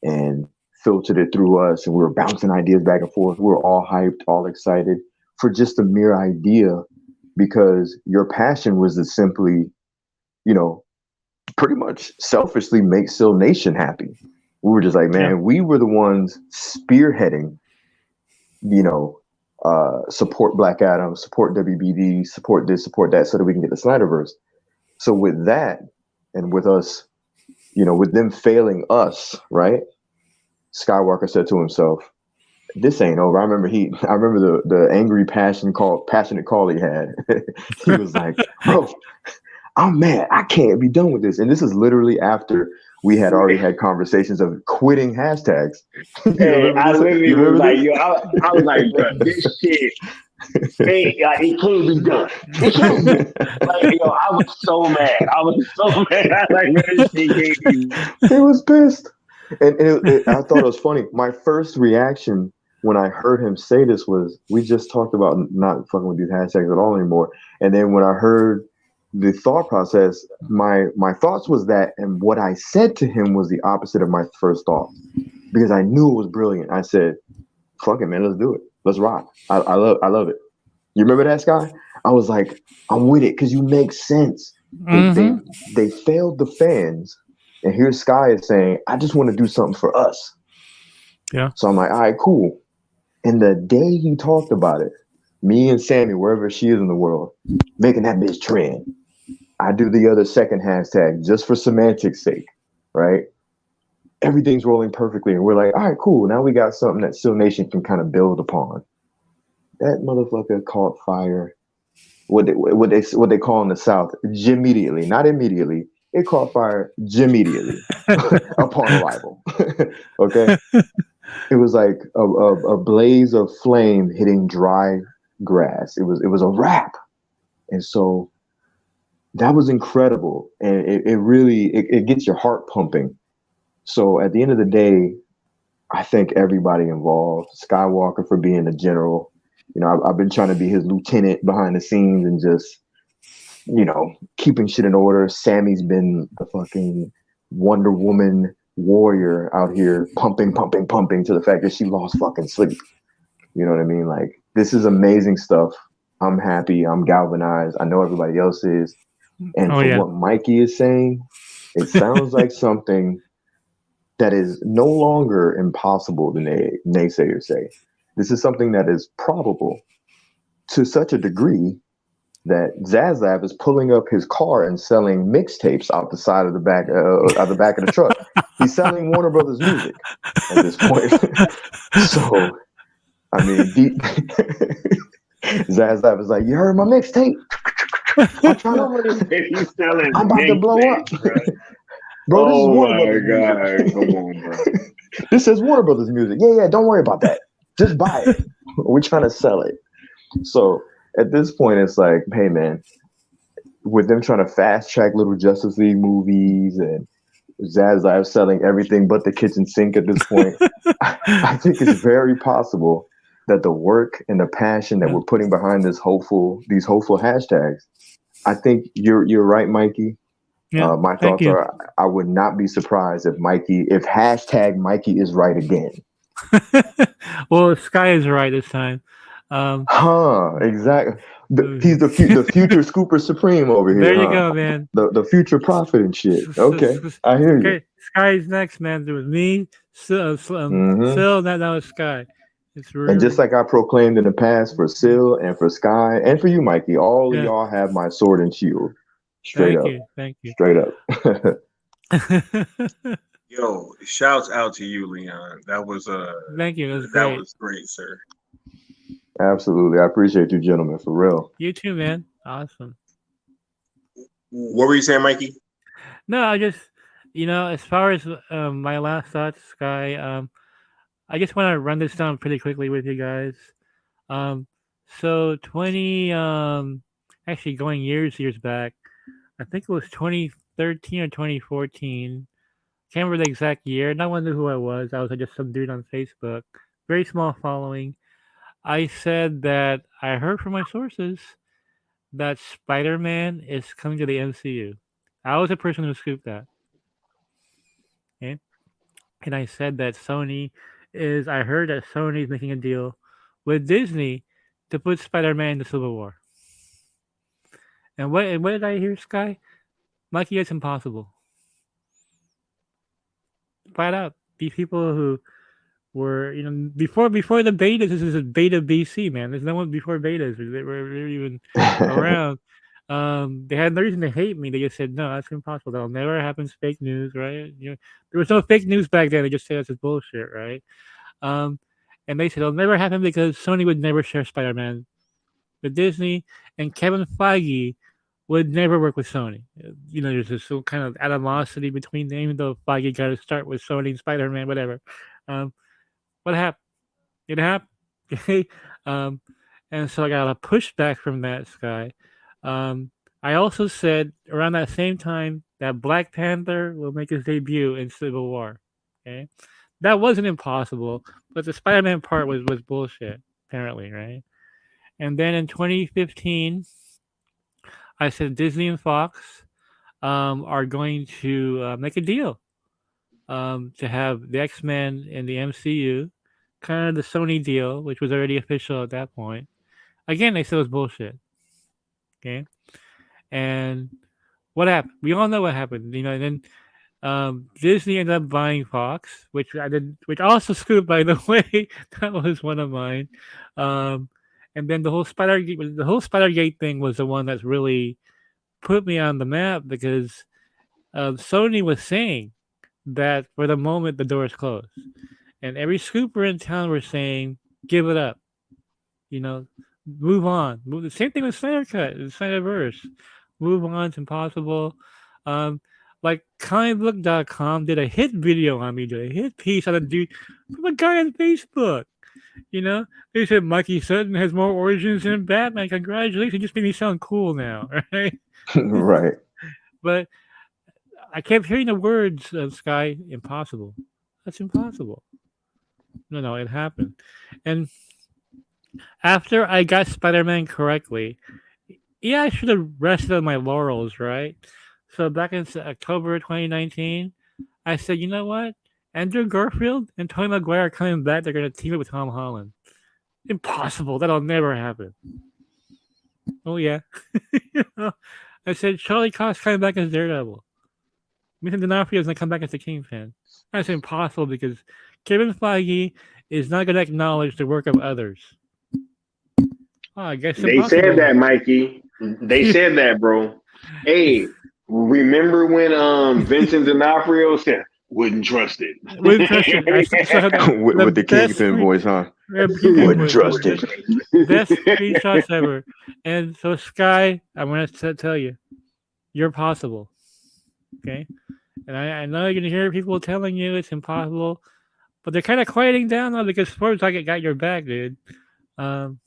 and filtered it through us, and we were bouncing ideas back and forth. We were all hyped, all excited for just a mere idea, because your passion was to simply, pretty much selfishly make Sil Nation happy. We were just like, man, we were the ones spearheading, support Black Adam, support WBD, support this, support that, so that we can get the Snyderverse. So with that, and with us, with them failing us, right? Skywalker said to himself, "This ain't over." I remember the angry passionate call he had. He was like, "Bro, I'm mad. I can't be done with this." And this is literally after we had already had conversations of quitting hashtags. Hey, I literally was like, I was like, bro, this shit, it can't be done. It can't be. Like, I was so mad. I was like, this shit can't be. He was pissed. And I thought it was funny. My first reaction when I heard him say this was, we just talked about not fucking with these hashtags at all anymore. And then when I heard the thought process, my thoughts was that, and what I said to him was the opposite of my first thought, because I knew it was brilliant. I said, fuck it, man, let's do it. Let's rock. I love it. You remember that, Sky? I was like, I'm with it because you make sense. Mm-hmm. They failed the fans. And here Sky is saying, I just want to do something for us. Yeah. So I'm like, all right, cool. And the day he talked about it, me and Sammy, wherever she is in the world, making that bitch trend. I do the other second hashtag just for semantics sake, right? Everything's rolling perfectly. And we're like, all right, cool. Now we got something that Sil Nation can kind of build upon. That motherfucker caught fire. What they call in the South, immediately, not immediately. It caught fire immediately upon arrival. Okay. It was like a blaze of flame hitting dry grass. It was a wrap. And so that was incredible. And it really gets your heart pumping. So at the end of the day, I thank everybody involved. Skywalker for being a general. I've been trying to be his lieutenant behind the scenes and just, keeping shit in order. Sammy's been the fucking Wonder Woman warrior out here pumping to the fact that she lost fucking sleep. You know what I mean? Like, this is amazing stuff. I'm happy. I'm galvanized. I know everybody else is. And what Mikey is saying, it sounds like something that is no longer impossible, the naysayers say. This is something that is probable to such a degree that Zazzab is pulling up his car and selling mixtapes out the side of the back of the truck. He's selling Warner Brothers music at this point. So, I mean, Zazzab is like, you heard my mixtape? I'm about to blow up. Bro, this is Warner Brothers music. Come on, bro. This is Warner Brothers music. Yeah, don't worry about that. Just buy it. We're trying to sell it. So at this point, it's like, hey man, with them trying to fast track little Justice League movies and Zazzle selling everything but the kitchen sink at this point, I think it's very possible that the work and the passion that we're putting behind these hopeful hashtags, I think you're right, Mikey. Yeah, My thank thoughts you. are I would not be surprised if hashtag Mikey is right again. Well, Sky is right this time. Exactly. He's the future Scooper Supreme over here. There you go, man. The future prophet and shit. Okay, I hear you. Okay, Sky's next, man. There was me, Sil, that was Sky. It's really... And just like I proclaimed in the past for Sil and for Sky and for you, Mikey, all of y'all have my sword and shield. Straight up. Thank you. Straight up. Yo, shouts out to you, Leon. That was thank you. That was great, sir. Absolutely. I appreciate you, gentlemen, for real. You too, man. Awesome. What were you saying, Mikey? No, I just, as far as my last thoughts, Sky, I just want to run this down pretty quickly with you guys. So actually going years back, I think it was 2013 or 2014. Can't remember the exact year. No one knew who I was. I was just some dude on Facebook. Very small following. I said that I heard from my sources that Spider-Man is coming to the MCU. I was the person who scooped that. Okay? And I said that I heard that Sony is making a deal with Disney to put Spider-Man in the Civil War. And what did I hear, Sky? Mikey, it's impossible. Flat out. These people who were, before the betas, this is a beta BC, man. There's no one before betas. They were even around. They had no reason to hate me. They just said, no, that's impossible. That'll never happen. It's fake news, right? There was no fake news back then. They just said that's bullshit, right? And they said it'll never happen because Sony would never share Spider-Man with Disney, and Kevin Feige would never work with Sony. There's this kind of animosity between them, even though Feige got to start with Sony and Spider-Man, whatever. What happened? It happened. Okay. And so I got a pushback from that, Sky. I also said around that same time that Black Panther will make his debut in Civil War. Okay. That wasn't impossible, but the Spider-Man part was bullshit, apparently, right? And then in 2015, I said Disney and Fox are going to make a deal to have the X-Men in the MCU, kind of the Sony deal, which was already official at that point. Again, they said it was bullshit. Okay, and what happened? We all know what happened. And then Disney ended up buying Fox, which I did, which also scooped, by the way. That was one of mine. And then the whole Spider-Gate thing was the one that's really put me on the map, because Sony was saying that for the moment the door is closed, and every scooper in town were saying, give it up, move on. The same thing with Snyder Cut, the Snyderverse. Move on, it's impossible. Like comicbook.com did a hit video on me, did a hit piece on a dude from a guy on Facebook. They said Mikey Sutton has more origins than Batman. Congratulations, just made me sound cool now, right? Right. But I kept hearing the words of Sky, impossible. That's impossible. No, it happened. And after I got Spider-Man correctly, I should have rested on my laurels, right? So back in October 2019, I said, you know what? Andrew Garfield and Tobey Maguire are coming back. They're going to team up with Tom Holland. Impossible. That'll never happen. Oh, yeah. I said, Charlie Cox coming back as Daredevil. Vincent D'Onofrio is going to come back as the Kingpin. That's impossible because Kevin Feige is not going to acknowledge the work of others. Oh, I guess they said that, Mikey. They said that, bro. Hey, remember when Vincent D'Onofrio said, wouldn't trust it. Wouldn't trust it. with the Kingpin voice, huh? Wouldn't trust it. Best screenshots ever. And so, Sky, I'm going to tell you, you're possible. Okay? And I know you're going to hear people telling you it's impossible. but they're kind of quieting down now because Sports Target got your back, dude. Um,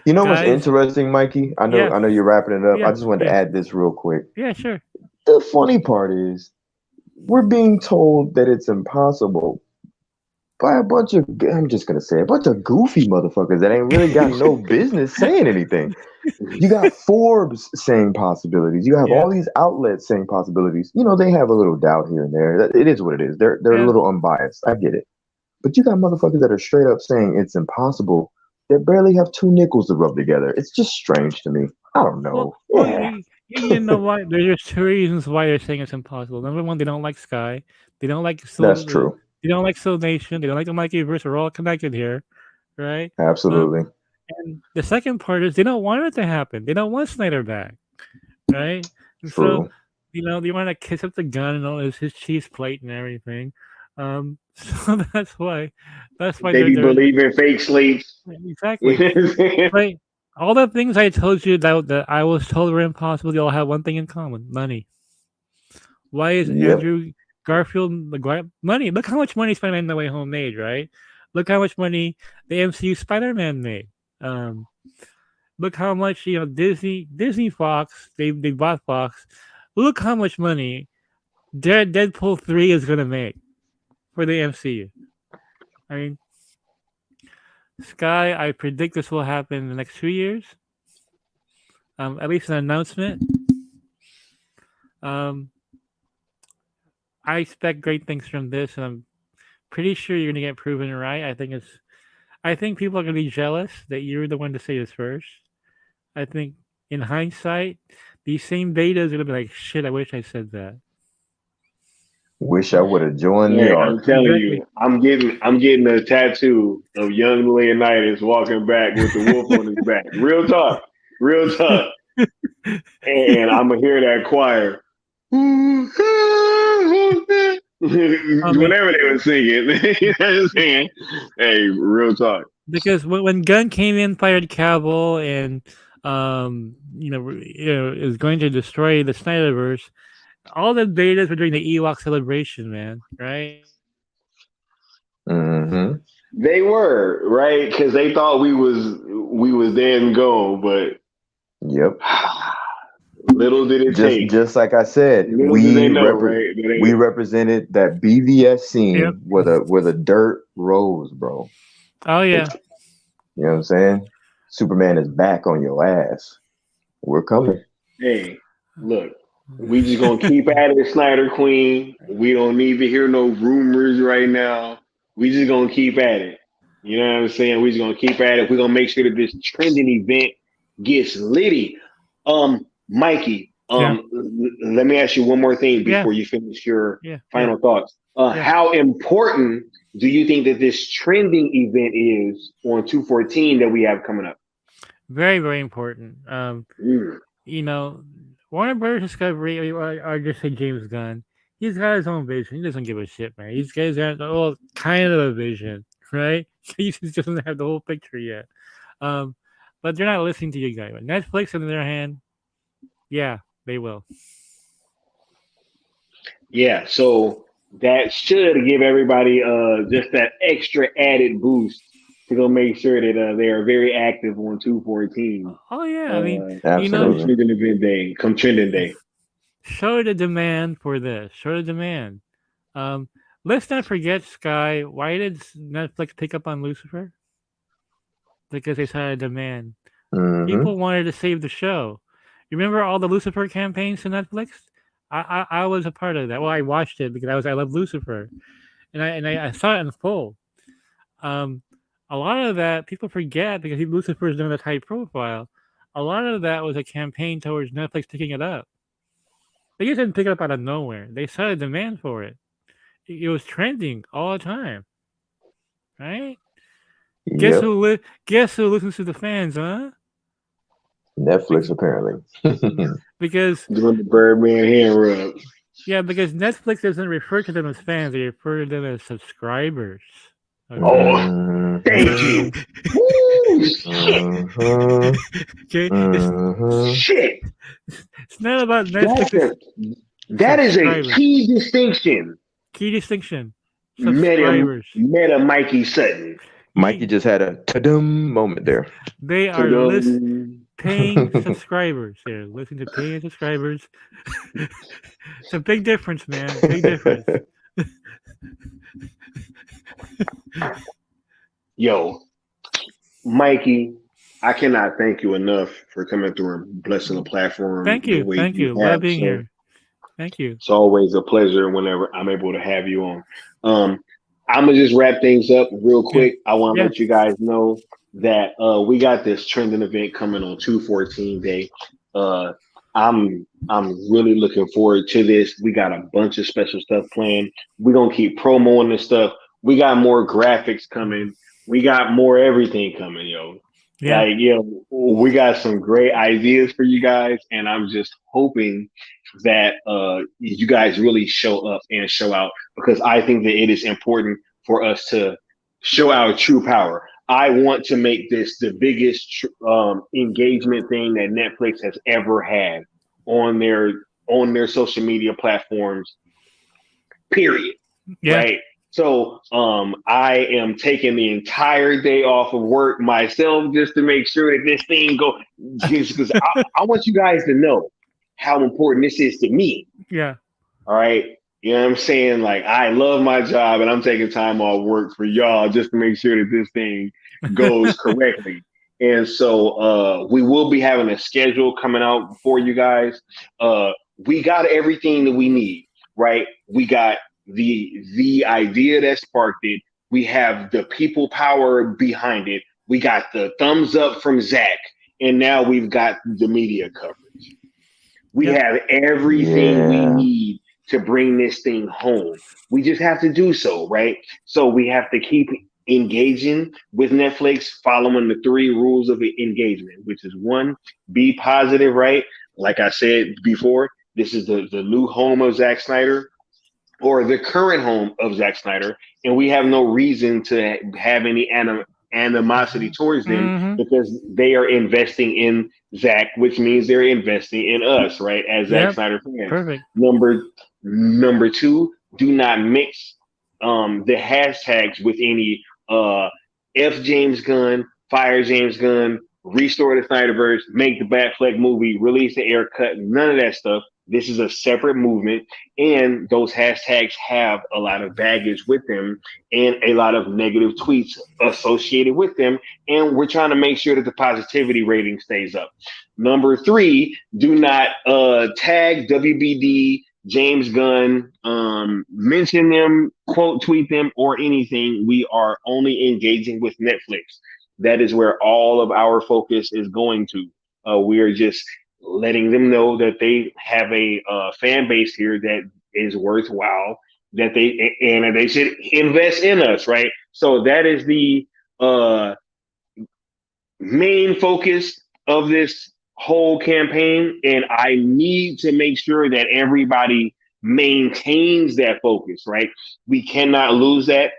You know what's guys, interesting, Mikey? I yeah, know you're wrapping it up. I yeah, just wanted to yeah, add this real quick. yeah, sure. The funny part is we're being told that it's impossible by a bunch of, I'm just gonna say, a bunch of goofy motherfuckers that ain't really got no business saying anything. You got Forbes saying possibilities. You have Yeah, all these outlets saying possibilities. You know, they have a little doubt here and there. It is what it is. They're a yeah. little unbiased. I get it. But you got motherfuckers that are straight up saying it's impossible that barely have two nickels to rub together. It's just strange to me. I don't know. Well, Yeah, you know why? There's two reasons why they're saying it's impossible. Number one, they don't like Sky. They don't like that's Soul. true. They don't like Soul Nation. They don't like the Mikey verse. We're all connected here, right? Um, Absolutely. and the second part is they don't want it to happen. They don't want Snyder back, right? And so, True. they want to kiss up the gun and all his cheese plate and everything. So that's why. That's why They be they're believing fake slates. You exactly. know what I'm saying? Right. All the things I told you that I was told were impossible, they all have one thing in common: money. Why is Yep. Andrew Garfield money? Look how much money Spider-Man No Way Home made, right? Look how much money the MCU Spider-Man made. Um, Look how much Disney Fox they bought Fox. Look how much money Deadpool 3 is gonna make for the MCU. I mean, Sky, I predict this will happen in the next 2 years. At least an announcement. I expect great things from this, and I'm pretty sure you're gonna get proven right. I think people are gonna be jealous that you're the one to say this first. I think in hindsight, these same betas are gonna be like, "Shit, I wish I said that." Wish I would have joined the Hey, I'm arc. telling Exactly. you, I'm getting a tattoo of young Leonidas walking back with the wolf on his back. Real talk, real talk. And I'm gonna hear that choir. Whenever they were singing, you know what I'm saying? Hey, real talk. Because when Gunn came in, fired Cavill, and is going to destroy the Snyderverse, all the betas were doing the Ewok celebration, man. Right? Mm-hmm. They were right because they thought we was dead and gone, but Yep. little did it take. Just like I said, Little did they know, right? we represented that BVS scene Yep. where the dirt rose, bro. Oh yeah. You know what I'm saying? Superman is back on your ass. We're coming. Hey, look, we just gonna keep at it, Snyder Queen. We don't need to hear no rumors right now. We just gonna keep at it. You know what I'm saying? We just gonna keep at it. We're gonna make sure that this trending event gets litty. Mikey, let me ask you one more thing before you finish your final thoughts. How important do you think that this trending event is on 214 that we have coming up? Very, very important. Warner Brothers Discovery, or just say James Gunn, he's got his own vision. He doesn't give a shit, man. These guys have kind of a vision, right? He just doesn't have the whole picture yet. But they're not listening to you guys. Netflix, on the other hand, yeah, they will. Yeah, so that should give everybody just that extra added boost to go make sure that they are very active on 214. Oh yeah, I mean, absolutely. Come trending day. Show the demand for this. Show the demand. Let's not forget, Sky. Why did Netflix pick up on Lucifer? Because they saw a demand. Mm-hmm. People wanted to save the show. You remember all the Lucifer campaigns to Netflix? I was a part of that. Well, I watched it because I love Lucifer, and I saw it in full. A lot of that people forget because Lucifer is doing a high profile. A lot of that was a campaign towards Netflix picking it up. They just didn't pick it up out of nowhere. They saw a demand for it. It was trending all the time, right? Yep. Guess who listens to the fans, huh? Netflix, apparently. Because doing the Birdman hand rub. Yeah, because Netflix doesn't refer to them as fans; they refer to them as subscribers. Okay? Oh, thank you. Okay. Shit. It's not about Netflix. That is a key distinction. Key distinction. subscribers. Meta Mikey Sutton. Mikey just had a ta-dum moment there. They are paying subscribers. They're listening to paying subscribers. It's a big difference, man. Big difference. Yo, Mikey, I cannot thank you enough for coming through and blessing the platform. Thank you. Thank you. Love being here. Thank you. It's always a pleasure whenever I'm able to have you on. I'm going to just wrap things up real quick. I want to let you guys know that we got this trending event coming on 2/14 day. I'm really looking forward to this. We got a bunch of special stuff planned. We're going to keep promoting this stuff. We got more graphics coming. We got more everything coming, yo. Yeah. Like, we got some great ideas for you guys, and I'm just hoping that you guys really show up and show out, because I think that it is important for us to show our true power. I want to make this the biggest engagement thing that Netflix has ever had on their social media platforms, period. Yeah. Right? So I am taking the entire day off of work myself just to make sure that this thing goes, because I want you guys to know how important this is to me. Yeah. All right. You know what I'm saying? Like, I love my job and I'm taking time off work for y'all just to make sure that this thing goes correctly. And so we will be having a schedule coming out for you guys. We got everything that we need, right? We got the idea that sparked it. We have the people power behind it. We got the thumbs up from Zack, and now we've got the media coverage. We have everything we need to bring this thing home. We just have to do so, right? So we have to keep engaging with Netflix, following the 3 rules of engagement, which is 1, be positive, right? Like I said before, this is the new home of Zack Snyder, or the current home of Zack Snyder, and we have no reason to have any animosity towards them, because they are investing in Zack, which means they're investing in us, right? As Zack Snyder fans. Perfect. Number 2, do not mix the hashtags with any F James Gunn, fire James Gunn, restore the Snyderverse, make the Batfleck movie, release the air cut, none of that stuff. This is a separate movement, and those hashtags have a lot of baggage with them and a lot of negative tweets associated with them, and we're trying to make sure that the positivity rating stays up. Number 3, do not tag WBD, James Gunn, mention them, quote tweet them, or anything. We are only engaging with Netflix. That is where all of our focus is going to. We are just letting them know that they have a fan base here that is worthwhile, that they should invest in us, right? So that is the main focus of this whole campaign, and I need to make sure that everybody maintains that focus, right? We cannot lose that.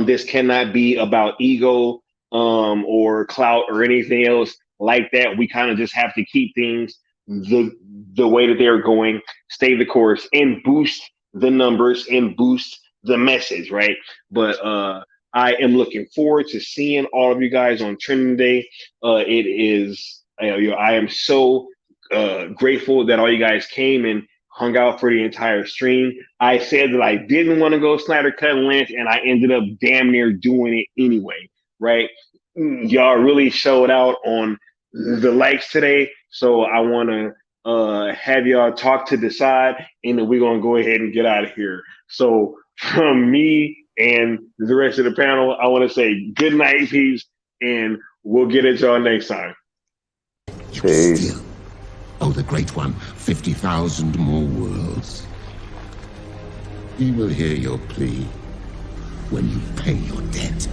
This cannot be about ego or clout or anything else like that. We kind of just have to keep things the way that they're going, stay the course, and boost the numbers and boost the message, right? But I am looking forward to seeing all of you guys on Trending Day. It is, I am so grateful that all you guys came and hung out for the entire stream. I said that I didn't want to go Snyder Cut and Lynch, and I ended up damn near doing it anyway, right? Y'all really showed out on the likes today, so I want to have y'all talk to decide, and then we're going to go ahead and get out of here. So from me and the rest of the panel, I want to say good night, peace, and we'll get at y'all next time. Peace. Oh, the Great One, 50,000 more worlds. He will hear your plea when you pay your debt.